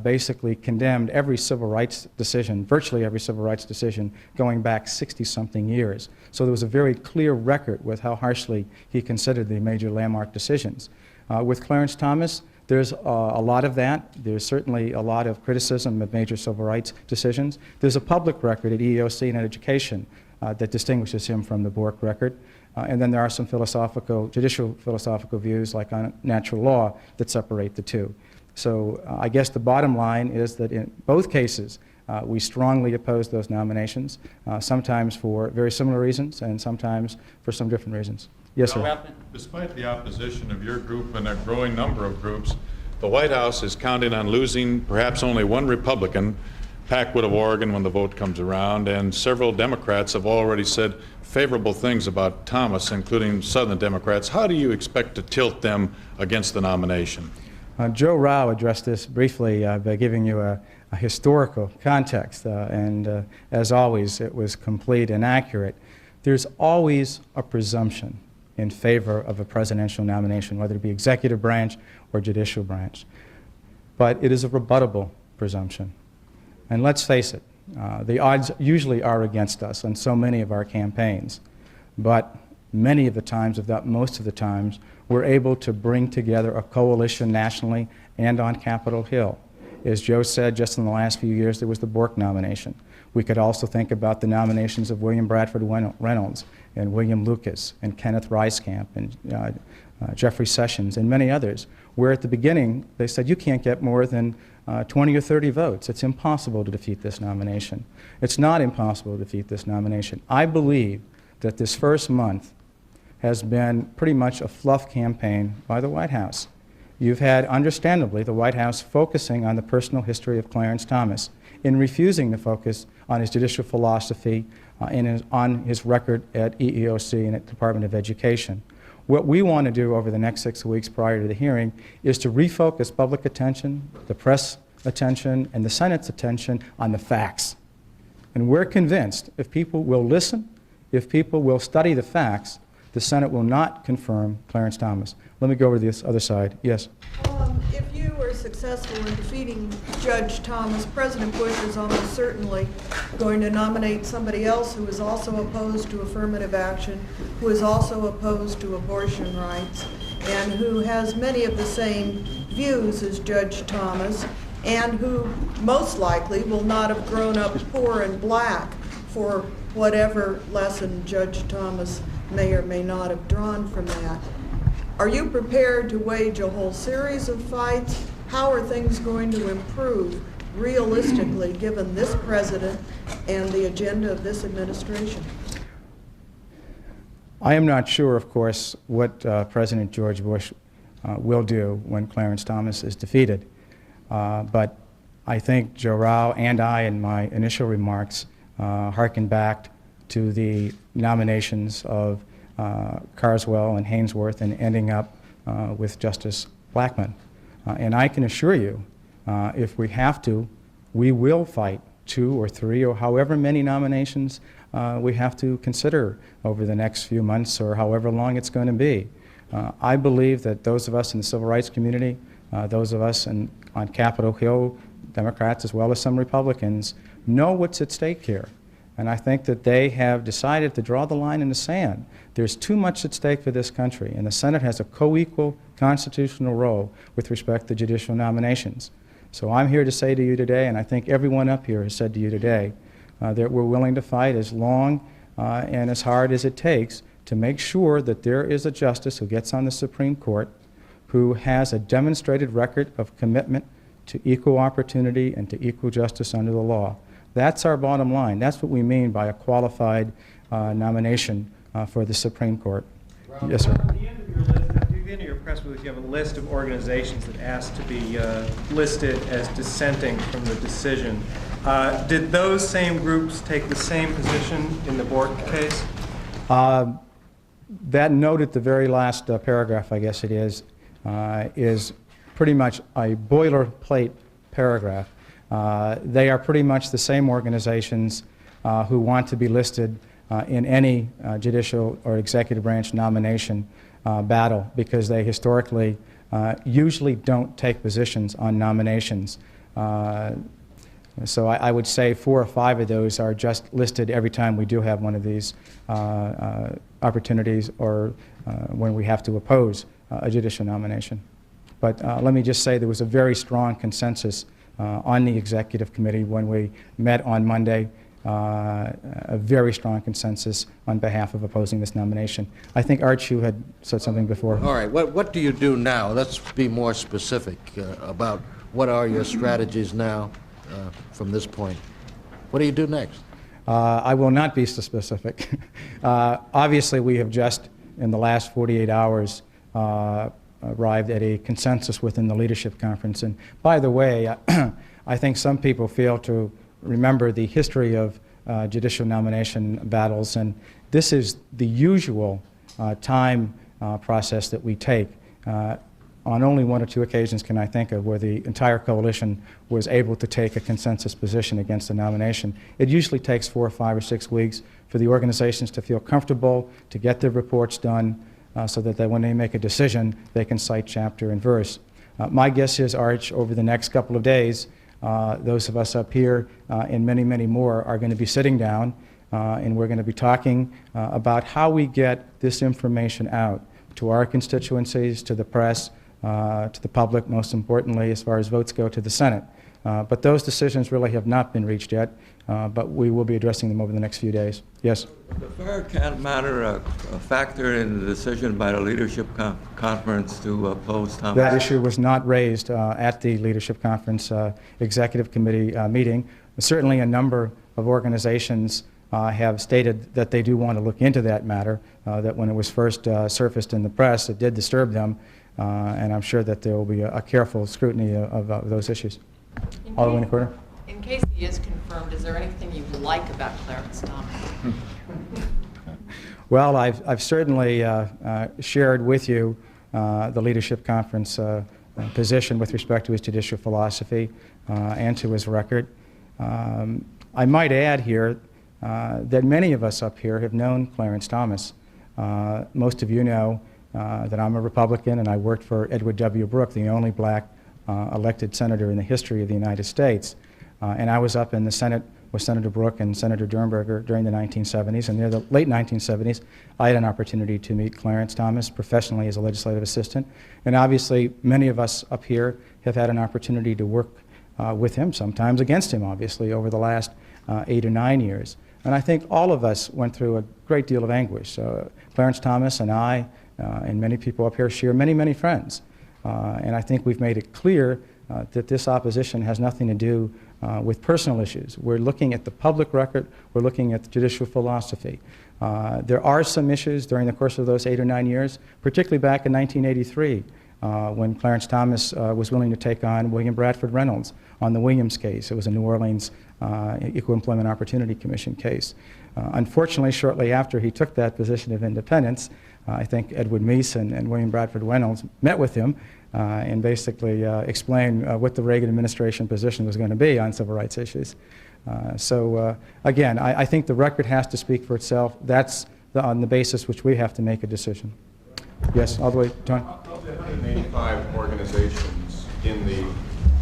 basically condemned every civil rights decision, virtually every civil rights decision, going back 60-something years. So there was a very clear record with how harshly he considered the major landmark decisions. With Clarence Thomas, there's a lot of that. There's certainly a lot of criticism of major civil rights decisions. There's a public record at EEOC and education that distinguishes him from the Bork record. And then there are some judicial philosophical views, like on natural law, that separate the two. So I guess the bottom line is that in both cases, we strongly oppose those nominations, sometimes for very similar reasons and sometimes for some different reasons. Yes, sir. Despite the opposition of your group and a growing number of groups, the White House is counting on losing perhaps only one Republican, Packwood of Oregon, when the vote comes around, and several Democrats have already said favorable things about Thomas, including Southern Democrats. How do you expect to tilt them against the nomination? Joe Rao addressed this briefly by giving you a historical context, and as always, it was complete and accurate. There's always a presumption in favor of a presidential nomination, whether it be executive branch or judicial branch. But it is a rebuttable presumption. And let's face it, the odds usually are against us on so many of our campaigns. But many of the times, if not most of the times, we're able to bring together a coalition nationally and on Capitol Hill. As Joe said, just in the last few years, there was the Bork nomination. We could also think about the nominations of William Bradford Reynolds and William Lucas and Kenneth Reiskamp and Jeffrey Sessions and many others, where at the beginning they said you can't get more than 20 or 30 votes. It's impossible to defeat this nomination. It's not impossible to defeat this nomination. I believe that this first month has been pretty much a fluff campaign by the White House. You've had, understandably, the White House focusing on the personal history of Clarence Thomas in refusing to focus on his judicial philosophy and on his record at EEOC and at the Department of Education. What we want to do over the next 6 weeks prior to the hearing is to refocus public attention, the press attention, and the Senate's attention on the facts. And we're convinced if people will listen, if people will study the facts, the Senate will not confirm Clarence Thomas. Let me go over to this other side. Yes? If you were successful in defeating Judge Thomas, President Bush is almost certainly going to nominate somebody else who is also opposed to affirmative action, who is also opposed to abortion rights, and who has many of the same views as Judge Thomas, and who most likely will not have grown up poor and black for whatever lesson Judge Thomas may or may not have drawn from that. Are you prepared to wage a whole series of fights? How are things going to improve realistically given this president and the agenda of this administration? I am not sure, of course, what President George Bush will do when Clarence Thomas is defeated. But I think Joe Rao and I, in my initial remarks, harken back to the nominations of Carswell and Hainsworth and ending up with Justice Blackmun. And I can assure you, if we have to, we will fight 2 or 3 or however many nominations we have to consider over the next few months or however long it's going to be. I believe that those of us in the civil rights community, those of us on Capitol Hill, Democrats as well as some Republicans, know what's at stake here. And I think that they have decided to draw the line in the sand. There's too much at stake for this country, and the Senate has a co-equal constitutional role with respect to judicial nominations. So I'm here to say to you today, and I think everyone up here has said to you today, that we're willing to fight as long and as hard as it takes to make sure that there is a justice who gets on the Supreme Court who has a demonstrated record of commitment to equal opportunity and to equal justice under the law. That's our bottom line. That's what we mean by a qualified nomination for the Supreme Court. Robert, Yes, sir. At the end of your list, at the end of your press release, you have a list of organizations that asked to be listed as dissenting from the decision. Did those same groups take the same position in the Bork case? That note at the very last paragraph, I guess it is pretty much a boilerplate paragraph. They are pretty much the same organizations who want to be listed in any judicial or executive branch nomination battle because they historically usually don't take positions on nominations. So I would say 4 or 5 of those are just listed every time we do have one of these opportunities or when we have to oppose a judicial nomination. But let me just say there was a very strong consensus on the executive committee when we met on Monday, a very strong consensus on behalf of opposing this nomination. I think, Arch, you had said something before. All right, what do you do now? Let's be more specific about what are your strategies now from this point. What do you do next? I will not be so specific. Obviously, we have just, in the last 48 hours, arrived at a consensus within the leadership conference. And by the way, I think some people fail to remember the history of judicial nomination battles, and this is the usual time process that we take. On only 1 or 2 occasions can I think of where the entire coalition was able to take a consensus position against a nomination. It usually takes 4 or 5 or 6 weeks for the organizations to feel comfortable, to get their reports done, so that when they make a decision, they can cite chapter and verse. My guess is, Arch, over the next couple of days, those of us up here and many, many more are going to be sitting down and we're going to be talking about how we get this information out to our constituencies, to the press, to the public, most importantly, as far as votes go, to the Senate. But those decisions really have not been reached yet, but we will be addressing them over the next few days. Yes? The fair can't matter a factor in the decision by the leadership conference to oppose Thomas? That issue was not raised at the leadership conference executive committee meeting. Certainly a number of organizations have stated that they do want to look into that matter, that when it was first surfaced in the press, it did disturb them, and I'm sure that there will be a careful scrutiny of those issues. Alderman Corder? In case he is confirmed, is there anything you like about Clarence Thomas? Well, I've certainly shared with you the leadership conference position with respect to his judicial philosophy and to his record. I might add here that many of us up here have known Clarence Thomas. Most of you know that I'm a Republican and I worked for Edward W. Brooke, the only black elected senator in the history of the United States. And I was up in the Senate with Senator Brooke and Senator Durnberger during the 1970s. And near the late 1970s, I had an opportunity to meet Clarence Thomas professionally as a legislative assistant. And obviously, many of us up here have had an opportunity to work with him, sometimes against him, obviously, over the last 8 or 9 years. And I think all of us went through a great deal of anguish. Clarence Thomas and I and many people up here share many, many friends. And I think we've made it clear that this opposition has nothing to do with personal issues. We're looking at the public record. We're looking at the judicial philosophy. There are some issues during the course of those 8 or 9 years, particularly back in 1983, when Clarence Thomas was willing to take on William Bradford Reynolds on the Williams case. It was a New Orleans Equal Employment Opportunity Commission case. Unfortunately, shortly after he took that position of independence, I think Edward Meese and William Bradford Reynolds met with him and basically explained what the Reagan administration position was going to be on civil rights issues. Again, I think the record has to speak for itself. That's on the basis which we have to make a decision. Yes, all the way, John? Of the 185 organizations in the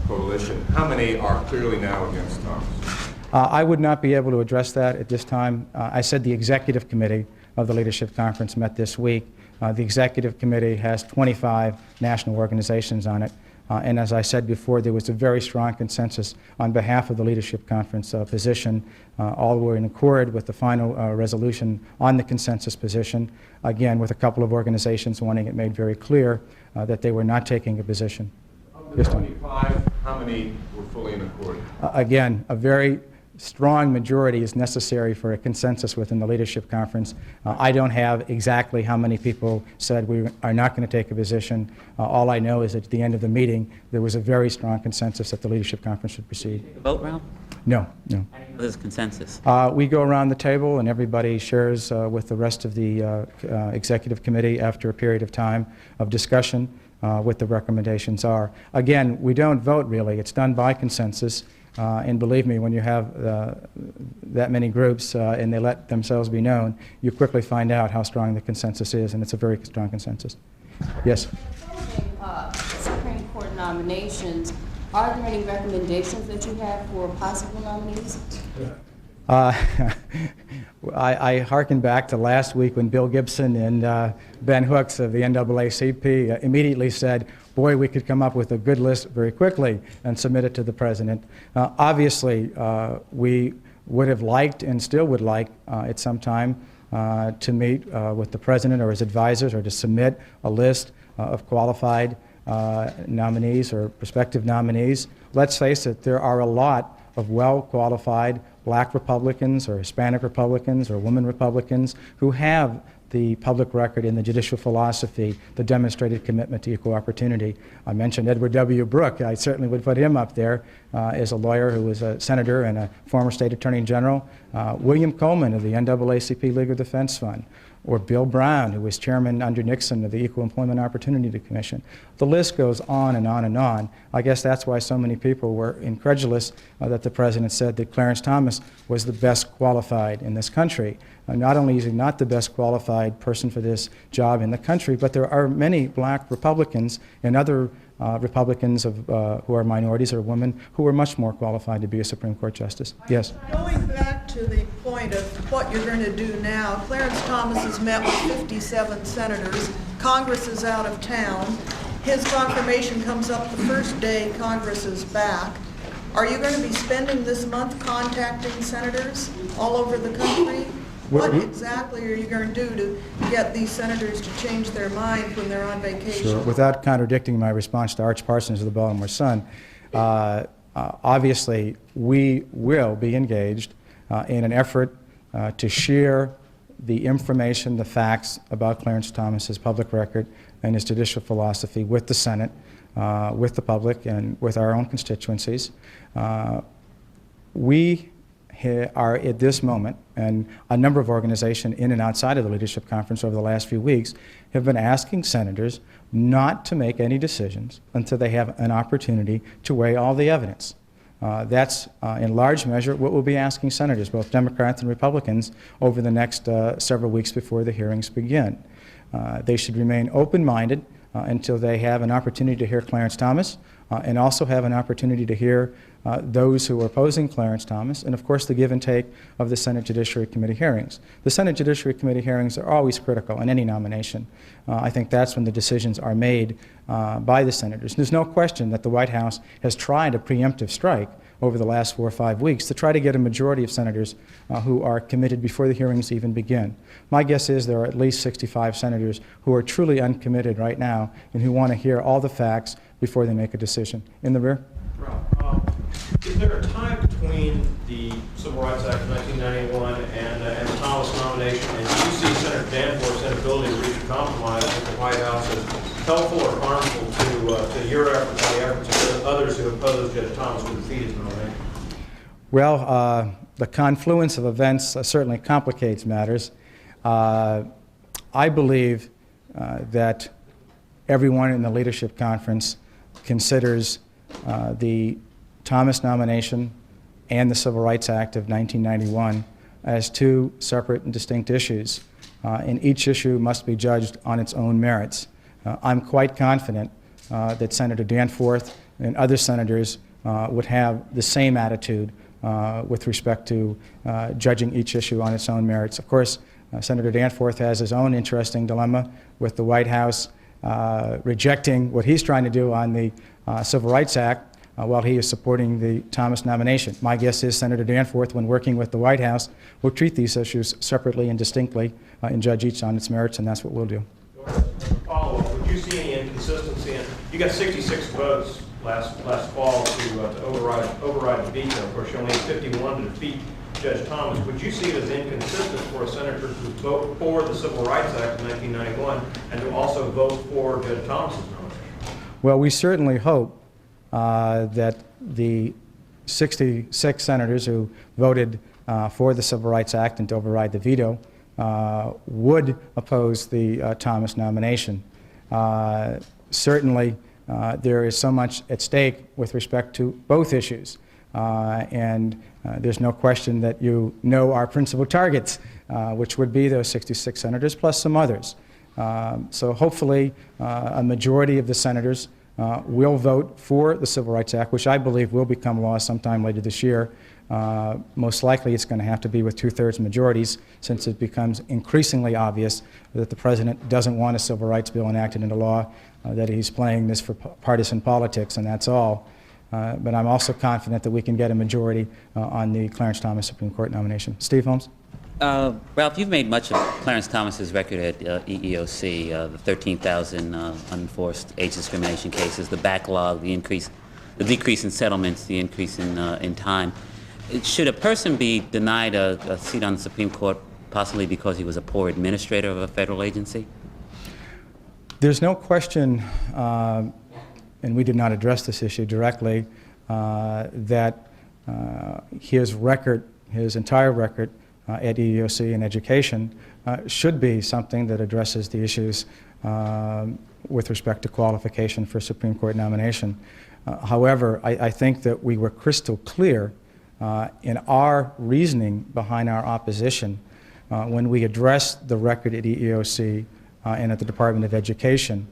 coalition, how many are clearly now against Thomas? I would not be able to address that at this time. I said the executive committee of the leadership conference met this week. The executive committee has 25 national organizations on it. And as I said before, there was a very strong consensus on behalf of the leadership conference position. All were in accord with the final resolution on the consensus position, again, with a couple of organizations wanting it made very clear that they were not taking a position. Of the 25, how many were fully in accord? Again, a very strong majority is necessary for a consensus within the leadership conference. I don't have exactly how many people said we are not going to take a position. All I know is at the end of the meeting, there was a very strong consensus that the leadership conference should proceed. The vote round? No, no. There's consensus. We go around the table and everybody shares with the rest of the executive committee after a period of time of discussion what the recommendations are. Again, we don't vote really. It's done by consensus. And believe me, when you have that many groups and they let themselves be known, you quickly find out how strong the consensus is, and it's a very strong consensus. Yes? Supreme Court nominations, are there any recommendations that you have for possible nominees? I hearken back to last week when Bill Gibson and Ben Hooks of the NAACP immediately said, boy, we could come up with a good list very quickly and submit it to the president. Obviously, we would have liked and still would like at some time to meet with the president or his advisors, or to submit a list of qualified nominees or prospective nominees. Let's face it, there are a lot of well-qualified black Republicans or Hispanic Republicans or women Republicans who have the public record in the judicial philosophy, the demonstrated commitment to equal opportunity. I mentioned Edward W. Brooke. I certainly would put him up there as a lawyer who was a senator and a former state attorney general. William Coleman of the NAACP Legal Defense Fund, or Bill Brown, who was chairman under Nixon of the Equal Employment Opportunity Commission. The list goes on and on and on. I guess that's why so many people were incredulous that the president said that Clarence Thomas was the best qualified in this country. Not only is he not the best qualified person for this job in the country, but there are many black Republicans and other Republicans who are minorities or women who are much more qualified to be a Supreme Court justice. Yes? Going back to the point of what you're going to do now, Clarence Thomas has met with 57 senators. Congress is out of town. His confirmation comes up the first day Congress is back. Are you going to be spending this month contacting senators all over the country? What exactly are you going to do to get these senators to change their mind when they're on vacation? Sure. Without contradicting my response to Arch Parsons of the Baltimore Sun, obviously we will be engaged in an effort to share the information, the facts about Clarence Thomas's public record and his judicial philosophy with the Senate, with the public, and with our own constituencies. We are at this moment, and a number of organizations in and outside of the Leadership Conference over the last few weeks have been asking senators not to make any decisions until they have an opportunity to weigh all the evidence. That's in large measure what we'll be asking senators, both Democrats and Republicans, over the next several weeks before the hearings begin. They should remain open-minded until they have an opportunity to hear Clarence Thomas, and also have an opportunity to hear those who are opposing Clarence Thomas, and of course the give and take of the Senate Judiciary Committee hearings. The Senate Judiciary Committee hearings are always critical in any nomination. I think that's when the decisions are made by the senators. There's no question that the White House has tried a preemptive strike over the last 4 or 5 weeks to try to get a majority of senators who are committed before the hearings even begin. My guess is there are at least 65 senators who are truly uncommitted right now and who want to hear all the facts before they make a decision. In the rear? Is there a time between the Civil Rights Act of 1991 and the Thomas nomination, and do you see Senator Danforth's inability to reach a compromise with the White House as helpful or harmful to your efforts and the efforts of others who opposed Judge Thomas to defeat his nomination? Well, the confluence of events certainly complicates matters. I believe that everyone in the Leadership Conference considers the Thomas nomination and the Civil Rights Act of 1991 as two separate and distinct issues, and each issue must be judged on its own merits. I'm quite confident that Senator Danforth and other senators would have the same attitude with respect to judging each issue on its own merits. Of course, Senator Danforth has his own interesting dilemma with the White House rejecting what he's trying to do on the Civil Rights Act while he is supporting the Thomas nomination. My guess is Senator Danforth, when working with the White House, will treat these issues separately and distinctly and judge each on its merits, and that's what we'll do. Follow-up, would you see any inconsistency in, you got 66 votes last fall to override the veto. Of course, you only need 51 to defeat Judge Thomas. Would you see it as inconsistent for a senator to vote for the Civil Rights Act of 1991 and to also vote for Judge Thomas's nomination? Well, we certainly hope that the 66 senators who voted for the Civil Rights Act and to override the veto would oppose the Thomas nomination. Certainly, there is so much at stake with respect to both issues. and there's no question that you know our principal targets, which would be those 66 senators plus some others. So hopefully a majority of the senators will vote for the Civil Rights Act, which I believe will become law sometime later this year. Most likely it's going to have to be with 2/3 majorities, since it becomes increasingly obvious that the President doesn't want a Civil Rights Bill enacted into law, that he's playing this for partisan politics, and that's all. But I'm also confident that we can get a majority on the Clarence Thomas Supreme Court nomination. Steve Holmes? Ralph, you've made much of Clarence Thomas's record at EEOC, the 13,000 unenforced age discrimination cases, the backlog, the decrease in settlements, the increase in time. Should a person be denied a seat on the Supreme Court possibly because he was a poor administrator of a federal agency? There's no question, and we did not address this issue directly, that his record, his entire record at EEOC in education should be something that addresses the issues with respect to qualification for Supreme Court nomination. However, I think that we were crystal clear in our reasoning behind our opposition when we addressed the record at EEOC and at the Department of Education.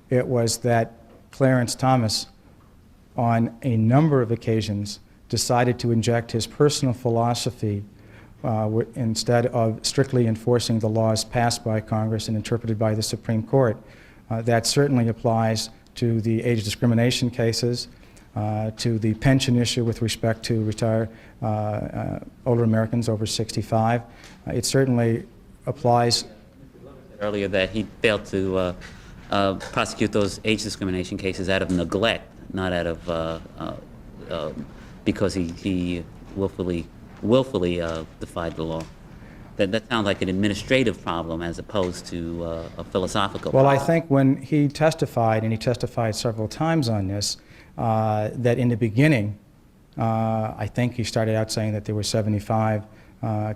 It was that Clarence Thomas, on a number of occasions, decided to inject his personal philosophy instead of strictly enforcing the laws passed by Congress and interpreted by the Supreme Court. That certainly applies to the age discrimination cases, to the pension issue with respect to retired older Americans over 65. It certainly applies. Earlier that he failed to prosecute those age discrimination cases out of neglect, not out of because he willfully defied the law. That sounds like an administrative problem as opposed to a philosophical problem. Well, I think when he testified, and he testified several times on this, that in the beginning, I think he started out saying that there were 75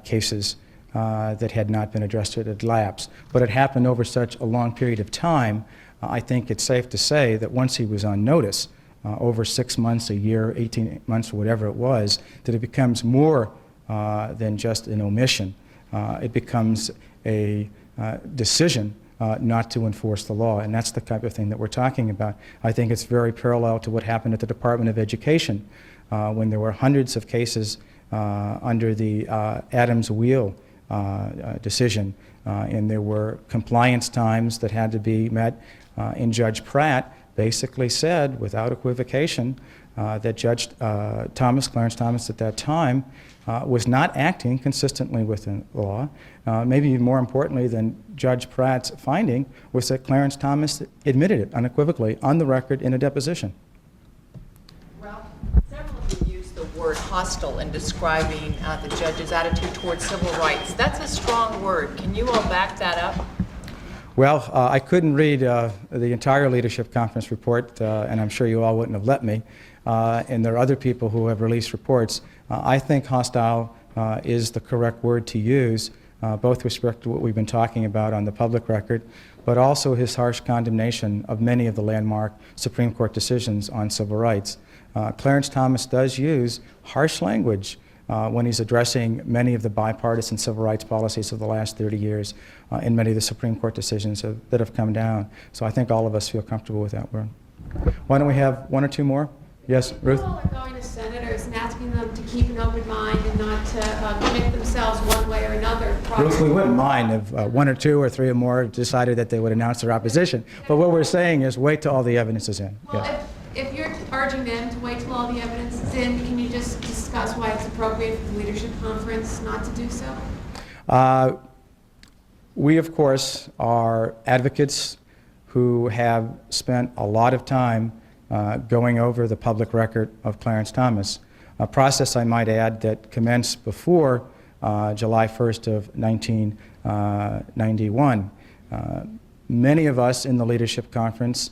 cases that had not been addressed or had lapsed. But it happened over such a long period of time, I think it's safe to say that once he was on notice, over 6 months, a year, 18 months, or whatever it was, that it becomes more than just an omission. It becomes a decision not to enforce the law, and that's the type of thing that we're talking about. I think it's very parallel to what happened at the Department of Education when there were hundreds of cases under the Adams-Wheel decision, and there were compliance times that had to be met, and Judge Pratt basically said, without equivocation, that Judge Clarence Thomas at that time, was not acting consistently with the law. Maybe even more importantly than Judge Pratt's finding was that Clarence Thomas admitted it unequivocally on the record in a deposition. Ralph, several of you used the word hostile in describing the judge's attitude towards civil rights. That's a strong word. Can you all back that up? Well, I couldn't read the entire leadership conference report, and I'm sure you all wouldn't have let me. And there are other people who have released reports. I think hostile is the correct word to use, both with respect to what we've been talking about on the public record, but also his harsh condemnation of many of the landmark Supreme Court decisions on civil rights. Clarence Thomas does use harsh language when he's addressing many of the bipartisan civil rights policies of the last 30 years and many of the Supreme Court decisions that have come down. So I think all of us feel comfortable with that word. Why don't we have one or two more? Yes, Ruth? People are going to senators and asking them to keep an open mind and not to commit themselves one way or another. Ruth, we wouldn't mind if one or two or three or more decided that they would announce their opposition. But what we're saying is wait till all the evidence is in. Well, Yes. if you're urging them to wait till all the evidence is in, can you just discuss why it's appropriate for the leadership conference not to do so? We, of course, are advocates who have spent a lot of time going over the public record of Clarence Thomas, a process, I might add, that commenced before July 1st of 1991. Many of us in the leadership conference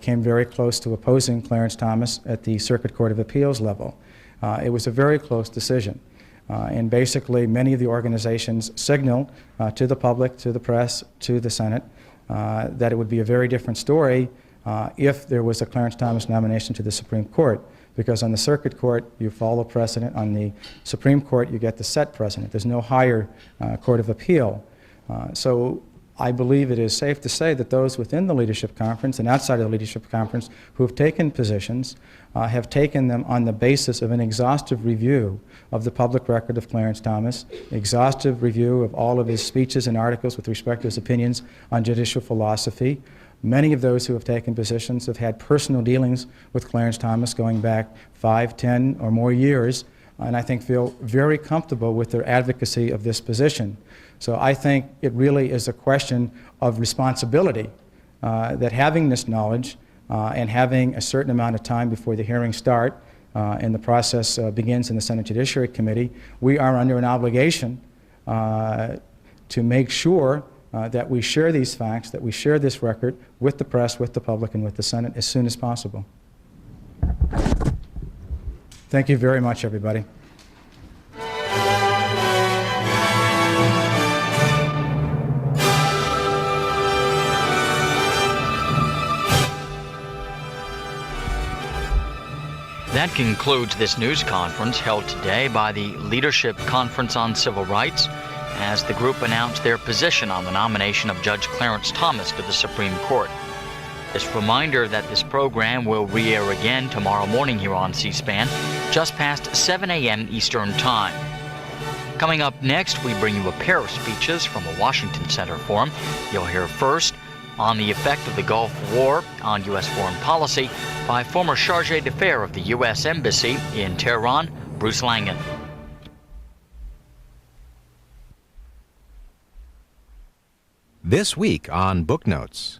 came very close to opposing Clarence Thomas at the Circuit Court of Appeals level. It was a very close decision. And basically, many of the organizations signaled to the public, to the press, to the Senate, that it would be a very different story if there was a Clarence Thomas nomination to the Supreme Court. because on the circuit court you follow precedent, on the Supreme Court you get the set precedent. There's no higher court of appeal. So I believe it is safe to say that those within the Leadership Conference and outside of the Leadership Conference who have taken positions have taken them on the basis of an exhaustive review of the public record of Clarence Thomas, exhaustive review of all of his speeches and articles with respect to his opinions on judicial philosophy. Many of those who have taken positions have had personal dealings with Clarence Thomas going back 5, 10, or more years, and I think feel very comfortable with their advocacy of this position. So I think it really is a question of responsibility, that having this knowledge and having a certain amount of time before the hearings start and the process begins in the Senate Judiciary Committee, we are under an obligation to make sure that we share these facts, that we share this record with the press, with the public, and with the Senate as soon as possible. Thank you very much, everybody. That concludes this news conference held today by the Leadership Conference on Civil Rights as the group announced their position on the nomination of Judge Clarence Thomas to the Supreme Court. Just a reminder that this program will re-air again tomorrow morning here on C-SPAN, just past 7 a.m. Eastern Time. Coming up next, we bring you a pair of speeches from a Washington Center forum. You'll hear first on the effect of the Gulf War on U.S. foreign policy by former Chargé d'Affaires of the U.S. Embassy in Tehran, Bruce Langan. This week on Book Notes.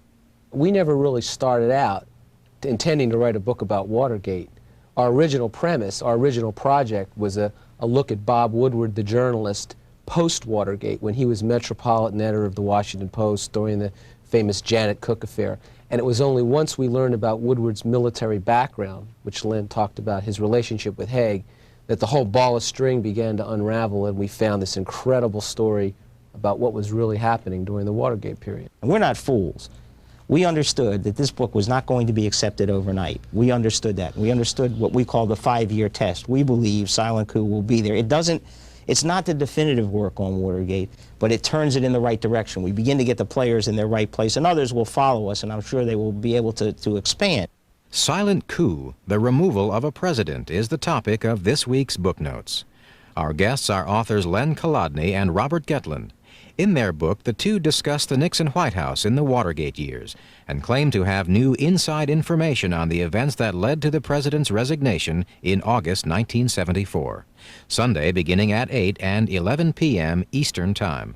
We never really started out intending to write a book about Watergate. Our original premise, our original project was a look at Bob Woodward, the journalist, post-Watergate, when he was Metropolitan Editor of the Washington Post during the famous Janet Cook affair. And it was only once we learned about Woodward's military background, which Lynn talked about his relationship with Haig, that the whole ball of string began to unravel, and we found this incredible story about what was really happening during the Watergate period. We're not fools. We understood that this book was not going to be accepted overnight. We understood that. We understood what we call the 5-year test. We believe Silent Coup will be there. It's not the definitive work on Watergate, but it turns it in the right direction. We begin to get the players in their right place, and others will follow us, and I'm sure they will be able to expand. Silent Coup, the removal of a president, is the topic of this week's Book Notes. Our guests are authors Len Kolodny and Robert Getland. In their book, the two discuss the Nixon White House in the Watergate years and claim to have new inside information on the events that led to the president's resignation in August 1974. Sunday beginning at 8 and 11 p.m. Eastern Time.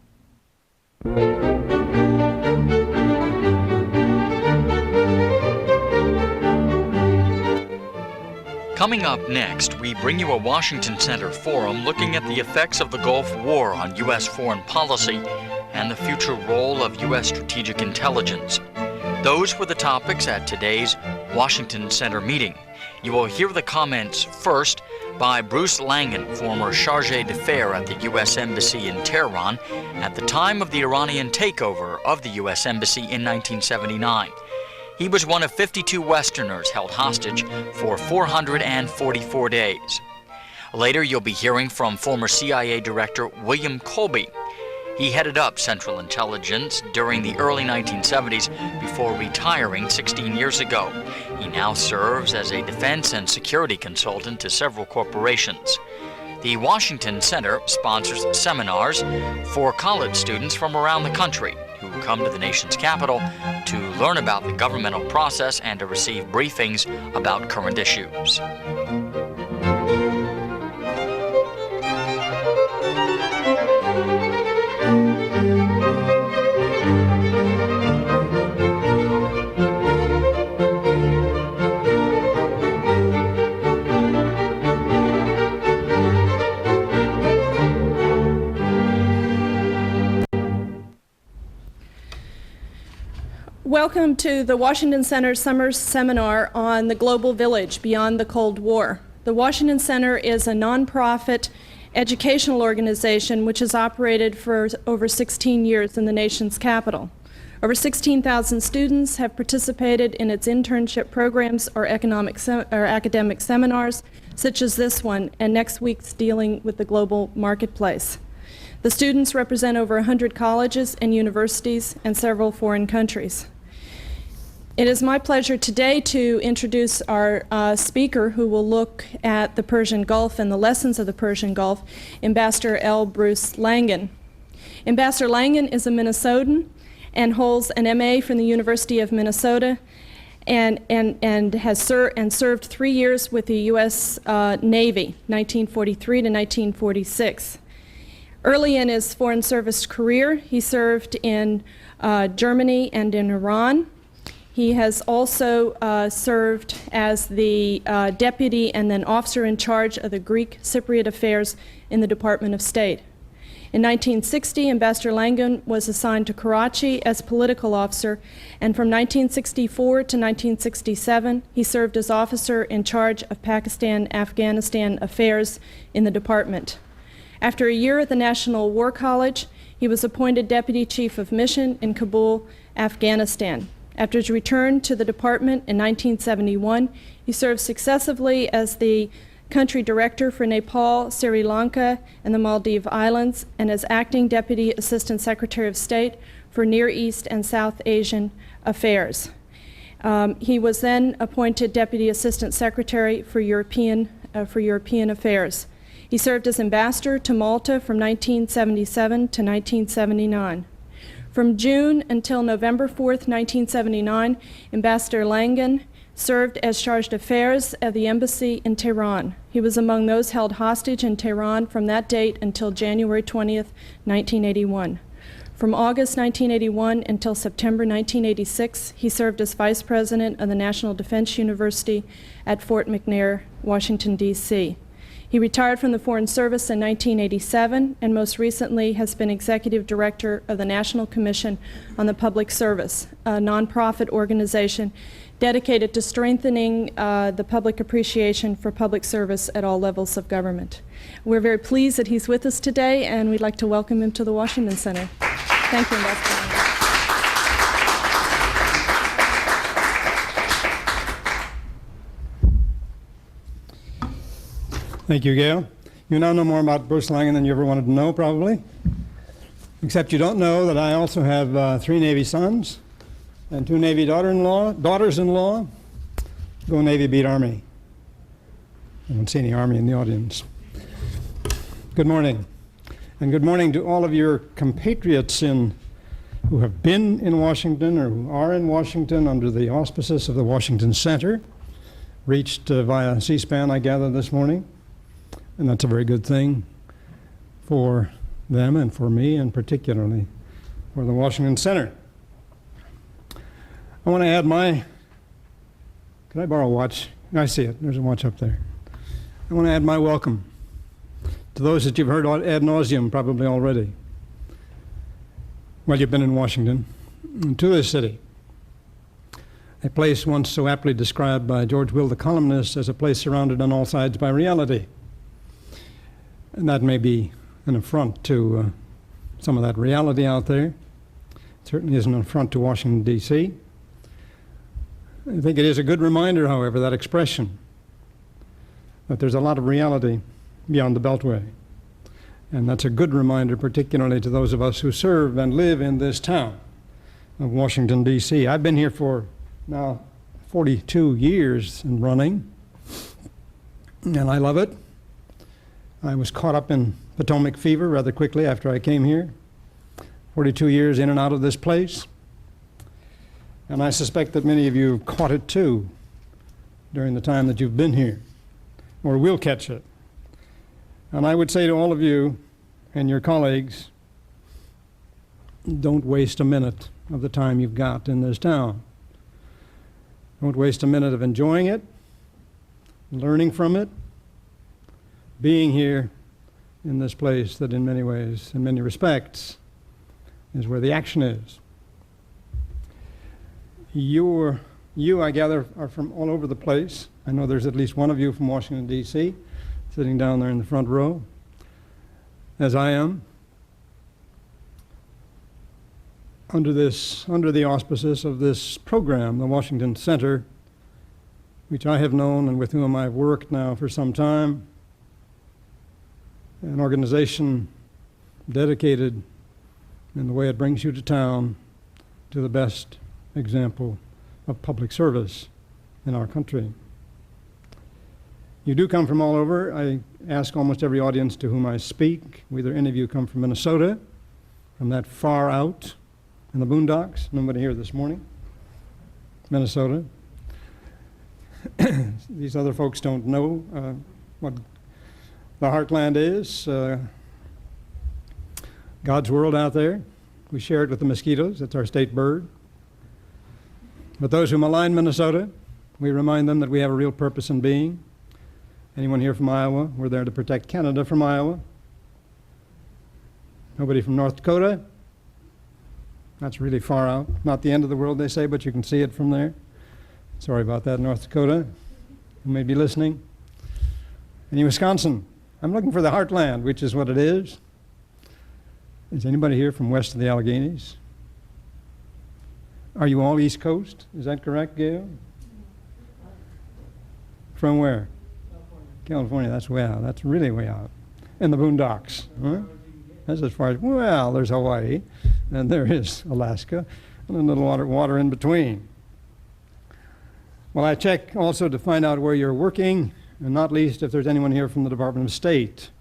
Coming up next, we bring you a Washington Center forum looking at the effects of the Gulf War on U.S. foreign policy and the future role of U.S. strategic intelligence. Those were the topics at today's Washington Center meeting. You will hear the comments first by Bruce Langan, former Chargé d'Affaires at the U.S. Embassy in Tehran at the time of the Iranian takeover of the U.S. Embassy in 1979. He was one of 52 Westerners held hostage for 444 days. Later, you'll be hearing from former CIA Director William Colby. He headed up Central Intelligence during the early 1970s before retiring 16 years ago. He now serves as a defense and security consultant to several corporations. The Washington Center sponsors seminars for college students from around the country who come to the nation's capital to learn about the governmental process and to receive briefings about current issues. Welcome to the Washington Center Summer Seminar on the Global Village Beyond the Cold War. The Washington Center is a nonprofit educational organization which has operated for over 16 years in the nation's capital. Over 16,000 students have participated in its internship programs or academic seminars, such as this one, and next week's dealing with the global marketplace. The students represent over 100 colleges and universities and several foreign countries. It is my pleasure today to introduce our speaker who will look at the Persian Gulf and the lessons of the Persian Gulf, Ambassador L. Bruce Langan. Ambassador Langan is a Minnesotan and holds an MA from the University of Minnesota and has served 3 years with the U.S. Navy, 1943 to 1946. Early in his Foreign Service career, he served in Germany and in Iran. He has also served as the deputy and then officer in charge of the Greek Cypriot affairs in the Department of State. In 1960, Ambassador Langan was assigned to Karachi as political officer, and from 1964 to 1967, he served as officer in charge of Pakistan-Afghanistan affairs in the department. After a year at the National War College, he was appointed Deputy Chief of Mission in Kabul, Afghanistan. After his return to the department in 1971, he served successively as the Country Director for Nepal, Sri Lanka, and the Maldive Islands, and as Acting Deputy Assistant Secretary of State for Near East and South Asian Affairs. He was then appointed Deputy Assistant Secretary for European Affairs. He served as ambassador to Malta from 1977 to 1979. From June until November 4th, 1979, Ambassador Langan served as chargé d'affaires of the embassy in Tehran. He was among those held hostage in Tehran from that date until January 20th, 1981. From August 1981 until September 1986, he served as Vice President of the National Defense University at Fort McNair, Washington, D.C. He retired from the Foreign Service in 1987 and most recently has been Executive Director of the National Commission on the Public Service, a nonprofit organization dedicated to strengthening the public appreciation for public service at all levels of government. We're very pleased that he's with us today, and we'd like to welcome him to the Washington Center. Thank you, Ambassador. Thank you, Gail. You now know more about Bruce Langan than you ever wanted to know, probably. Except you don't know that I also have 3 Navy sons and 2 Navy daughters-in-law. Go Navy, beat Army. I don't see any Army in the audience. Good morning. And good morning to all of your compatriots who have been in Washington or who are in Washington under the auspices of the Washington Center, reached via C-SPAN, I gather, this morning. And that's a very good thing for them and for me, and particularly for the Washington Center. I want to add could I borrow a watch? I see it, there's a watch up there. I want to add my welcome to those that you've heard ad nauseum probably already. Well, you've been in Washington, to this city. A place once so aptly described by George Will, the columnist, as a place surrounded on all sides by reality. And that may be an affront to some of that reality out there. It certainly is an affront to Washington, D.C. I think it is a good reminder, however, that expression, that there's a lot of reality beyond the Beltway. And that's a good reminder, particularly to those of us who serve and live in this town of Washington, D.C. I've been here for now 42 years and running, and I love it. I was caught up in Potomac fever rather quickly after I came here. 42 years in and out of this place. And I suspect that many of you caught it too during the time that you've been here, or will catch it. And I would say to all of you and your colleagues, don't waste a minute of the time you've got in this town. Don't waste a minute of enjoying it, learning from it, being here in this place that in many ways, in many respects, is where the action is. You, I gather, are from all over the place. I know there's at least one of you from Washington, D.C., sitting down there in the front row, as I am. under the auspices of this program, the Washington Center, which I have known and with whom I've worked now for some time, an organization dedicated in the way it brings you to town to the best example of public service in our country. You do come from all over. I ask almost every audience to whom I speak, whether any of you come from Minnesota, from that far out in the boondocks. Nobody here this morning. Minnesota. These other folks don't know what the heartland is. God's world out there. We share it with the mosquitoes. It's our state bird. But those who malign Minnesota, we remind them that we have a real purpose in being. Anyone here from Iowa? We're there to protect Canada from Iowa. Nobody from North Dakota? That's really far out. Not the end of the world, they say, but you can see it from there. Sorry about that, North Dakota. You may be listening. Any Wisconsin? I'm looking for the heartland, which is what it is. Is anybody here from west of the Alleghenies? Are you all East Coast? Is that correct, Gail? From where? California. That's way out. That's really way out. In the boondocks. Huh? That's as far as, well, there's Hawaii, and there is Alaska, and a little water in between. Well, I check also to find out where you're working, and not least if there's anyone here from the Department of State.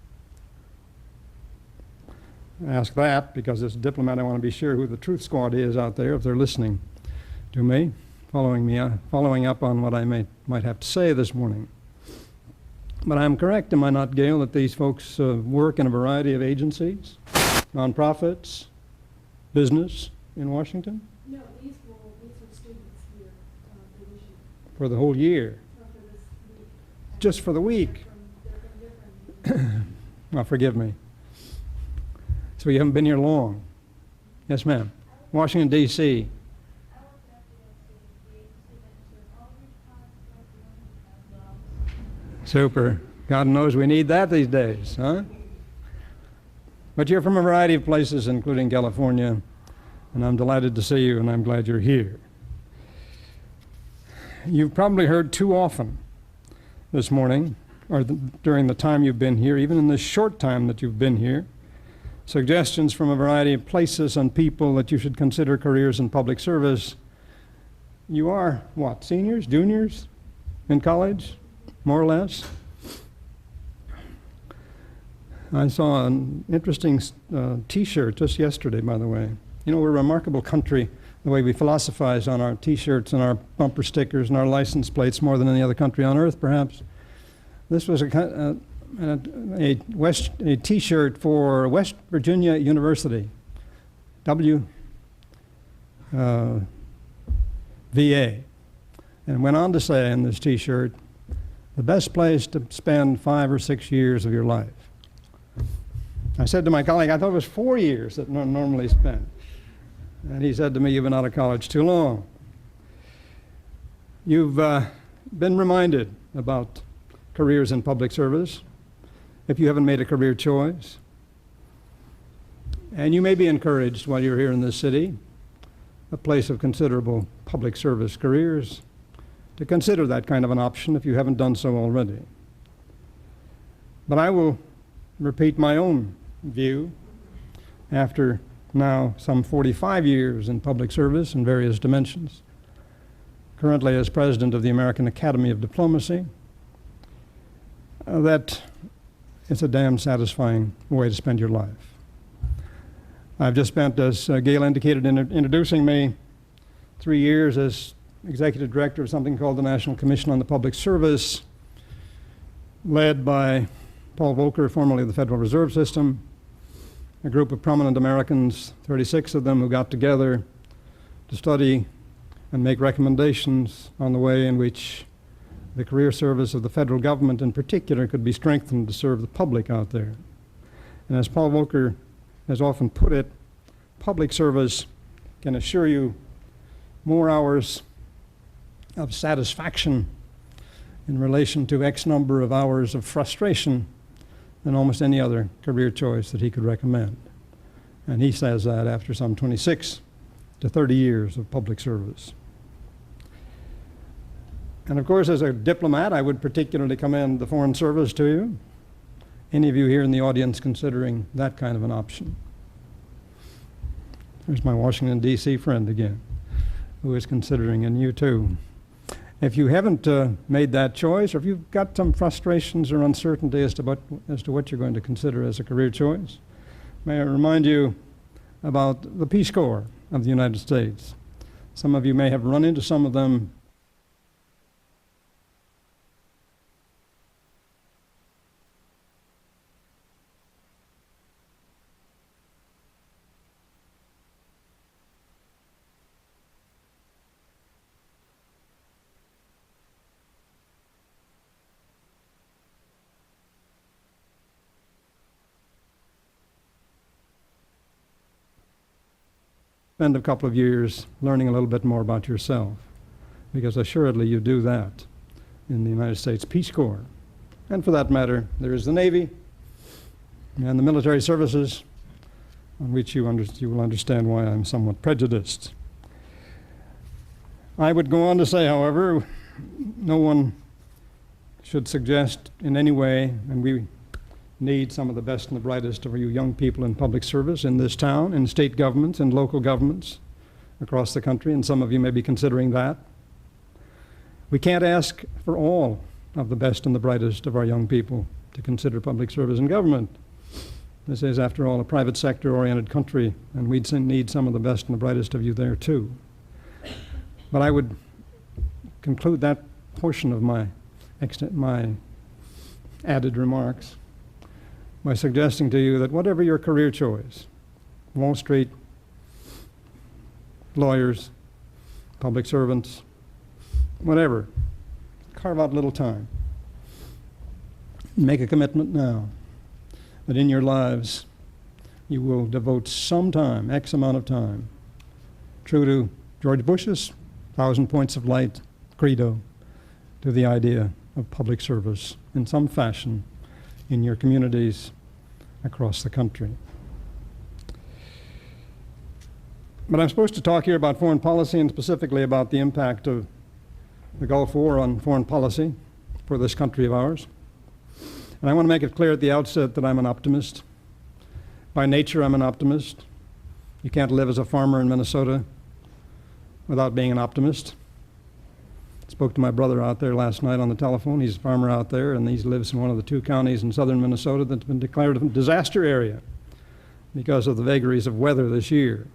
I ask that because as a diplomat I want to be sure who the truth squad is out there if they're listening to me, following up on what I might have to say this morning. But I'm correct, am I not, Gail, that these folks work in a variety of agencies, nonprofits, business in Washington? No, these are students here this year. For the whole year? For this week. Just for the week? Well, forgive me. So you haven't been here long? Yes, ma'am. Washington, D.C. Super. God knows we need that these days, huh? But you're from a variety of places, including California, and I'm delighted to see you, and I'm glad you're here. You've probably heard too often this morning, or during the time you've been here, even in the short time that you've been here, suggestions from a variety of places and people that you should consider careers in public service. You are, what, seniors, juniors in college, more or less? I saw an interesting T-shirt just yesterday, by the way. You know, we're a remarkable country, the way we philosophize on our T-shirts and our bumper stickers and our license plates more than any other country on earth, perhaps. This was a T-shirt for West Virginia University, VA, and went on to say in this T-shirt, the best place to spend 5 or 6 years of your life. I said to my colleague, I thought it was 4 years that normally spent. And he said to me, you've been out of college too long. You've been reminded about careers in public service if you haven't made a career choice. And you may be encouraged while you're here in this city, a place of considerable public service careers, to consider that kind of an option if you haven't done so already. But I will repeat my own view after now some 45 years in public service in various dimensions, currently as president of the American Academy of Diplomacy, that it's a damn satisfying way to spend your life. I've just spent, as Gail indicated in introducing me, 3 years as executive director of something called the National Commission on the Public Service, led by Paul Volcker, formerly of the Federal Reserve System, a group of prominent Americans, 36 of them, who got together to study and make recommendations on the way in which the career service of the federal government in particular could be strengthened to serve the public out there. And as Paul Volcker has often put it, public service can assure you more hours of satisfaction in relation to X number of hours of frustration than almost any other career choice that he could recommend. And he says that after some 26 to 30 years of public service. And of course, as a diplomat, I would particularly commend the Foreign Service to you. Any of you here in the audience considering that kind of an option? There's my Washington, D.C. friend again, who is considering, and you too. If you haven't made that choice, or if you've got some frustrations or uncertainty as to what you're going to consider as a career choice, may I remind you about the Peace Corps of the United States. Some of you may have run into some of them. Spend a couple of years learning a little bit more about yourself, because assuredly you do that in the United States Peace Corps. And for that matter, there is the Navy and the military services, on which you will understand why I'm somewhat prejudiced. I would go on to say, however, no one should suggest in any way, and we need some of the best and the brightest of you young people in public service in this town, in state governments, and local governments across the country, and some of you may be considering that. We can't ask for all of the best and the brightest of our young people to consider public service in government. This is, after all, a private sector-oriented country, and we'd need some of the best and the brightest of you there, too. But I would conclude that portion of my added remarks by suggesting to you that whatever your career choice, Wall Street, lawyers, public servants, whatever, carve out a little time. Make a commitment now that in your lives you will devote some time, X amount of time, true to George Bush's 1,000 points of light credo, to the idea of public service in some fashion in your communities across the country. But I'm supposed to talk here about foreign policy, and specifically about the impact of the Gulf War on foreign policy for this country of ours. And I want to make it clear at the outset that I'm an optimist. By nature, I'm an optimist. You can't live as a farmer in Minnesota without being an optimist. I spoke to my brother out there last night on the telephone. He's a farmer out there, and he lives in one of the 2 counties in southern Minnesota that's been declared a disaster area because of the vagaries of weather this year.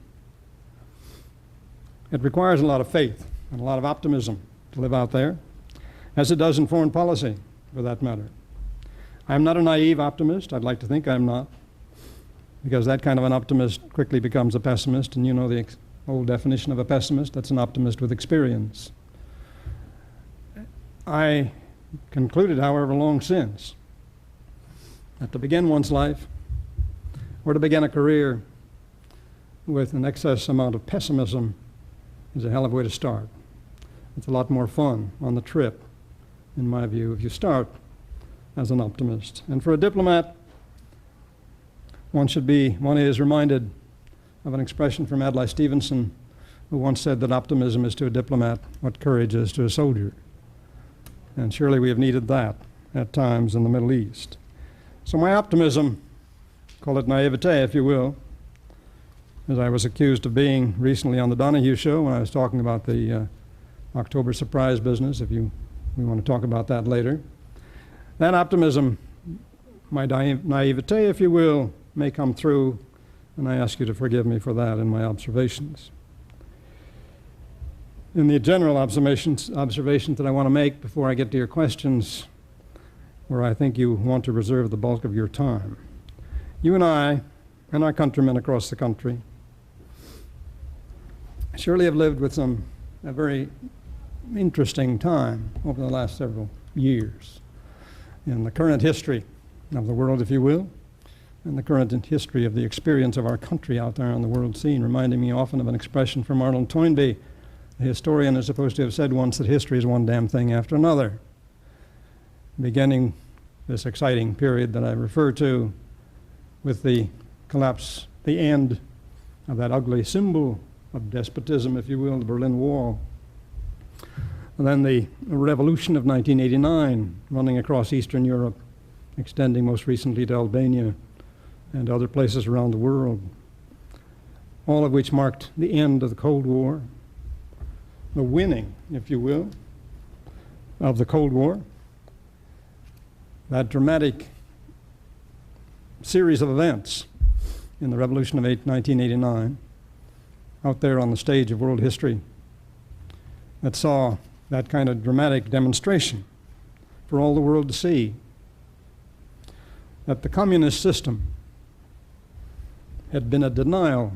It requires a lot of faith and a lot of optimism to live out there, as it does in foreign policy, for that matter. I'm not a naive optimist. I'd like to think I'm not, because that kind of an optimist quickly becomes a pessimist, and you know the old definition of a pessimist, that's an optimist with experience. I concluded, however, long since, that to begin one's life, or to begin a career with an excess amount of pessimism, is a hell of a way to start. It's a lot more fun on the trip, in my view, if you start as an optimist. And for a diplomat, one is reminded of an expression from Adlai Stevenson, who once said that optimism is to a diplomat what courage is to a soldier. And surely we have needed that at times in the Middle East. So my optimism, call it naivete if you will, as I was accused of being recently on the Donahue show when I was talking about the October surprise business, we want to talk about that later. That optimism, my naivete if you will, may come through, and I ask you to forgive me for that in my observations. In the general observations that I want to make before I get to your questions, where I think you want to reserve the bulk of your time, you and I and our countrymen across the country surely have lived with a very interesting time over the last several years in the current history of the world, if you will, and the current history of the experience of our country out there on the world scene, reminding me often of an expression from Arnold Toynbee. The historian is supposed to have said once that history is one damn thing after another. Beginning this exciting period that I refer to with the collapse, the end of that ugly symbol of despotism, if you will, the Berlin Wall. And then the revolution of 1989, running across Eastern Europe, extending most recently to Albania and other places around the world, all of which marked the end of the Cold War, the winning, if you will, of the Cold War. That dramatic series of events in the Revolution of 1989, out there on the stage of world history, that saw that kind of dramatic demonstration for all the world to see, that the communist system had been a denial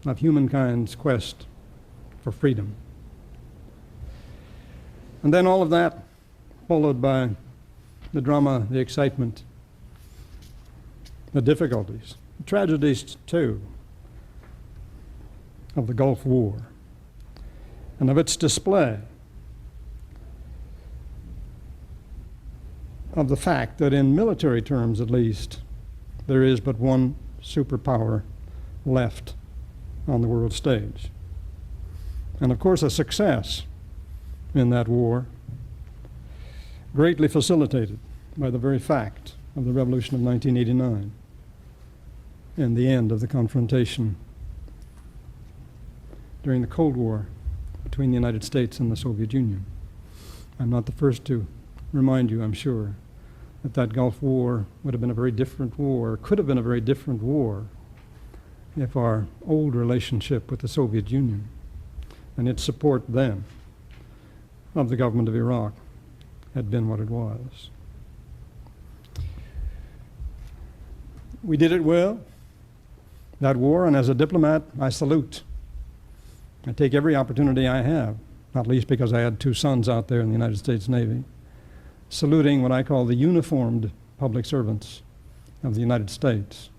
of humankind's quest for freedom. And then all of that followed by the drama, the excitement, the difficulties, the tragedies too, of the Gulf War and of its display of the fact that in military terms at least, there is but one superpower left on the world stage. And of course a success in that war, greatly facilitated by the very fact of the Revolution of 1989 and the end of the confrontation during the Cold War between the United States and the Soviet Union. I'm not the first to remind you, I'm sure, that that Gulf War would have been a very different war, could have been a very different war, if our old relationship with the Soviet Union and its support then of the government of Iraq had been what it was. We did it well, that war, and as a diplomat, I salute. I take every opportunity I have, not least because I had two sons out there in the United States Navy, saluting what I call the uniformed public servants of the United States,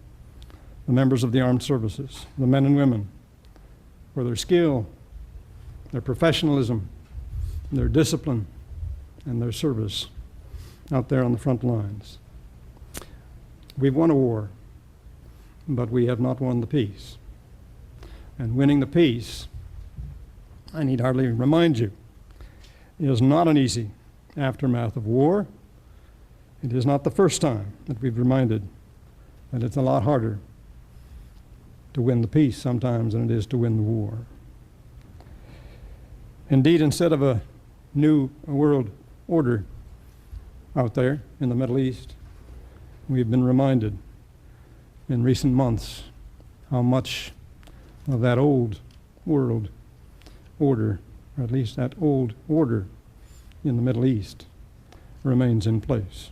the members of the armed services, the men and women, for their skill, their professionalism, their discipline, and their service out there on the front lines. We've won a war, but we have not won the peace. And winning the peace, I need hardly remind you, is not an easy aftermath of war. It is not the first time that we've reminded that it's a lot harder to win the peace sometimes than it is to win the war. Indeed, instead of a new world order out there in the Middle East, we've been reminded in recent months how much of that old world order, or at least that old order in the Middle East, remains in place.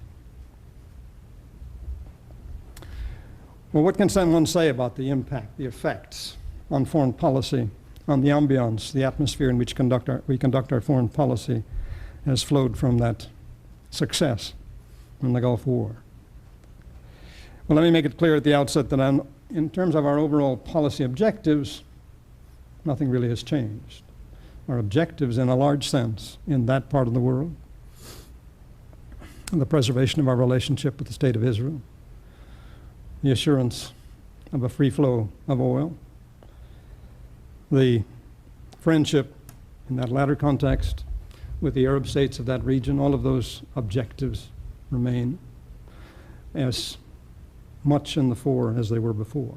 Well, what can someone say about the impact, the effects on foreign policy, on the ambiance, the atmosphere in which we conduct our foreign policy has flowed from that success in the Gulf War? Well, let me make it clear at the outset that in terms of our overall policy objectives, nothing really has changed. Our objectives, in a large sense, in that part of the world, the preservation of our relationship with the State of Israel, the assurance of a free flow of oil, the friendship in that latter context with the Arab states of that region, all of those objectives remain as much in the fore as they were before.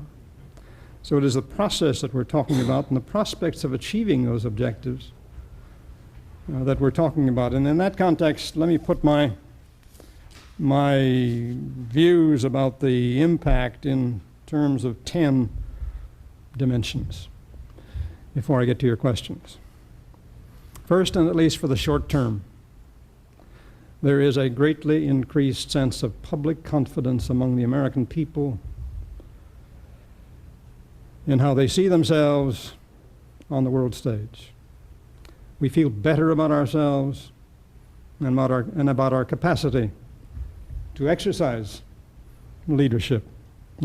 So it is the process that we're talking about and the prospects of achieving those objectives that we're talking about. And in that context, let me put my views about the impact in terms of 10 dimensions before I get to your questions. First, and at least for the short term, there is a greatly increased sense of public confidence among the American people in how they see themselves on the world stage. We feel better about ourselves and about our capacity to exercise leadership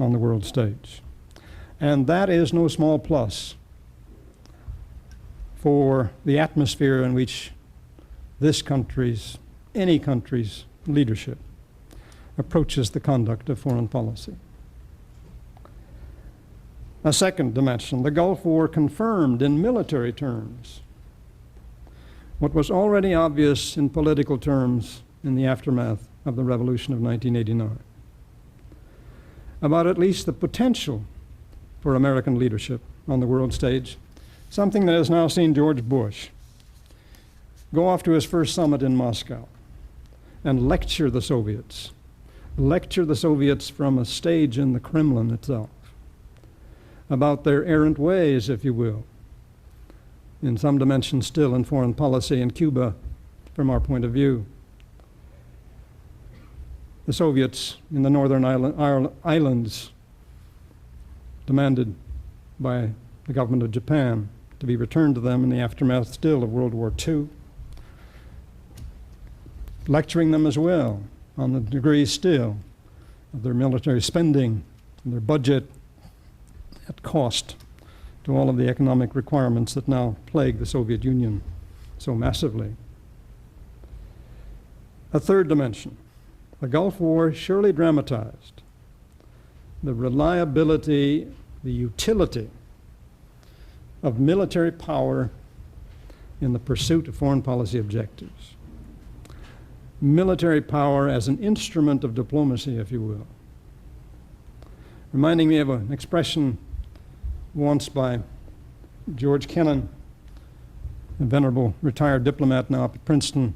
on the world stage. And that is no small plus for the atmosphere in which this country's, any country's leadership approaches the conduct of foreign policy. A second dimension, the Gulf War confirmed in military terms what was already obvious in political terms in the aftermath of the revolution of 1989, about at least the potential for American leadership on the world stage, something that has now seen George Bush go off to his first summit in Moscow and lecture the Soviets from a stage in the Kremlin itself, about their errant ways, if you will, in some dimension still in foreign policy in Cuba, from our point of view. The Soviets in the northern islands demanded by the government of Japan to be returned to them in the aftermath still of World War II, lecturing them as well on the degree still of their military spending and their budget at cost to all of the economic requirements that now plague the Soviet Union so massively. A third dimension, the Gulf War surely dramatized the reliability, the utility of military power in the pursuit of foreign policy objectives. Military power as an instrument of diplomacy, if you will. Reminding me of an expression once by George Kennan, a venerable retired diplomat now up at Princeton,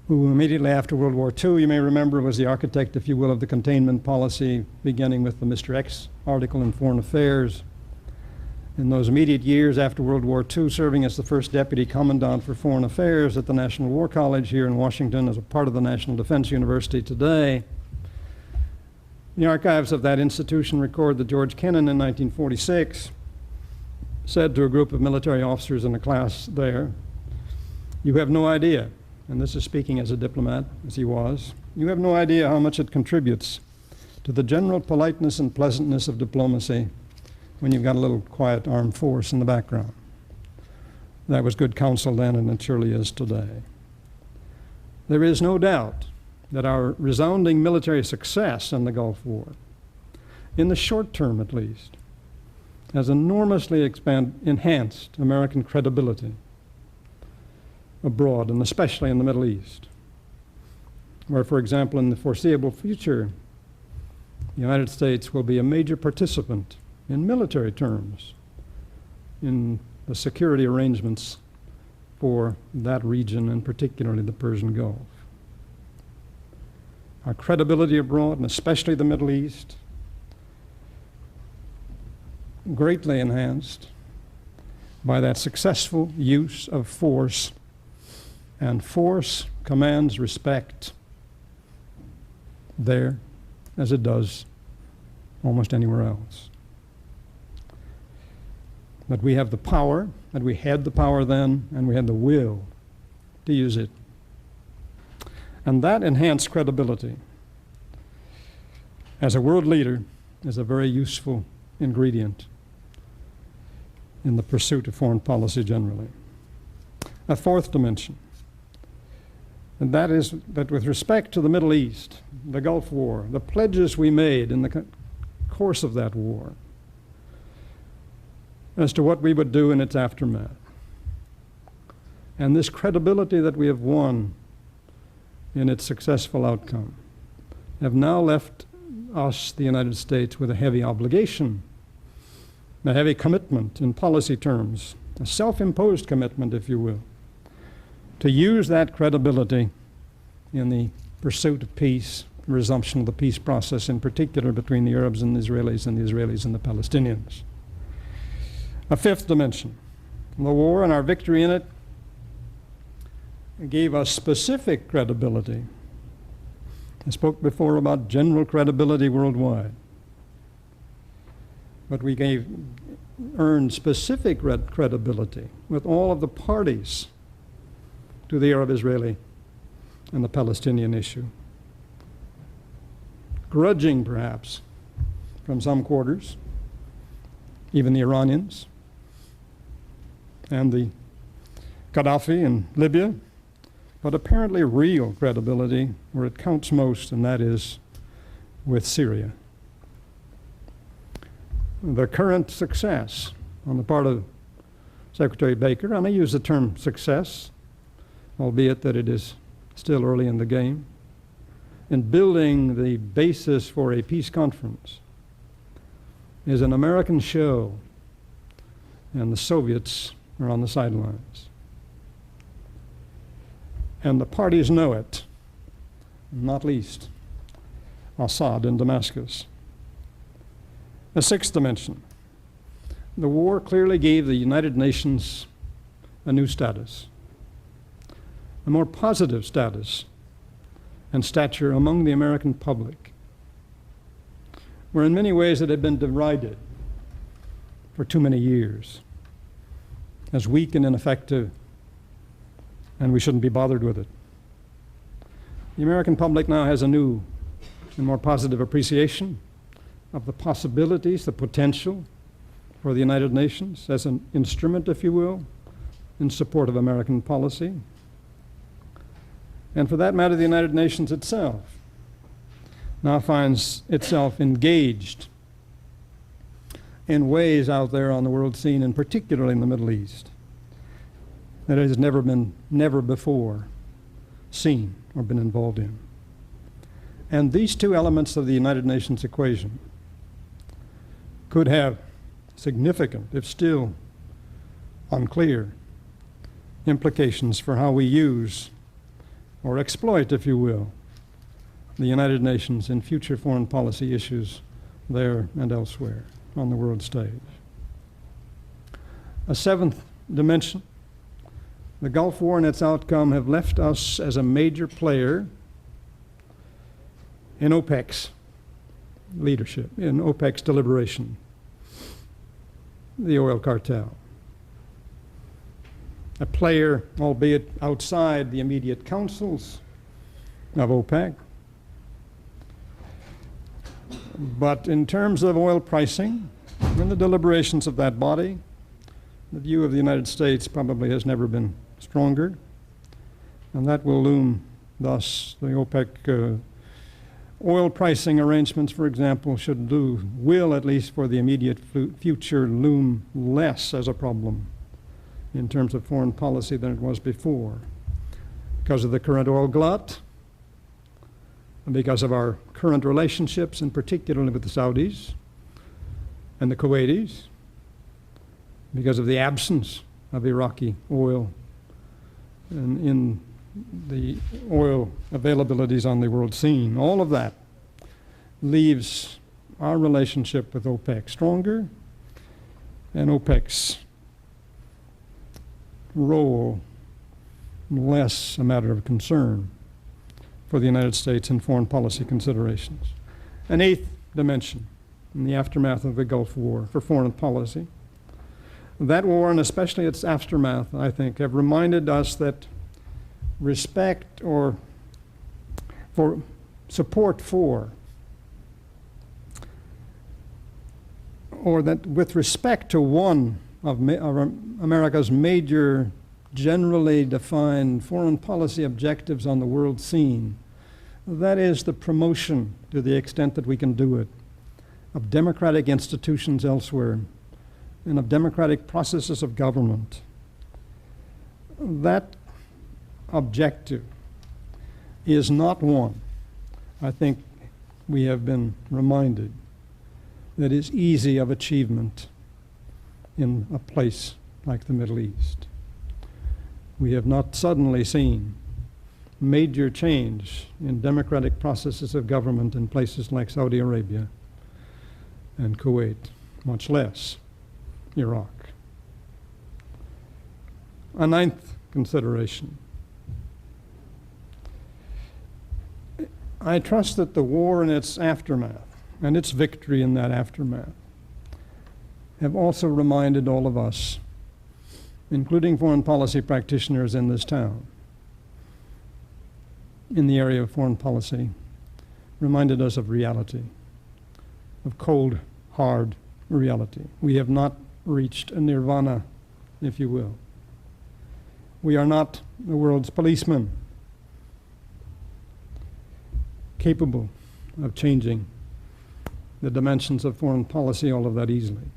who immediately after World War II, you may remember, was the architect, if you will, of the containment policy, beginning with the Mr. X article in Foreign Affairs. In those immediate years after World War II, serving as the first deputy commandant for foreign affairs at the National War College here in Washington as a part of the National Defense University today. The archives of that institution record that George Kennan in 1946 said to a group of military officers in a class there, "You have no idea," and this is speaking as a diplomat, as he was, "you have no idea how much it contributes to the general politeness and pleasantness of diplomacy when you've got a little quiet armed force in the background." That was good counsel then, and it surely is today. There is no doubt that our resounding military success in the Gulf War, in the short term at least, has enormously enhanced American credibility abroad, and especially in the Middle East, where, for example, in the foreseeable future, the United States will be a major participant in military terms in the security arrangements for that region, and particularly the Persian Gulf. Our credibility abroad, and especially the Middle East, greatly enhanced by that successful use of force, and force commands respect there as it does almost anywhere else. But we have the power, and we had the power then, and we had the will to use it. And that enhanced credibility as a world leader is a very useful ingredient in the pursuit of foreign policy generally. A fourth dimension, and that is that with respect to the Middle East, the Gulf War, the pledges we made in the course of that war as to what we would do in its aftermath, and this credibility that we have won in its successful outcome, have now left us, the United States, with a heavy obligation, a heavy commitment in policy terms, a self-imposed commitment, if you will, to use that credibility in the pursuit of peace, resumption of the peace process, in particular between the Arabs and the Israelis and the Palestinians. A fifth dimension, the war and our victory in it gave us specific credibility. I spoke before about general credibility worldwide. But we earned specific credibility with all of the parties to the Arab-Israeli and the Palestinian issue. Grudging, perhaps, from some quarters, even the Iranians and the Gaddafi in Libya, but apparently real credibility where it counts most, and that is with Syria. the current success on the part of Secretary Baker, and I use the term success, albeit that it is still early in the game, in building the basis for a peace conference, is an American show, and the Soviets are on the sidelines. And the parties know it, not least Assad in Damascus. A sixth dimension. The war clearly gave the United Nations a new status, a more positive status and stature among the American public, where in many ways it had been derided for too many years as weak and ineffective, and we shouldn't be bothered with it. The American public now has a new and more positive appreciation of the possibilities, the potential for the United Nations as an instrument, if you will, in support of American policy. And for that matter, the United Nations itself now finds itself engaged in ways out there on the world scene, and particularly in the Middle East, that it has never before seen or been involved in. And these two elements of the United Nations equation could have significant, if still unclear, implications for how we use or exploit, if you will, the United Nations in future foreign policy issues there and elsewhere on the world stage. A seventh dimension, the Gulf War and its outcome have left us as a major player in OPEC's leadership, in OPEC's deliberation, the oil cartel. A player, albeit outside the immediate councils of OPEC. But in terms of oil pricing, in the deliberations of that body, the view of the United States probably has never been stronger, and that will loom, thus, the OPEC oil pricing arrangements, for example, will, at least for the immediate future, loom less as a problem in terms of foreign policy than it was before, because of the current oil glut, and because of our current relationships, and particularly with the Saudis and the Kuwaitis, because of the absence of Iraqi oil and in the oil availabilities on the world scene. All of that leaves our relationship with OPEC stronger, and OPEC's role less a matter of concern for the United States in foreign policy considerations. An eighth dimension in the aftermath of the Gulf War for foreign policy. That war, and especially its aftermath, I think, have reminded us that respect or for support for, or that with respect to one of America's major generally defined foreign policy objectives on the world scene, that is the promotion, to the extent that we can do it, of democratic institutions elsewhere and of democratic processes of government. That objective is not one, I think we have been reminded, that is easy of achievement in a place like the Middle East. We have not suddenly seen major change in democratic processes of government in places like Saudi Arabia and Kuwait, much less Iraq. A ninth consideration. I trust that the war and its aftermath, and its victory in that aftermath, have also reminded all of us, including foreign policy practitioners in this town, in the area of foreign policy, reminded us of reality, of cold, hard reality. We have not reached a nirvana, if you will. We are not the world's policemen, capable of changing the dimensions of foreign policy all of that easily,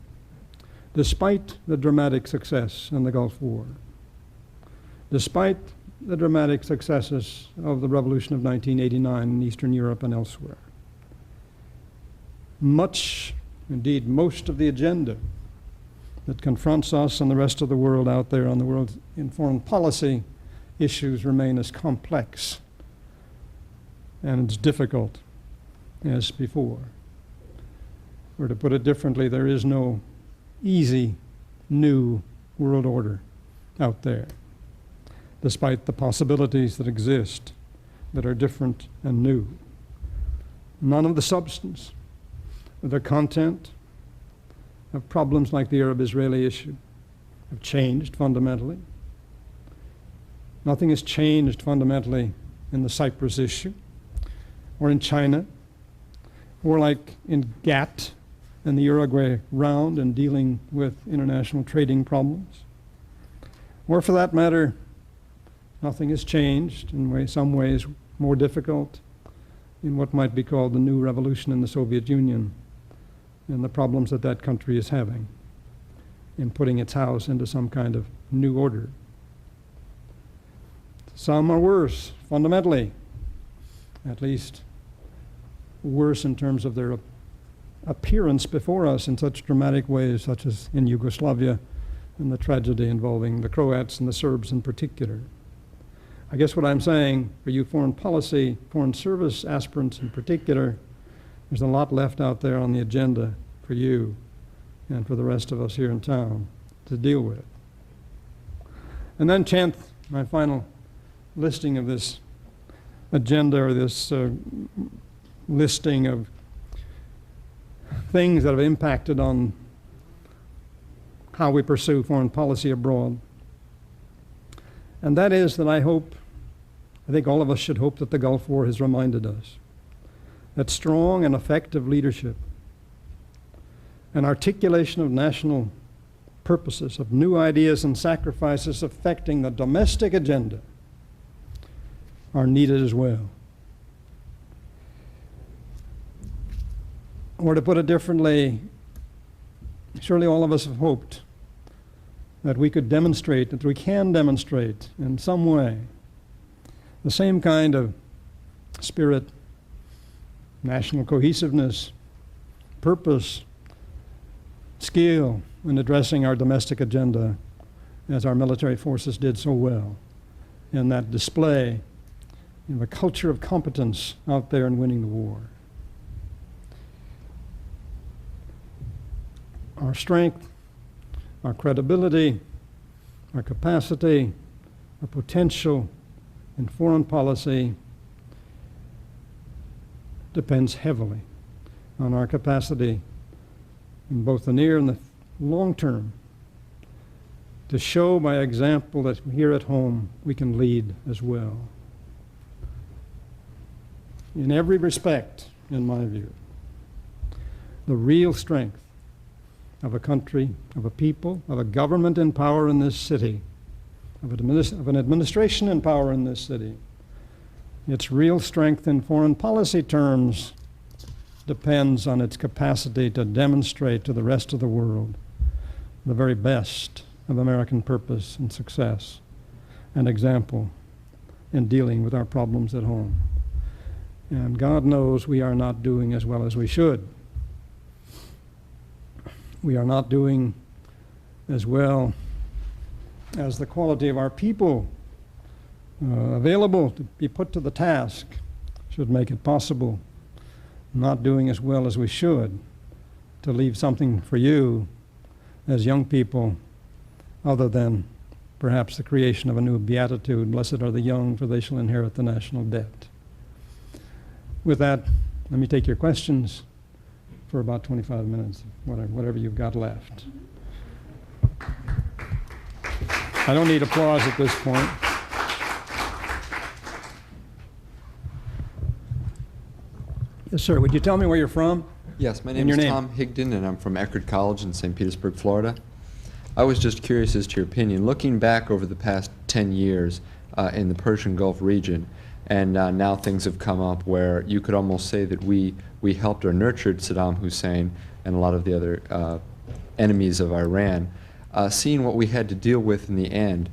despite the dramatic success in the Gulf War, despite the dramatic successes of the Revolution of 1989 in Eastern Europe and elsewhere. Much, indeed most of the agenda that confronts us and the rest of the world out there on the world in foreign policy issues remain as complex and as difficult as before. Or to put it differently, there is no easy new world order out there, despite the possibilities that exist that are different and new. None of the substance, the content of problems like the Arab-Israeli issue have changed fundamentally. Nothing has changed fundamentally in the Cyprus issue, or in China, or like in GATT and the Uruguay round and dealing with international trading problems. Or for that matter, nothing has changed in some ways more difficult in what might be called the new revolution in the Soviet Union and the problems that that country is having in putting its house into some kind of new order. Some are worse, fundamentally, at least worse in terms of their appearance before us in such dramatic ways, such as in Yugoslavia and the tragedy involving the Croats and the Serbs in particular. I guess what I'm saying for you foreign policy, foreign service aspirants in particular, there's a lot left out there on the agenda for you and for the rest of us here in town to deal with. And then 10th, my final listing of this agenda, or this listing of things that have impacted on how we pursue foreign policy abroad. And that is that I think all of us should hope that the Gulf War has reminded us that strong and effective leadership and articulation of national purposes, of new ideas and sacrifices affecting the domestic agenda are needed as well. Or to put it differently, surely all of us have hoped that we could demonstrate, that we can demonstrate in some way the same kind of spirit, national cohesiveness, purpose, skill in addressing our domestic agenda as our military forces did so well in that display of a culture of competence out there in winning the war. Our strength, our credibility, our capacity, our potential in foreign policy depends heavily on our capacity in both the near and the long term to show by example that here at home we can lead as well. In every respect, in my view, the real strength of a country, of a people, of a government in power in this city, of an administration in power in this city, its real strength in foreign policy terms depends on its capacity to demonstrate to the rest of the world the very best of American purpose and success and example in dealing with our problems at home. And God knows we are not doing as well as we should. We are not doing as well as the quality of our people available to be put to the task should make it possible. Not doing as well as we should to leave something for you as young people other than perhaps the creation of a new beatitude, blessed are the young, for they shall inherit the national debt. With that, let me take your questions for about 25 minutes, whatever you've got left. I don't need applause at this point. Yes, sir. Would you tell me where you're from? Yes, my name is Tom Higdon, and I'm from Eckerd College in St. Petersburg, Florida. I was just curious as to your opinion. Looking back over the past 10 years in the Persian Gulf region, And now things have come up where you could almost say that we helped or nurtured Saddam Hussein and a lot of the other enemies of Iran. Seeing what we had to deal with in the end,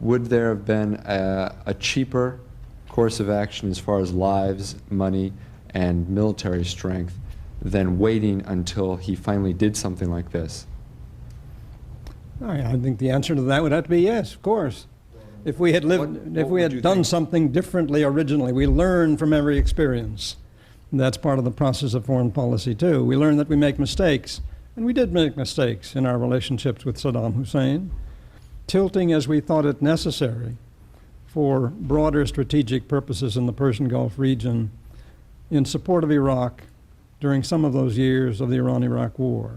would there have been a cheaper course of action as far as lives, money, and military strength than waiting until he finally did something like this? I think the answer to that would have to be yes, of course. If we had lived, if we had done something differently originally, we learn from every experience. And that's part of the process of foreign policy too. We learn that we make mistakes, and we did make mistakes in our relationships with Saddam Hussein, tilting as we thought it necessary for broader strategic purposes in the Persian Gulf region in support of Iraq during some of those years of the Iran-Iraq War.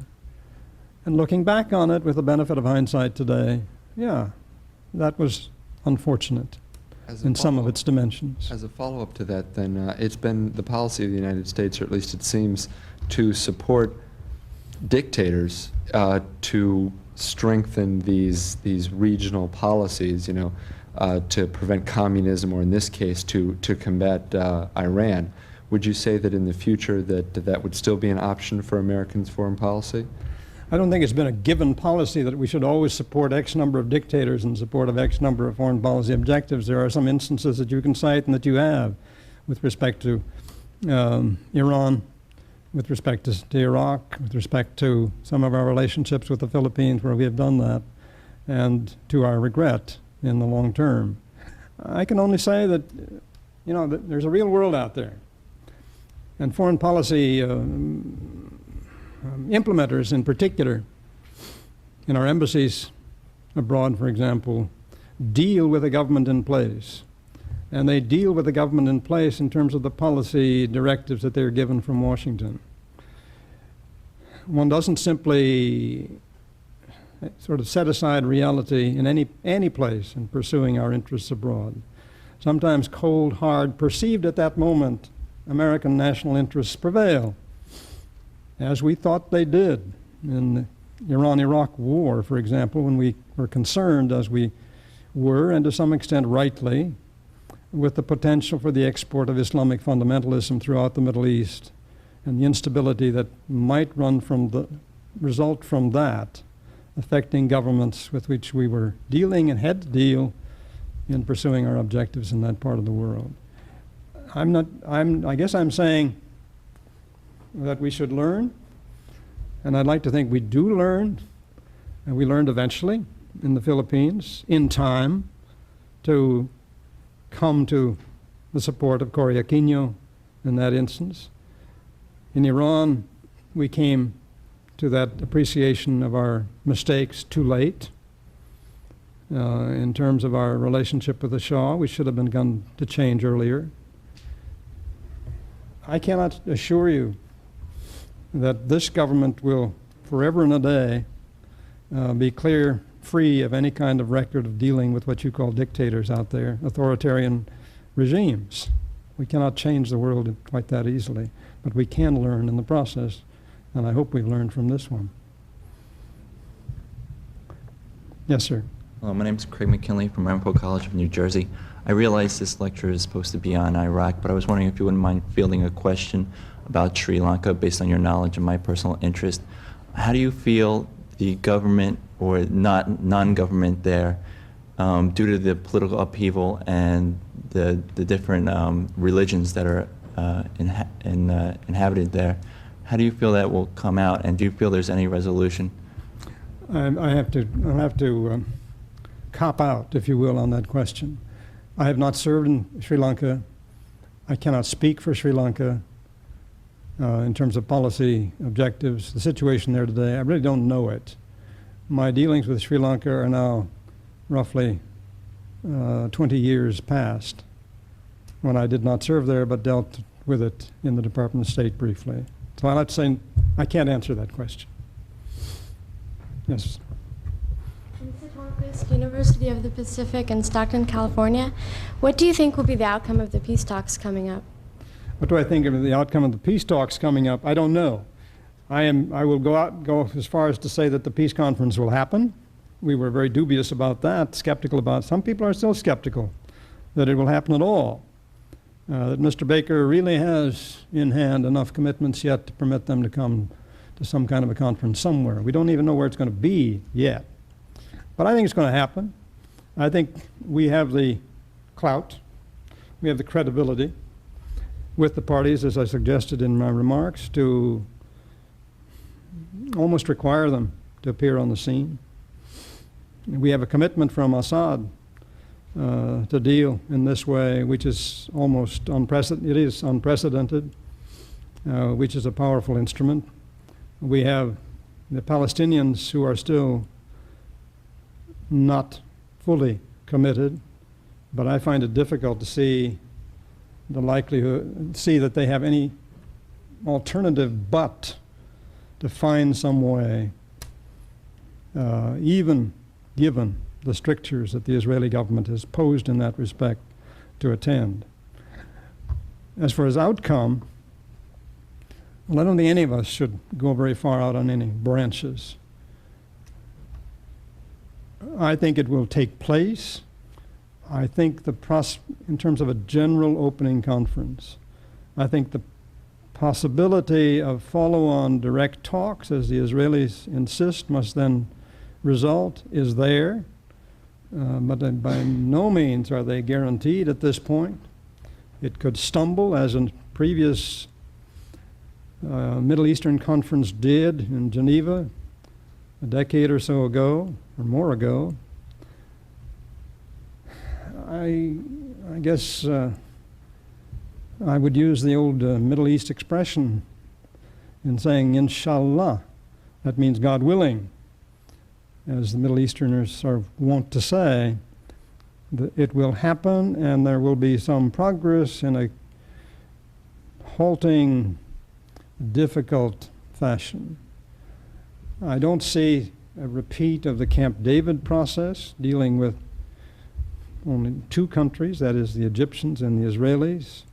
And looking back on it with the benefit of hindsight today, yeah, that was unfortunate in some of its dimensions. As a follow-up to that, then, it's been the policy of the United States, or at least it seems, to support dictators to strengthen these regional policies, you know, to prevent communism, or in this case, to combat Iran. Would you say that in the future that would still be an option for Americans' foreign policy? I don't think it's been a given policy that we should always support X number of dictators in support of X number of foreign policy objectives. There are some instances that you can cite and that you have with respect to Iran, with respect to Iraq, with respect to some of our relationships with the Philippines where we have done that, and to our regret in the long term. I can only say that, you know, that there's a real world out there. And foreign policy implementers in particular, in our embassies abroad, for example, deal with a government in place. And they deal with the government in place in terms of the policy directives that they're given from Washington. One doesn't simply sort of set aside reality in any place in pursuing our interests abroad. Sometimes cold, hard, perceived at that moment, American national interests prevail, as we thought they did in the Iran-Iraq War, for example, when we were concerned, as we were, and to some extent rightly, with the potential for the export of Islamic fundamentalism throughout the Middle East and the instability that might result from that, affecting governments with which we were dealing and had to deal in pursuing our objectives in that part of the world. I guess I'm saying that we should learn, and I'd like to think we do learn, and we learned eventually in the Philippines, in time, to come to the support of Cory Aquino in that instance. In Iran, we came to that appreciation of our mistakes too late. In terms of our relationship with the Shah, we should have begun to change earlier. I cannot assure you that this government will forever and a day be clear, free of any kind of record of dealing with what you call dictators out there, authoritarian regimes. We cannot change the world quite that easily, but we can learn in the process, and I hope we've learned from this one. Yes, sir. Hello, my name is Craig McKinley from Ramapo College of New Jersey. I realize this lecture is supposed to be on Iraq, but I was wondering if you wouldn't mind fielding a question about Sri Lanka based on your knowledge and my personal interest. How do you feel the government or non-government there, due to the political upheaval and the different religions that are inhabited there, how do you feel that will come out, and do you feel there's any resolution? I'll have to cop out, if you will, on that question. I have not served in Sri Lanka. I cannot speak for Sri Lanka in terms of policy objectives. The situation there today, I really don't know it. My dealings with Sri Lanka are now roughly 20 years past, when I did not serve there but dealt with it in the Department of State briefly. So I'll have to say I can't answer that question. Yes. Mr. Torquist, University of the Pacific in Stockton, California. What do you think will be the outcome of the peace talks coming up? What do I think of the outcome of the peace talks coming up? I don't know. I will go as far as to say that the peace conference will happen. We were very dubious about that, skeptical about it. Some people are still skeptical that it will happen at all. that Mr. Baker really has in hand enough commitments yet to permit them to come to some kind of a conference somewhere. We don't even know where it's going to be yet. But I think it's going to happen. I think we have the clout, we have the credibility with the parties, as I suggested in my remarks, to almost require them to appear on the scene. We have a commitment from Assad to deal in this way, which is almost unprecedented. It is unprecedented, which is a powerful instrument. We have the Palestinians who are still not fully committed, but I find it difficult to see that they have any alternative but to find some way, even given the strictures that the Israeli government has posed in that respect, to attend. As for his outcome, well, I don't think any of us should go very far out on any branches. I think it will take place. I think in terms of a general opening conference, I think the possibility of follow-on direct talks, as the Israelis insist must then result, is there. But by no means are they guaranteed at this point. It could stumble, as in previous Middle Eastern conference did in Geneva a decade or so ago, or more ago. I guess I would use the old Middle East expression in saying, inshallah. That means God willing. As the Middle Easterners are wont to say, that it will happen and there will be some progress in a halting, difficult fashion. I don't see a repeat of the Camp David process dealing with only two countries, that is the Egyptians and the Israelis,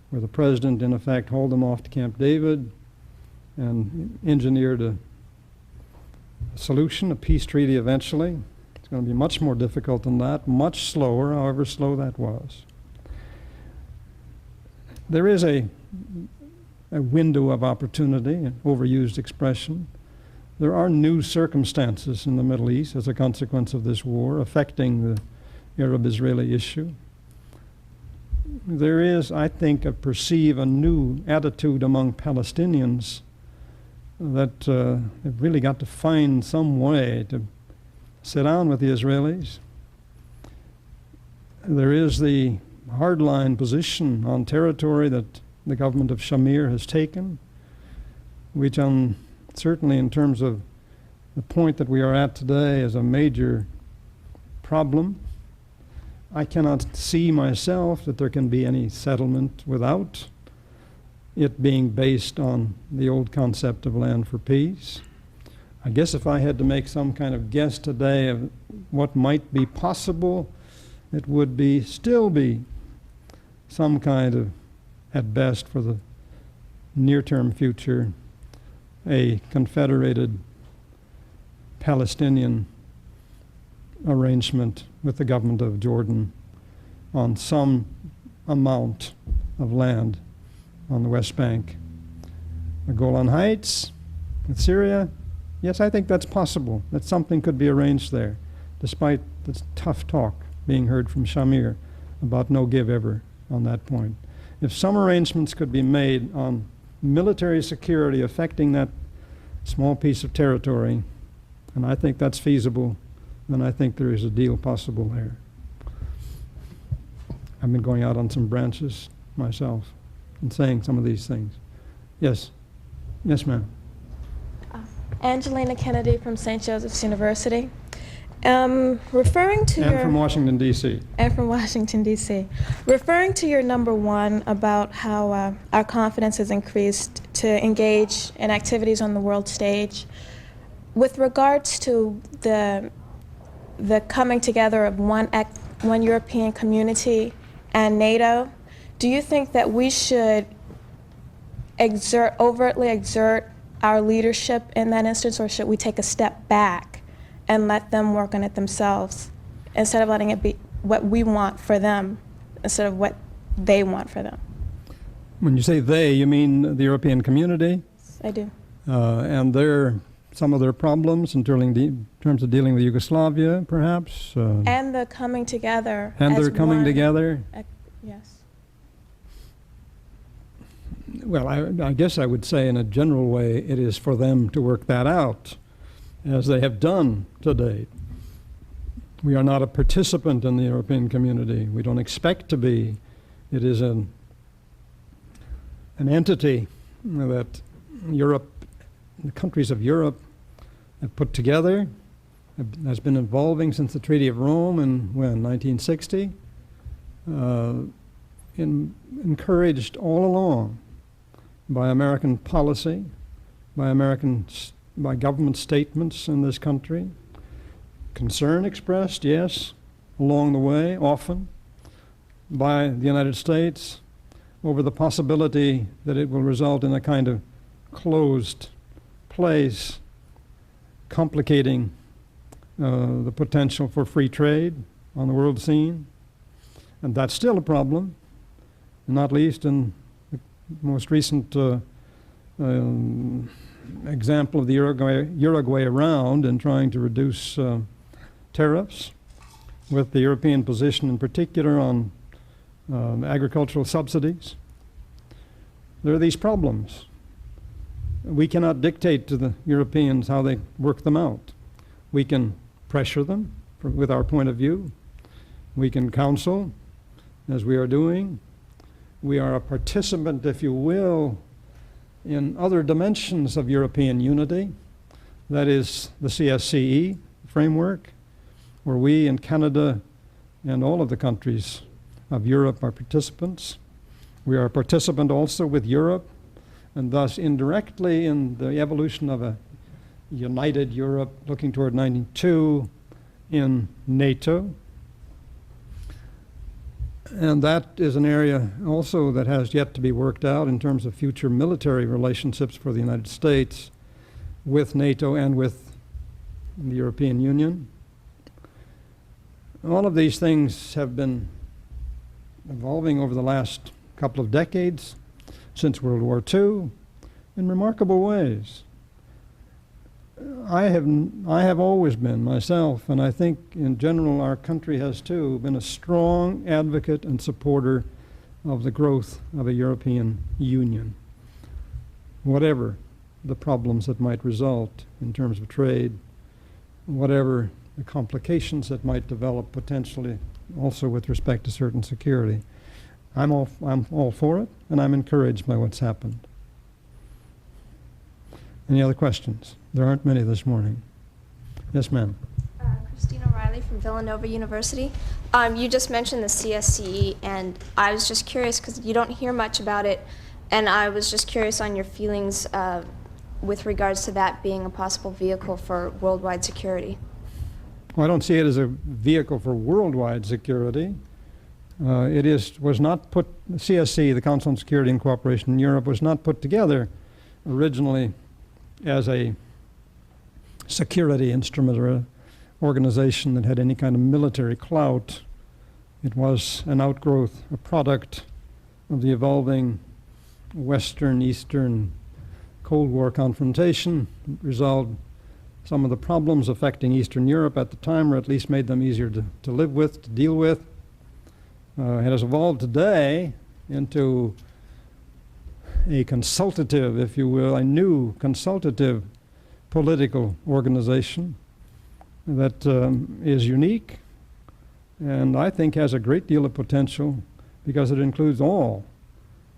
where the president in effect hauled them off to Camp David and engineered a solution, a peace treaty eventually. It's going to be much more difficult than that, much slower, however slow that was. There is a window of opportunity, an overused expression. There are new circumstances in the Middle East as a consequence of this war affecting the Arab-Israeli issue. There is, I think, perceive a new attitude among Palestinians that they've really got to find some way to sit down with the Israelis. There is the hardline position on territory that the government of Shamir has taken, which certainly in terms of the point that we are at today is a major problem. I cannot see myself that there can be any settlement without it being based on the old concept of land for peace. I guess if I had to make some kind of guess today of what might be possible, it would still be some kind of, at best for the near-term future, a confederated Palestinian arrangement with the government of Jordan on some amount of land on the West Bank. The Golan Heights with Syria, yes, I think that's possible, that something could be arranged there, despite the tough talk being heard from Shamir about no give ever on that point. If some arrangements could be made on military security affecting that small piece of territory, and I think that's feasible, then I think there is a deal possible there. I've been going out on some branches myself and saying some of these things. Yes. Yes, ma'am. Angelina Kennedy from St. Joseph's University. Referring to And from Washington, D.C. And from Washington, D.C. Referring to your number one about how our confidence has increased to engage in activities on the world stage, with regards to the coming together of one European community and NATO, do you think that we should overtly exert our leadership in that instance, or should we take a step back and let them work on it themselves instead of letting it be what we want for them instead of what they want for them. When you say they, you mean the European community? I do. And some of their problems in terms of dealing with Yugoslavia, perhaps? And the coming together. And as they're coming one- together? Yes. Well, I guess I would say in a general way it is for them to work that out, as they have done to date. We are not a participant in the European community. We don't expect to be. It is an entity that Europe, the countries of Europe have put together, has been evolving since the Treaty of Rome in, 1960, encouraged all along by American policy, by government statements in this country, concern expressed, yes, along the way, often, by the United States over the possibility that it will result in a kind of closed place, complicating the potential for free trade on the world scene. And that's still a problem, not least in the most recent example of the Uruguay round in trying to reduce tariffs, with the European position in particular on agricultural subsidies. There are these problems. We cannot dictate to the Europeans how they work them out. We can pressure them with our point of view. We can counsel, as we are doing. We are a participant, if you will, in other dimensions of European unity. That is the CSCE framework, where we and Canada and all of the countries of Europe are participants. We are a participant also with Europe, and thus indirectly in the evolution of a united Europe looking toward 92 in NATO. And that is an area also that has yet to be worked out in terms of future military relationships for the United States with NATO and with the European Union. All of these things have been evolving over the last couple of decades, since World War II, in remarkable ways. I have always been myself, and I think in general our country has too, been a strong advocate and supporter of the growth of a European Union, whatever the problems that might result in terms of trade, whatever the complications that might develop potentially also with respect to certain security. I'm all for it, and I'm encouraged by what's happened. Any other questions? There aren't many this morning. Yes, ma'am. Christina Riley from Villanova University. You just mentioned the CSCE, and I was just curious because you don't hear much about it, and I was just curious on your feelings with regards to that being a possible vehicle for worldwide security. Well, I don't see it as a vehicle for worldwide security. Was not put, CSC, the Council on Security and Cooperation in Europe, was not put together originally as a security instrument or an organization that had any kind of military clout. It was an outgrowth, a product of the evolving Western-Eastern Cold War confrontation. It resolved some of the problems affecting Eastern Europe at the time, or at least made them easier to live with, to deal with. It has evolved today into a consultative, if you will, a new consultative political organization that is unique and I think has a great deal of potential because it includes all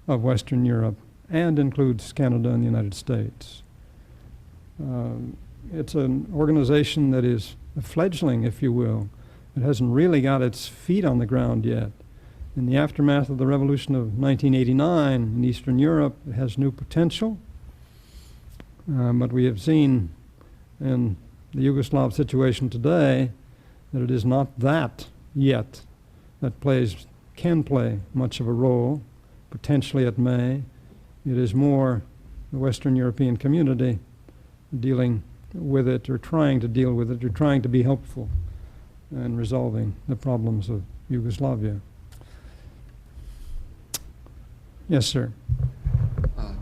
of Western Europe and includes Canada and the United States. It's an organization that is a fledgling, if you will. It hasn't really got its feet on the ground yet. In the aftermath of the revolution of 1989 in Eastern Europe, it has new potential. But we have seen in the Yugoslav situation today that it is not that yet that can play much of a role. Potentially it may. It is more the Western European community dealing with it or trying to deal with it or trying to be helpful in resolving the problems of Yugoslavia. Yes, sir.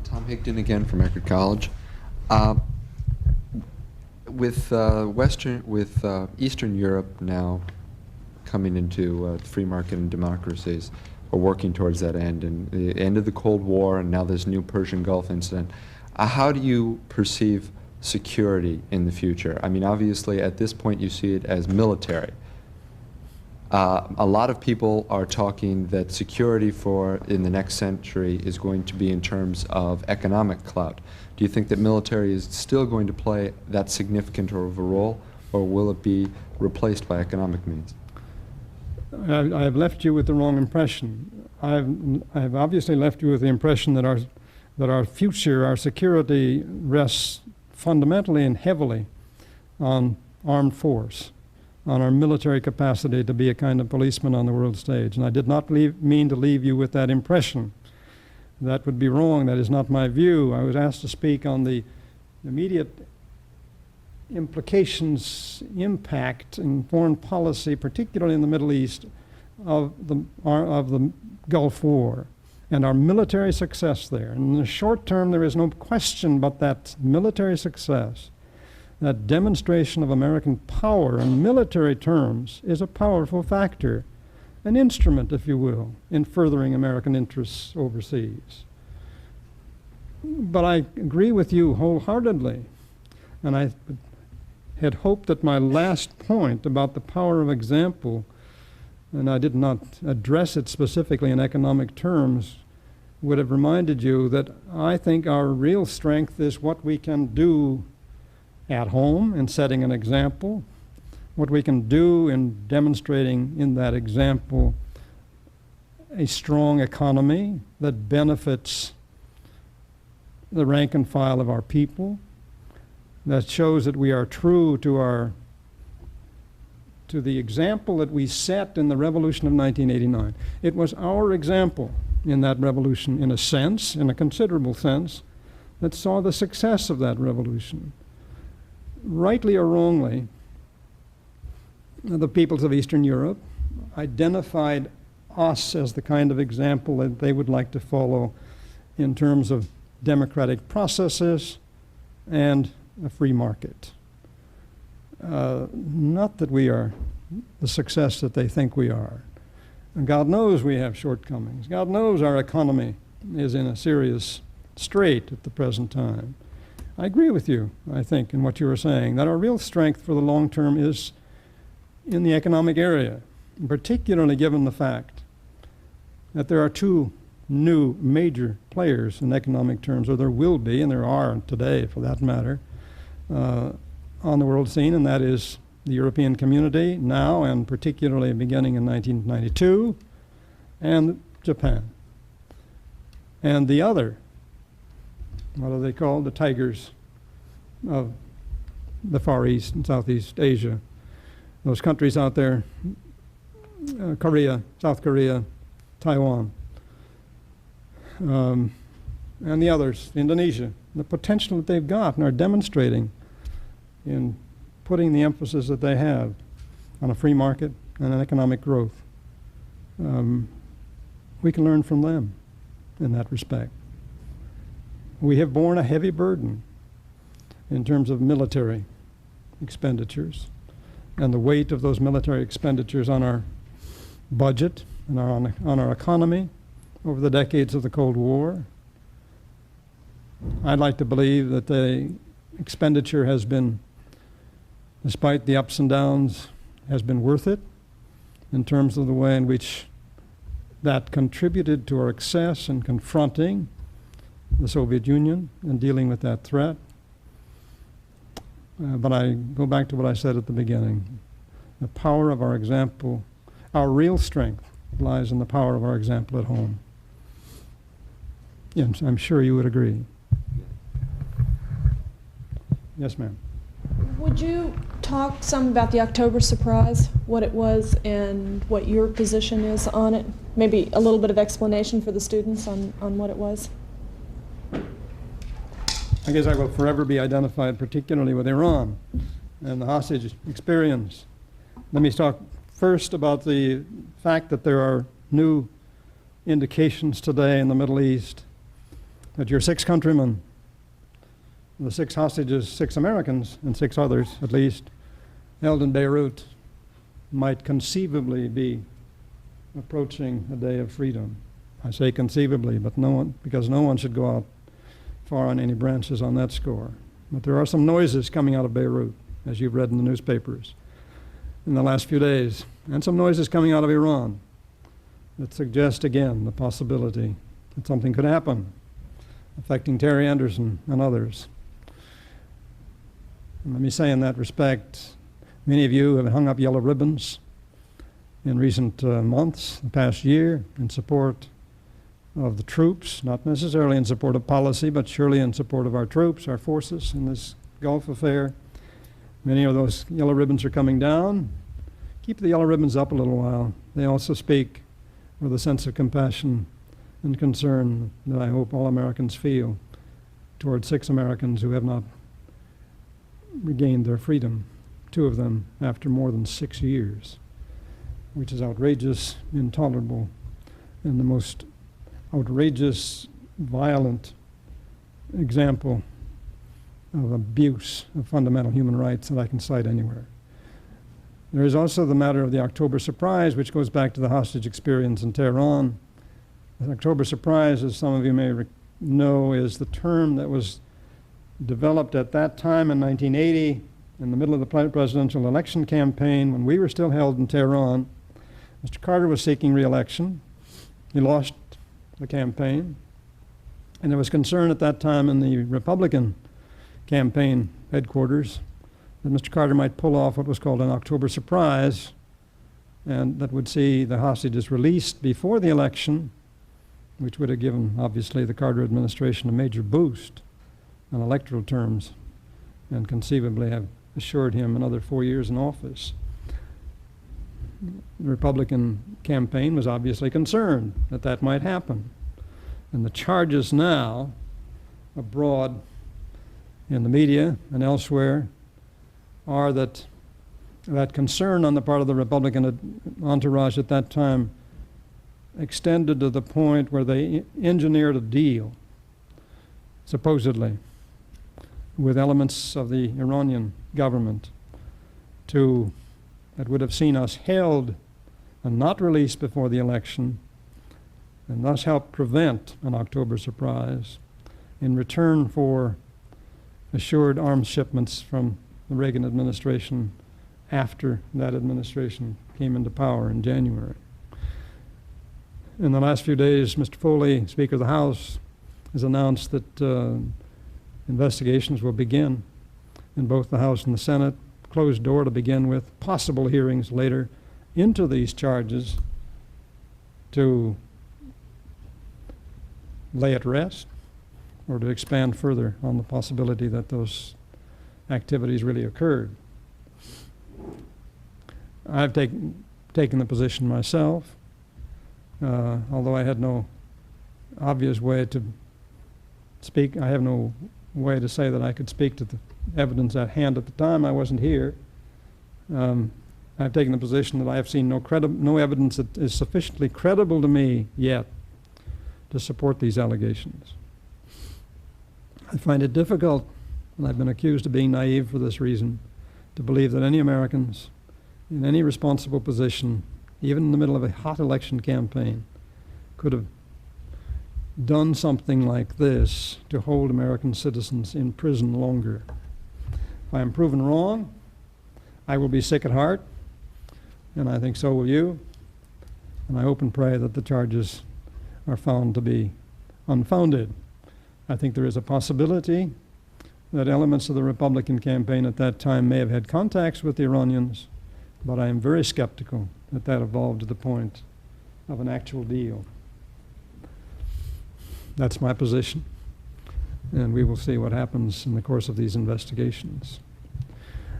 Tom Higdon again from Eckerd College. With Eastern Europe now coming into free market and democracies, or working towards that end, and the end of the Cold War, and now this new Persian Gulf incident, how do you perceive security in the future? I mean, obviously, at this point, you see it as military. A lot of people are talking that security in the next century is going to be in terms of economic clout. Do you think that military is still going to play that significant of a role, or will it be replaced by economic means? I have left you with the wrong impression. I have obviously left you with the impression that our future, our security, rests fundamentally and heavily on armed force, on our military capacity to be a kind of policeman on the world stage. And I did not mean to leave you with that impression. That would be wrong. That is not my view. I was asked to speak on the immediate implications, impact in foreign policy, particularly in the Middle East, of the Gulf War and our military success there. And in the short term, there is no question but that military success, that demonstration of American power in military terms, is a powerful factor, an instrument, if you will, in furthering American interests overseas. But I agree with you wholeheartedly, and I had hoped that my last point about the power of example, and I did not address it specifically in economic terms, would have reminded you that I think our real strength is what we can do at home in setting an example, what we can do in demonstrating in that example a strong economy that benefits the rank and file of our people, that shows that we are true to the example that we set in the revolution of 1989. It was our example in that revolution, in a sense, in a considerable sense, that saw the success of that revolution. Rightly or wrongly, the peoples of Eastern Europe identified us as the kind of example that they would like to follow in terms of democratic processes and a free market. Not that we are the success that they think we are. And God knows we have shortcomings. God knows our economy is in a serious strait at the present time. I agree with you, I think, in what you were saying, that our real strength for the long term is in the economic area, particularly given the fact that there are two new major players in economic terms, or there will be, and there are today for that matter, on the world scene, and that is the European Community now, and particularly beginning in 1992, and Japan. And the other, what are they called? The tigers of the Far East and Southeast Asia. Those countries out there, Korea, South Korea, Taiwan, and the others, Indonesia. The potential that they've got and are demonstrating in putting the emphasis that they have on a free market and an economic growth. We can learn from them in that respect. We have borne a heavy burden in terms of military expenditures and the weight of those military expenditures on our budget and on our economy over the decades of the Cold War. I'd like to believe that the expenditure has been, despite the ups and downs, has been worth it in terms of the way in which that contributed to our success in confronting the Soviet Union and dealing with that threat. But I go back to what I said at the beginning. The power of our example, our real strength lies in the power of our example at home. Yes, I'm sure you would agree. Yes, ma'am. Would you talk some about the October surprise, what it was and what your position is on it? Maybe a little bit of explanation for the students on what it was? I guess I will forever be identified particularly with Iran and the hostage experience. Let me talk first about the fact that there are new indications today in the Middle East that your 6 countrymen, the 6 hostages, 6 Americans and 6 others at least, held in Beirut, might conceivably be approaching a day of freedom. I say conceivably, but because no one should go out far on any branches on that score. But there are some noises coming out of Beirut, as you've read in the newspapers in the last few days, and some noises coming out of Iran that suggest again the possibility that something could happen affecting Terry Anderson and others. And let me say in that respect, many of you have hung up yellow ribbons in recent months, the past year, in support of the troops, not necessarily in support of policy, but surely in support of our troops, our forces in this Gulf affair. Many of those yellow ribbons are coming down. Keep the yellow ribbons up a little while. They also speak with a sense of compassion and concern that I hope all Americans feel toward 6 Americans who have not regained their freedom, 2 of them after more than 6 years, which is outrageous, intolerable, and the most outrageous, violent example of abuse of fundamental human rights that I can cite anywhere. There is also the matter of the October surprise, which goes back to the hostage experience in Tehran. The October surprise, as some of you may know, is the term that was developed at that time in 1980 in the middle of the presidential election campaign when we were still held in Tehran. Mr. Carter was seeking re-election. He lost the campaign, and there was concern at that time in the Republican campaign headquarters that Mr. Carter might pull off what was called an October surprise, and that would see the hostages released before the election, which would have given, obviously, the Carter administration a major boost on electoral terms and conceivably have assured him another 4 years in office. The Republican campaign was obviously concerned that that might happen. And the charges now abroad in the media and elsewhere are that that concern on the part of the Republican entourage at that time extended to the point where they engineered a deal, supposedly, with elements of the Iranian government that would have seen us held and not released before the election, and thus help prevent an October surprise in return for assured arms shipments from the Reagan administration after that administration came into power in January. In the last few days, Mr. Foley, Speaker of the House, has announced that investigations will begin in both the House and the Senate, closed door to begin with, possible hearings later into these charges to lay at rest or to expand further on the possibility that those activities really occurred. I've taken the position myself, although I had no obvious way to speak. I have no way to say that I could speak to the evidence at hand at the time. I wasn't here. I've taken the position that I have seen no evidence that is sufficiently credible to me yet to support these allegations. I find it difficult, and I've been accused of being naive for this reason, to believe that any Americans in any responsible position, even in the middle of a hot election campaign, could have done something like this to hold American citizens in prison longer. If I am proven wrong, I will be sick at heart, and I think so will you, and I hope and pray that the charges are found to be unfounded. I think there is a possibility that elements of the Republican campaign at that time may have had contacts with the Iranians, but I am very skeptical that that evolved to the point of an actual deal. That's my position, and we will see what happens in the course of these investigations.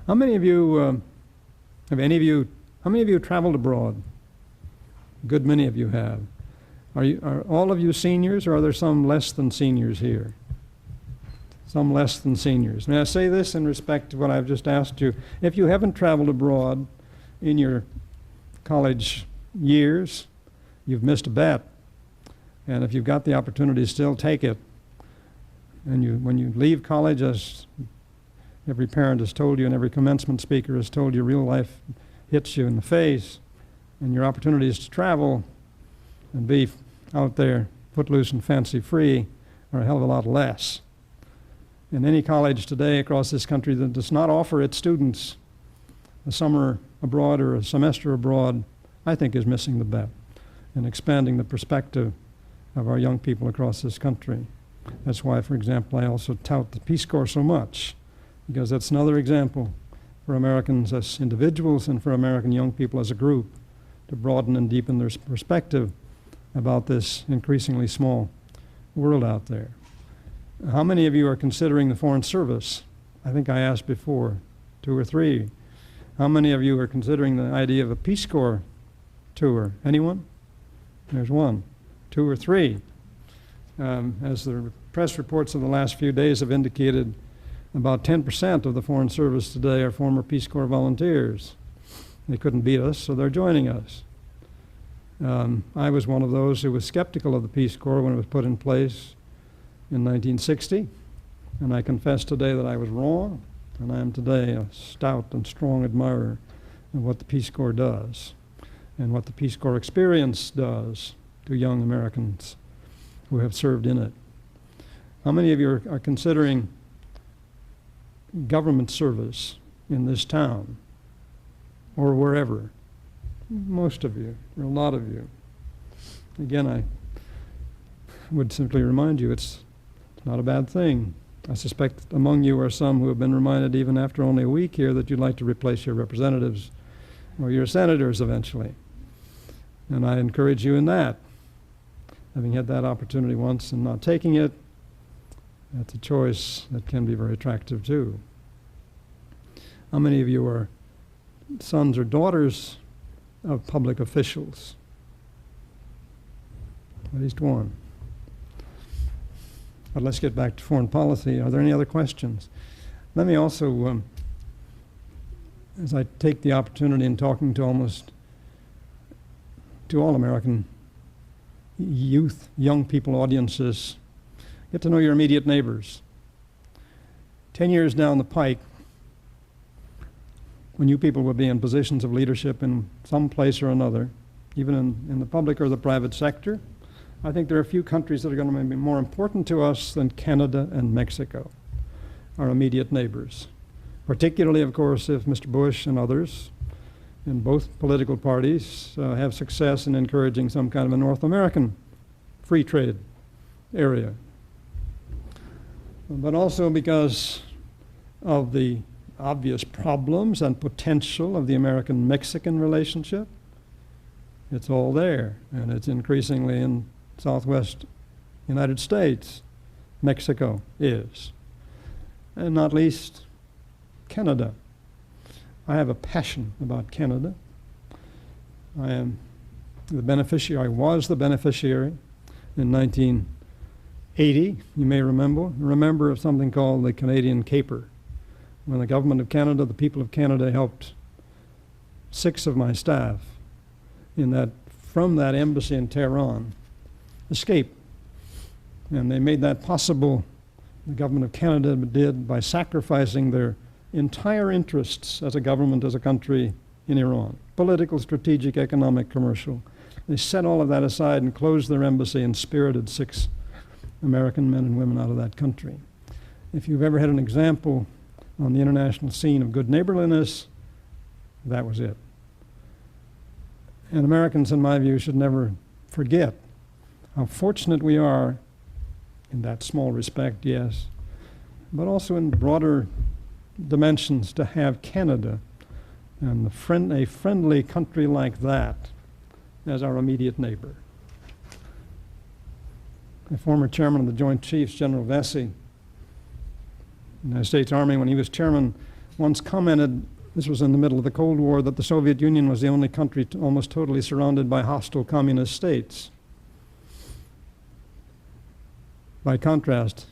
How many of you, how many of you traveled abroad? A good many of you have. Are all of you seniors, or are there some less than seniors here? Some less than seniors. May I say this in respect to what I've just asked you? If you haven't traveled abroad in your college years, you've missed a bet. And if you've got the opportunity, still take it. And when you leave college, as every parent has told you and every commencement speaker has told you, real life hits you in the face, and your opportunities to travel and be out there footloose and fancy-free are a hell of a lot less. And any college today across this country that does not offer its students a summer abroad or a semester abroad, I think is missing the bet in expanding the perspective of our young people across this country. That's why, for example, I also tout the Peace Corps so much, because that's another example for Americans as individuals and for American young people as a group to broaden and deepen their perspective about this increasingly small world out there. How many of you are considering the Foreign Service? I think I asked before, 2 or 3. How many of you are considering the idea of a Peace Corps tour? Anyone? There's 1. 2 or 3. As the press reports of the last few days have indicated, about 10% of the Foreign Service today are former Peace Corps volunteers. They couldn't beat us, so they're joining us. I was one of those who was skeptical of the Peace Corps when it was put in place in 1960, and I confess today that I was wrong, and I am today a stout and strong admirer of what the Peace Corps does and what the Peace Corps experience does to young Americans who have served in it. How many of you are considering government service in this town or wherever? Most of you, or a lot of you. Again, I would simply remind you it's not a bad thing. I suspect among you are some who have been reminded even after only a week here that you'd like to replace your representatives or your senators eventually. And I encourage you in that. Having had that opportunity once and not taking it, that's a choice that can be very attractive too. How many of you are sons or daughters of public officials? At least 1. But let's get back to foreign policy. Are there any other questions? Let me also, as I take the opportunity in talking to all American youth, young people audiences, get to know your immediate neighbors. 10 years down the pike, when you people will be in positions of leadership in some place or another, even in the public or the private sector, I think there are a few countries that are going to be more important to us than Canada and Mexico, our immediate neighbors. Particularly, of course, if Mr. Bush and others in both political parties have success in encouraging some kind of a North American free trade area. But also because of the obvious problems and potential of the American-Mexican relationship. It's all there, and it's increasingly in Southwest United States. Mexico is. And not least, Canada. I have a passion about Canada. I am the beneficiary. I was the beneficiary in 1980. You may remember of something called the Canadian Caper, when the government of Canada, the people of Canada, helped 6 of my staff from that embassy in Tehran escape. And they made that possible, the government of Canada did, by sacrificing their entire interests as a government, as a country in Iran. Political, strategic, economic, commercial. They set all of that aside and closed their embassy and spirited 6 American men and women out of that country. If you've ever had an example on the international scene of good neighborliness, that was it. And Americans, in my view, should never forget how fortunate we are in that small respect, yes, but also in broader dimensions to have Canada and a friendly country like that as our immediate neighbor. The former chairman of the Joint Chiefs, General Vesey, United States Army, when he was chairman, once commented, this was in the middle of the Cold War, that the Soviet Union was the only country almost totally surrounded by hostile communist states. By contrast,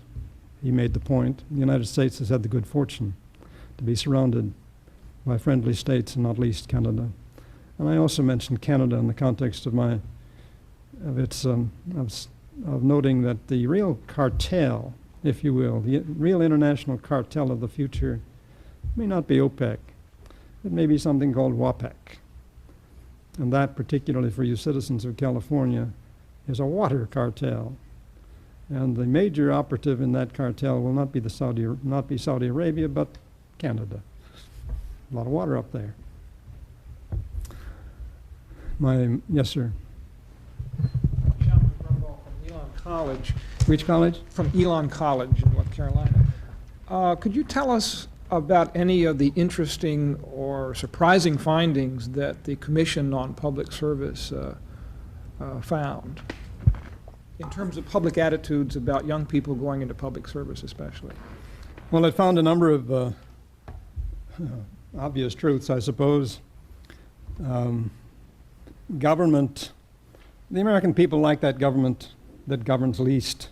he made the point, the United States has had the good fortune to be surrounded by friendly states, and not least Canada. And I also mentioned Canada in the context of its of noting that the real cartel, if you will, the real international cartel of the future may not be OPEC. It may be something called WAPEC. And that, particularly for you citizens of California, is a water cartel. And the major operative in that cartel will not be Saudi Arabia, but Canada. A lot of water up there. Yes, sir. Elon College. Which college? From Elon College in North Carolina. Could you tell us about any of the interesting or surprising findings that the Commission on Public Service found in terms of public attitudes about young people going into public service especially? Well, it found a number of obvious truths, I suppose. Government, the American people like that government that governs least.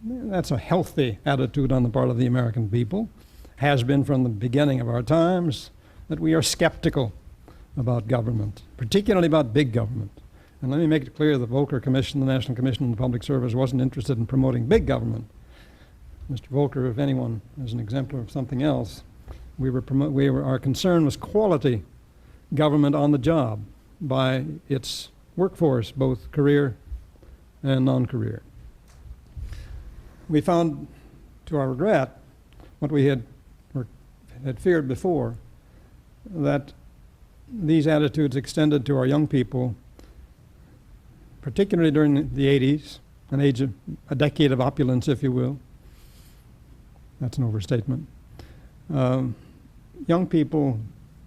That's a healthy attitude on the part of the American people. Has been from the beginning of our times, that we are skeptical about government, particularly about big government. And let me make it clear, the Volcker Commission, the National Commission on Public Service, wasn't interested in promoting big government. Mr. Volcker, if anyone, is an exemplar of something else. Our concern was quality government on the job by its workforce, both career and non-career. We found, to our regret, what we had feared before, that these attitudes extended to our young people, particularly during the 80s, a decade of opulence, if you will. That's an overstatement. Young people,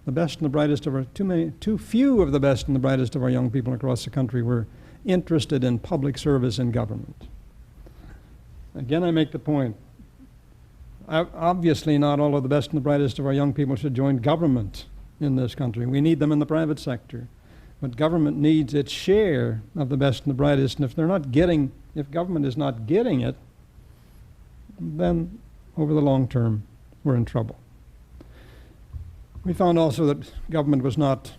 the best and the brightest of our, too few of the best and the brightest of our young people across the country were interested in public service and government. Again, I make the point, obviously not all of the best and the brightest of our young people should join government in this country. We need them in the private sector. But government needs its share of the best and the brightest, and if government is not getting it, then over the long term, we're in trouble. We found also that government was not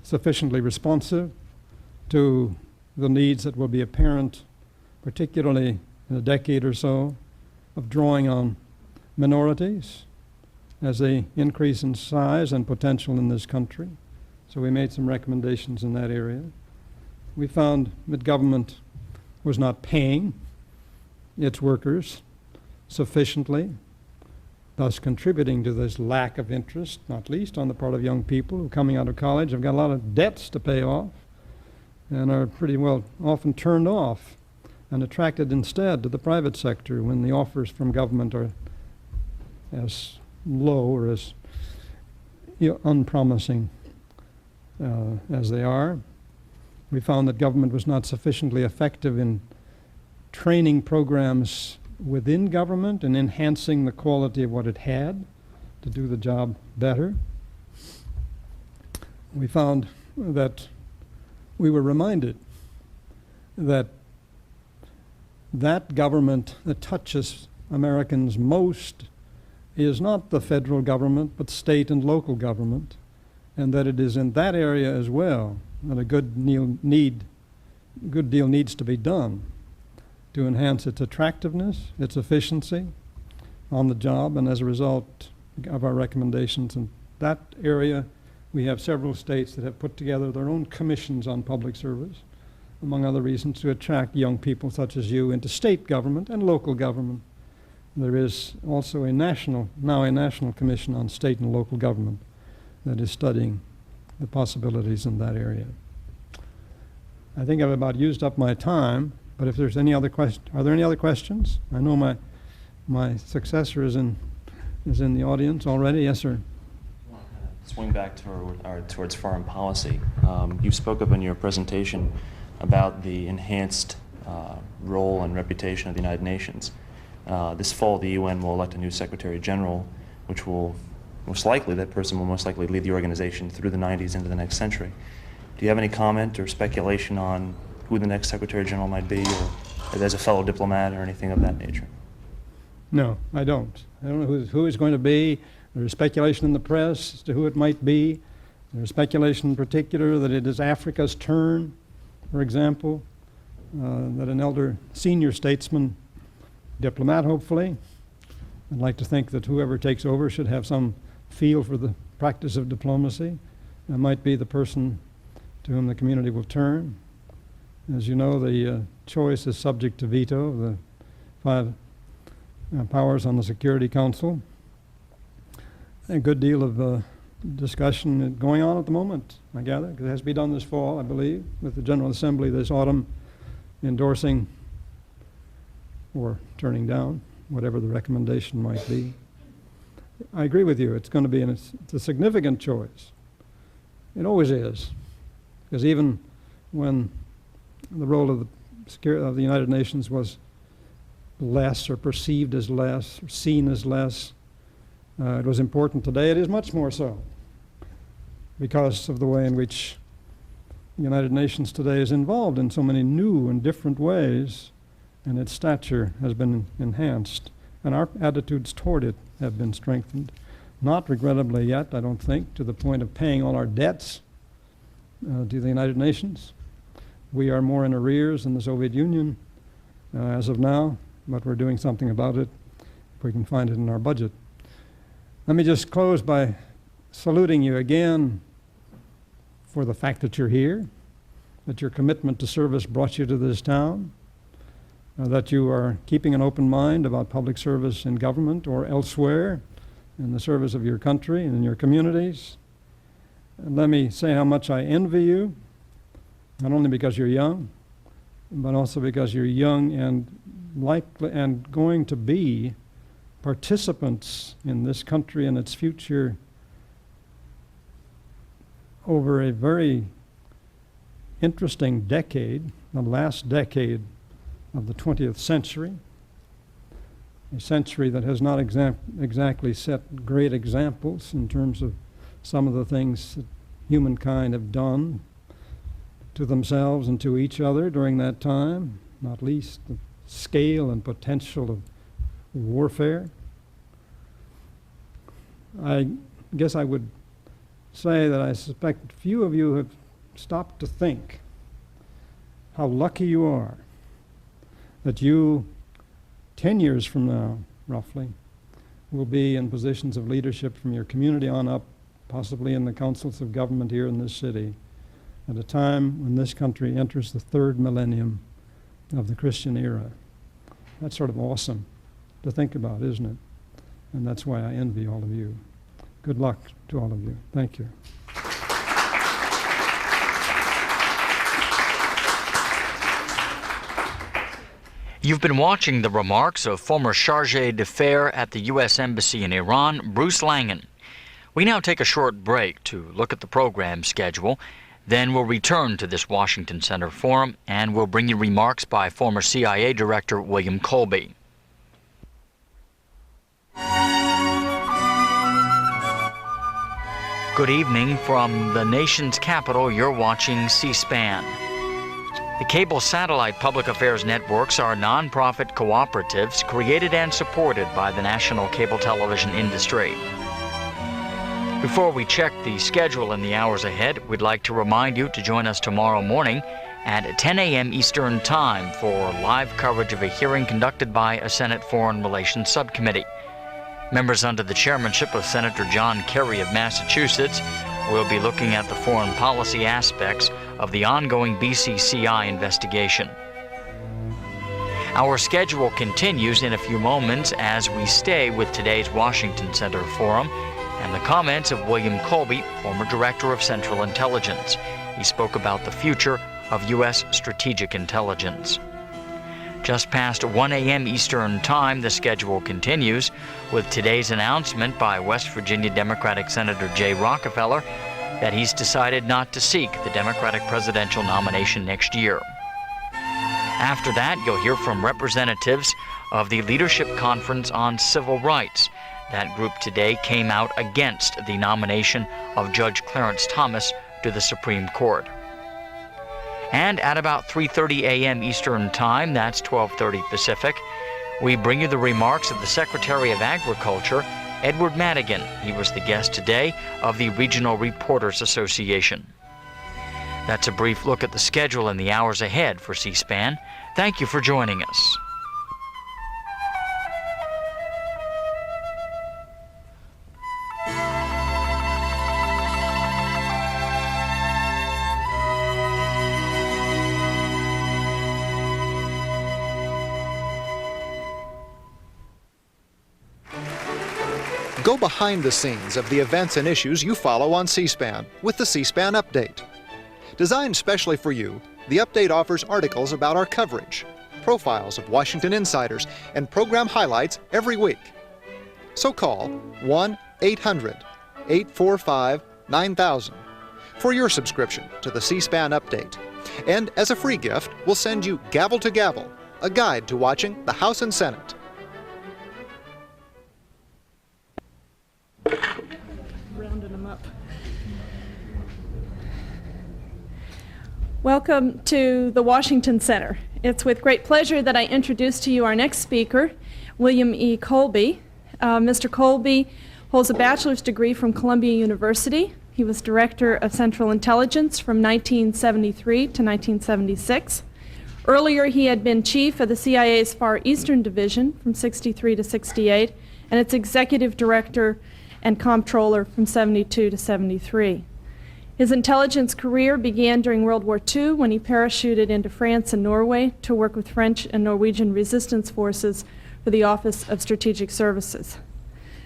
sufficiently responsive to the needs that will be apparent, particularly in a decade or so, of drawing on minorities as they increase in size and potential in this country. So we made some recommendations in that area. We found that government was not paying its workers sufficiently, thus contributing to this lack of interest, not least on the part of young people who, coming out of college, have got a lot of debts to pay off and are pretty well often turned off and attracted instead to the private sector when the offers from government are as low or as unpromising as they are. We found that government was not sufficiently effective in training programs within government and enhancing the quality of what it had to do the job better. We found that we were reminded that government that touches Americans most is not the federal government, but state and local government, and that it is in that area as well that a good deal needs to be done to enhance its attractiveness, its efficiency on the job, and as a result of our recommendations in that area, we have several states that have put together their own commissions on public service, among other reasons, to attract young people such as you into state government and local government. There is also a national commission on state and local government that is studying the possibilities in that area. I think I've about used up my time, but if there's any other are there any other questions? I know my successor is in the audience already. Yes, sir. Swing back towards foreign policy. You spoke up in your presentation about the enhanced role and reputation of the United Nations. This fall, the UN will elect a new Secretary General, which will that person will most likely lead the organization through the 90s into the next century. Do you have any comment or speculation on who the next Secretary General might be, or as a fellow diplomat or anything of that nature? No, I don't. I don't know who is going to be. There's speculation in the press as to who it might be. There's speculation in particular that it is Africa's turn, for example. that an elder senior statesman, diplomat hopefully, I'd like to think that whoever takes over should have some feel for the practice of diplomacy. That might be the person to whom the community will turn. As you know, the choice is subject to veto of the 5 powers on the Security Council. A good deal of discussion going on at the moment, I gather, because it has to be done this fall, I believe, with the General Assembly this autumn endorsing or turning down whatever the recommendation might be. I agree with you. It's going to be it's a significant choice. It always is, because even when the role of the United Nations was less or perceived as less or seen as less, it was important. Today it is much more so because of the way in which the United Nations today is involved in so many new and different ways, and its stature has been enhanced, and our attitudes toward it have been strengthened. Not regrettably yet, I don't think, to the point of paying all our debts to the United Nations. We are more in arrears than the Soviet Union as of now, but we're doing something about it if we can find it in our budget. Let me just close by saluting you again for the fact that you're here, that your commitment to service brought you to this town, that you are keeping an open mind about public service in government or elsewhere in the service of your country and in your communities. And let me say how much I envy you, not only because you're young, but also because you're young and likely and going to be participants in this country and its future over a very interesting decade, the last decade of the 20th century, a century that has not exactly set great examples in terms of some of the things that humankind have done to themselves and to each other during that time, not least the scale and potential of warfare. I guess I would say that I suspect few of you have stopped to think how lucky you are that you, 10 years from now, roughly, will be in positions of leadership from your community on up, possibly in the councils of government here in this city, at a time when this country enters the 3rd millennium of the Christian era. That's sort of awesome to think about, isn't it? And that's why I envy all of you. Good luck to all of you. Thank you. You've been watching the remarks of former Chargé d'Affaires at the U.S. Embassy in Iran, Bruce Langen. We now take a short break to look at the program schedule. Then we'll return to this Washington Center forum, and we'll bring you remarks by former CIA Director William Colby. Good evening from the nation's capital. You're watching C-SPAN. The cable satellite public affairs networks are nonprofit cooperatives created and supported by the national cable television industry. Before we check the schedule in the hours ahead, we'd like to remind you to join us tomorrow morning at 10 a.m. Eastern Time for live coverage of a hearing conducted by a Senate Foreign Relations Subcommittee. Members under the chairmanship of Senator John Kerry of Massachusetts will be looking at the foreign policy aspects of the ongoing BCCI investigation. Our schedule continues in a few moments as we stay with today's Washington Center Forum and the comments of William Colby, former Director of Central Intelligence. He spoke about the future of U.S. strategic intelligence. Just past 1 a.m. Eastern Time, the schedule continues with today's announcement by West Virginia Democratic Senator Jay Rockefeller that he's decided not to seek the Democratic presidential nomination next year. After that, you'll hear from representatives of the Leadership Conference on Civil Rights. That group today came out against the nomination of Judge Clarence Thomas to the Supreme Court. And at about 3:30 a.m. Eastern Time, that's 12:30 Pacific, we bring you the remarks of the Secretary of Agriculture, Edward Madigan. He was the guest today of the Regional Reporters Association. That's a brief look at the schedule and the hours ahead for C-SPAN. Thank you for joining us. Go behind the scenes of the events and issues you follow on C-SPAN with the C-SPAN Update. Designed specially for you, the update offers articles about our coverage, profiles of Washington insiders, and program highlights every week. So call 1-800-845-9000 for your subscription to the C-SPAN Update. And as a free gift, we'll send you Gavel to Gavel, a guide to watching the House and Senate. Rounding them up. Welcome to the Washington Center. It's with great pleasure that I introduce to you our next speaker, William E. Colby. Mr. Colby holds a bachelor's degree from Columbia University. He was Director of Central Intelligence from 1973 to 1976. Earlier, he had been Chief of the CIA's Far Eastern Division from 63 to 68, and its Executive Director and Comptroller from 72 to 73. His intelligence career began during World War II when he parachuted into France and Norway to work with French and Norwegian resistance forces for the Office of Strategic Services.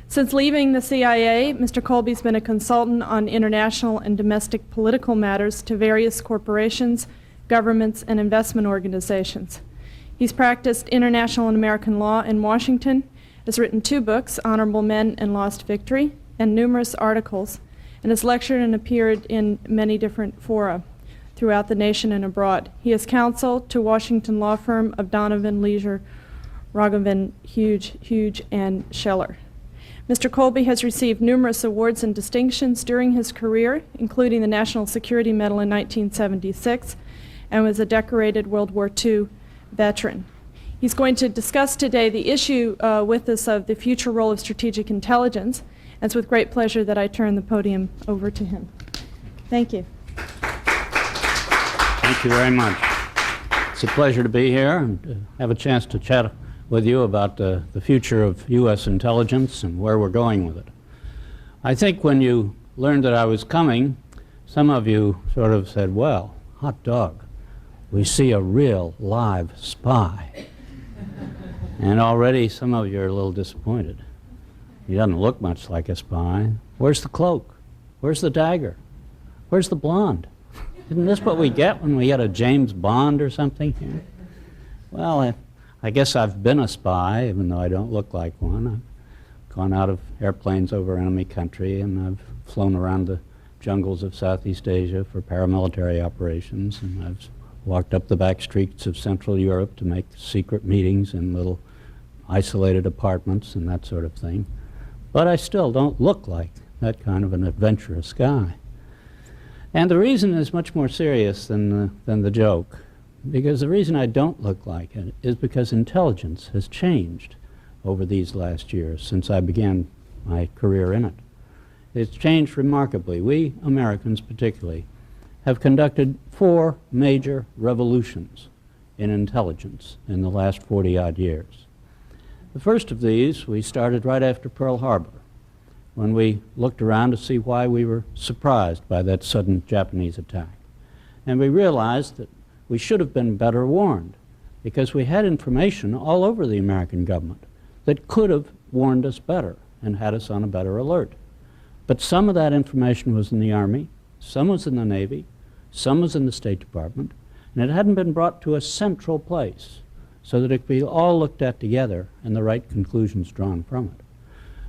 Since leaving the CIA, Mr. Colby's been a consultant on international and domestic political matters to various corporations, governments, and investment organizations. He's practiced international and American law in Washington, has written 2 books, Honorable Men and Lost Victory, and numerous articles, and has lectured and appeared in many different fora throughout the nation and abroad. He is counsel to Washington law firm of Donovan, Leisure, Rogovan, Hughes, and Scheller. Mr. Colby has received numerous awards and distinctions during his career, including the National Security Medal in 1976, and was a decorated World War II veteran. He's going to discuss today the issue with us of the future role of strategic intelligence. And it's with great pleasure that I turn the podium over to him. Thank you. Thank you very much. It's a pleasure to be here and to have a chance to chat with you about the future of U.S. intelligence and where we're going with it. I think when you learned that I was coming, some of you sort of said, well, hot dog, we see a real live spy. And already some of you are a little disappointed. He doesn't look much like a spy. Where's the cloak? Where's the dagger? Where's the blonde? Isn't this what we get when we get a James Bond or something here? Well, I guess I've been a spy, even though I don't look like one. I've gone out of airplanes over enemy country, and I've flown around the jungles of Southeast Asia for paramilitary operations, and I've walked up the back streets of Central Europe to make secret meetings in little isolated apartments and that sort of thing. But I still don't look like that kind of an adventurous guy. And the reason is much more serious than the joke, because the reason I don't look like it is because intelligence has changed over these last years since I began my career in it. It's changed remarkably. We, Americans particularly, have conducted 4 major revolutions in intelligence in the last 40-odd years. The first of these we started right after Pearl Harbor, when we looked around to see why we were surprised by that sudden Japanese attack. And we realized that we should have been better warned, because we had information all over the American government that could have warned us better and had us on a better alert. But some of that information was in the Army, some was in the Navy, some was in the State Department, and it hadn't been brought to a central place so that it could be all looked at together and the right conclusions drawn from it.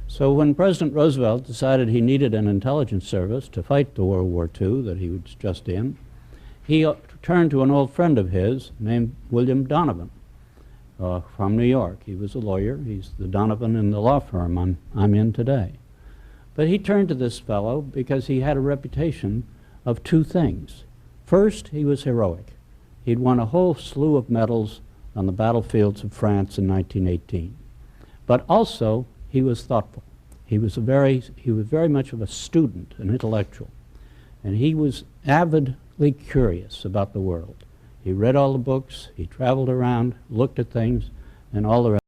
So when President Roosevelt decided he needed an intelligence service to fight the World War II that he was just in, he turned to an old friend of his named William Donovan from New York. He was a lawyer. He's the Donovan in the law firm I'm in today. But he turned to this fellow because he had a reputation of 2 things. First, he was heroic. He'd won a whole slew of medals on the battlefields of France in 1918. But also, he was thoughtful. He was very much of a student, an intellectual. And he was avid innately curious about the world. He read all the books, he traveled around, looked at things, and all the rest.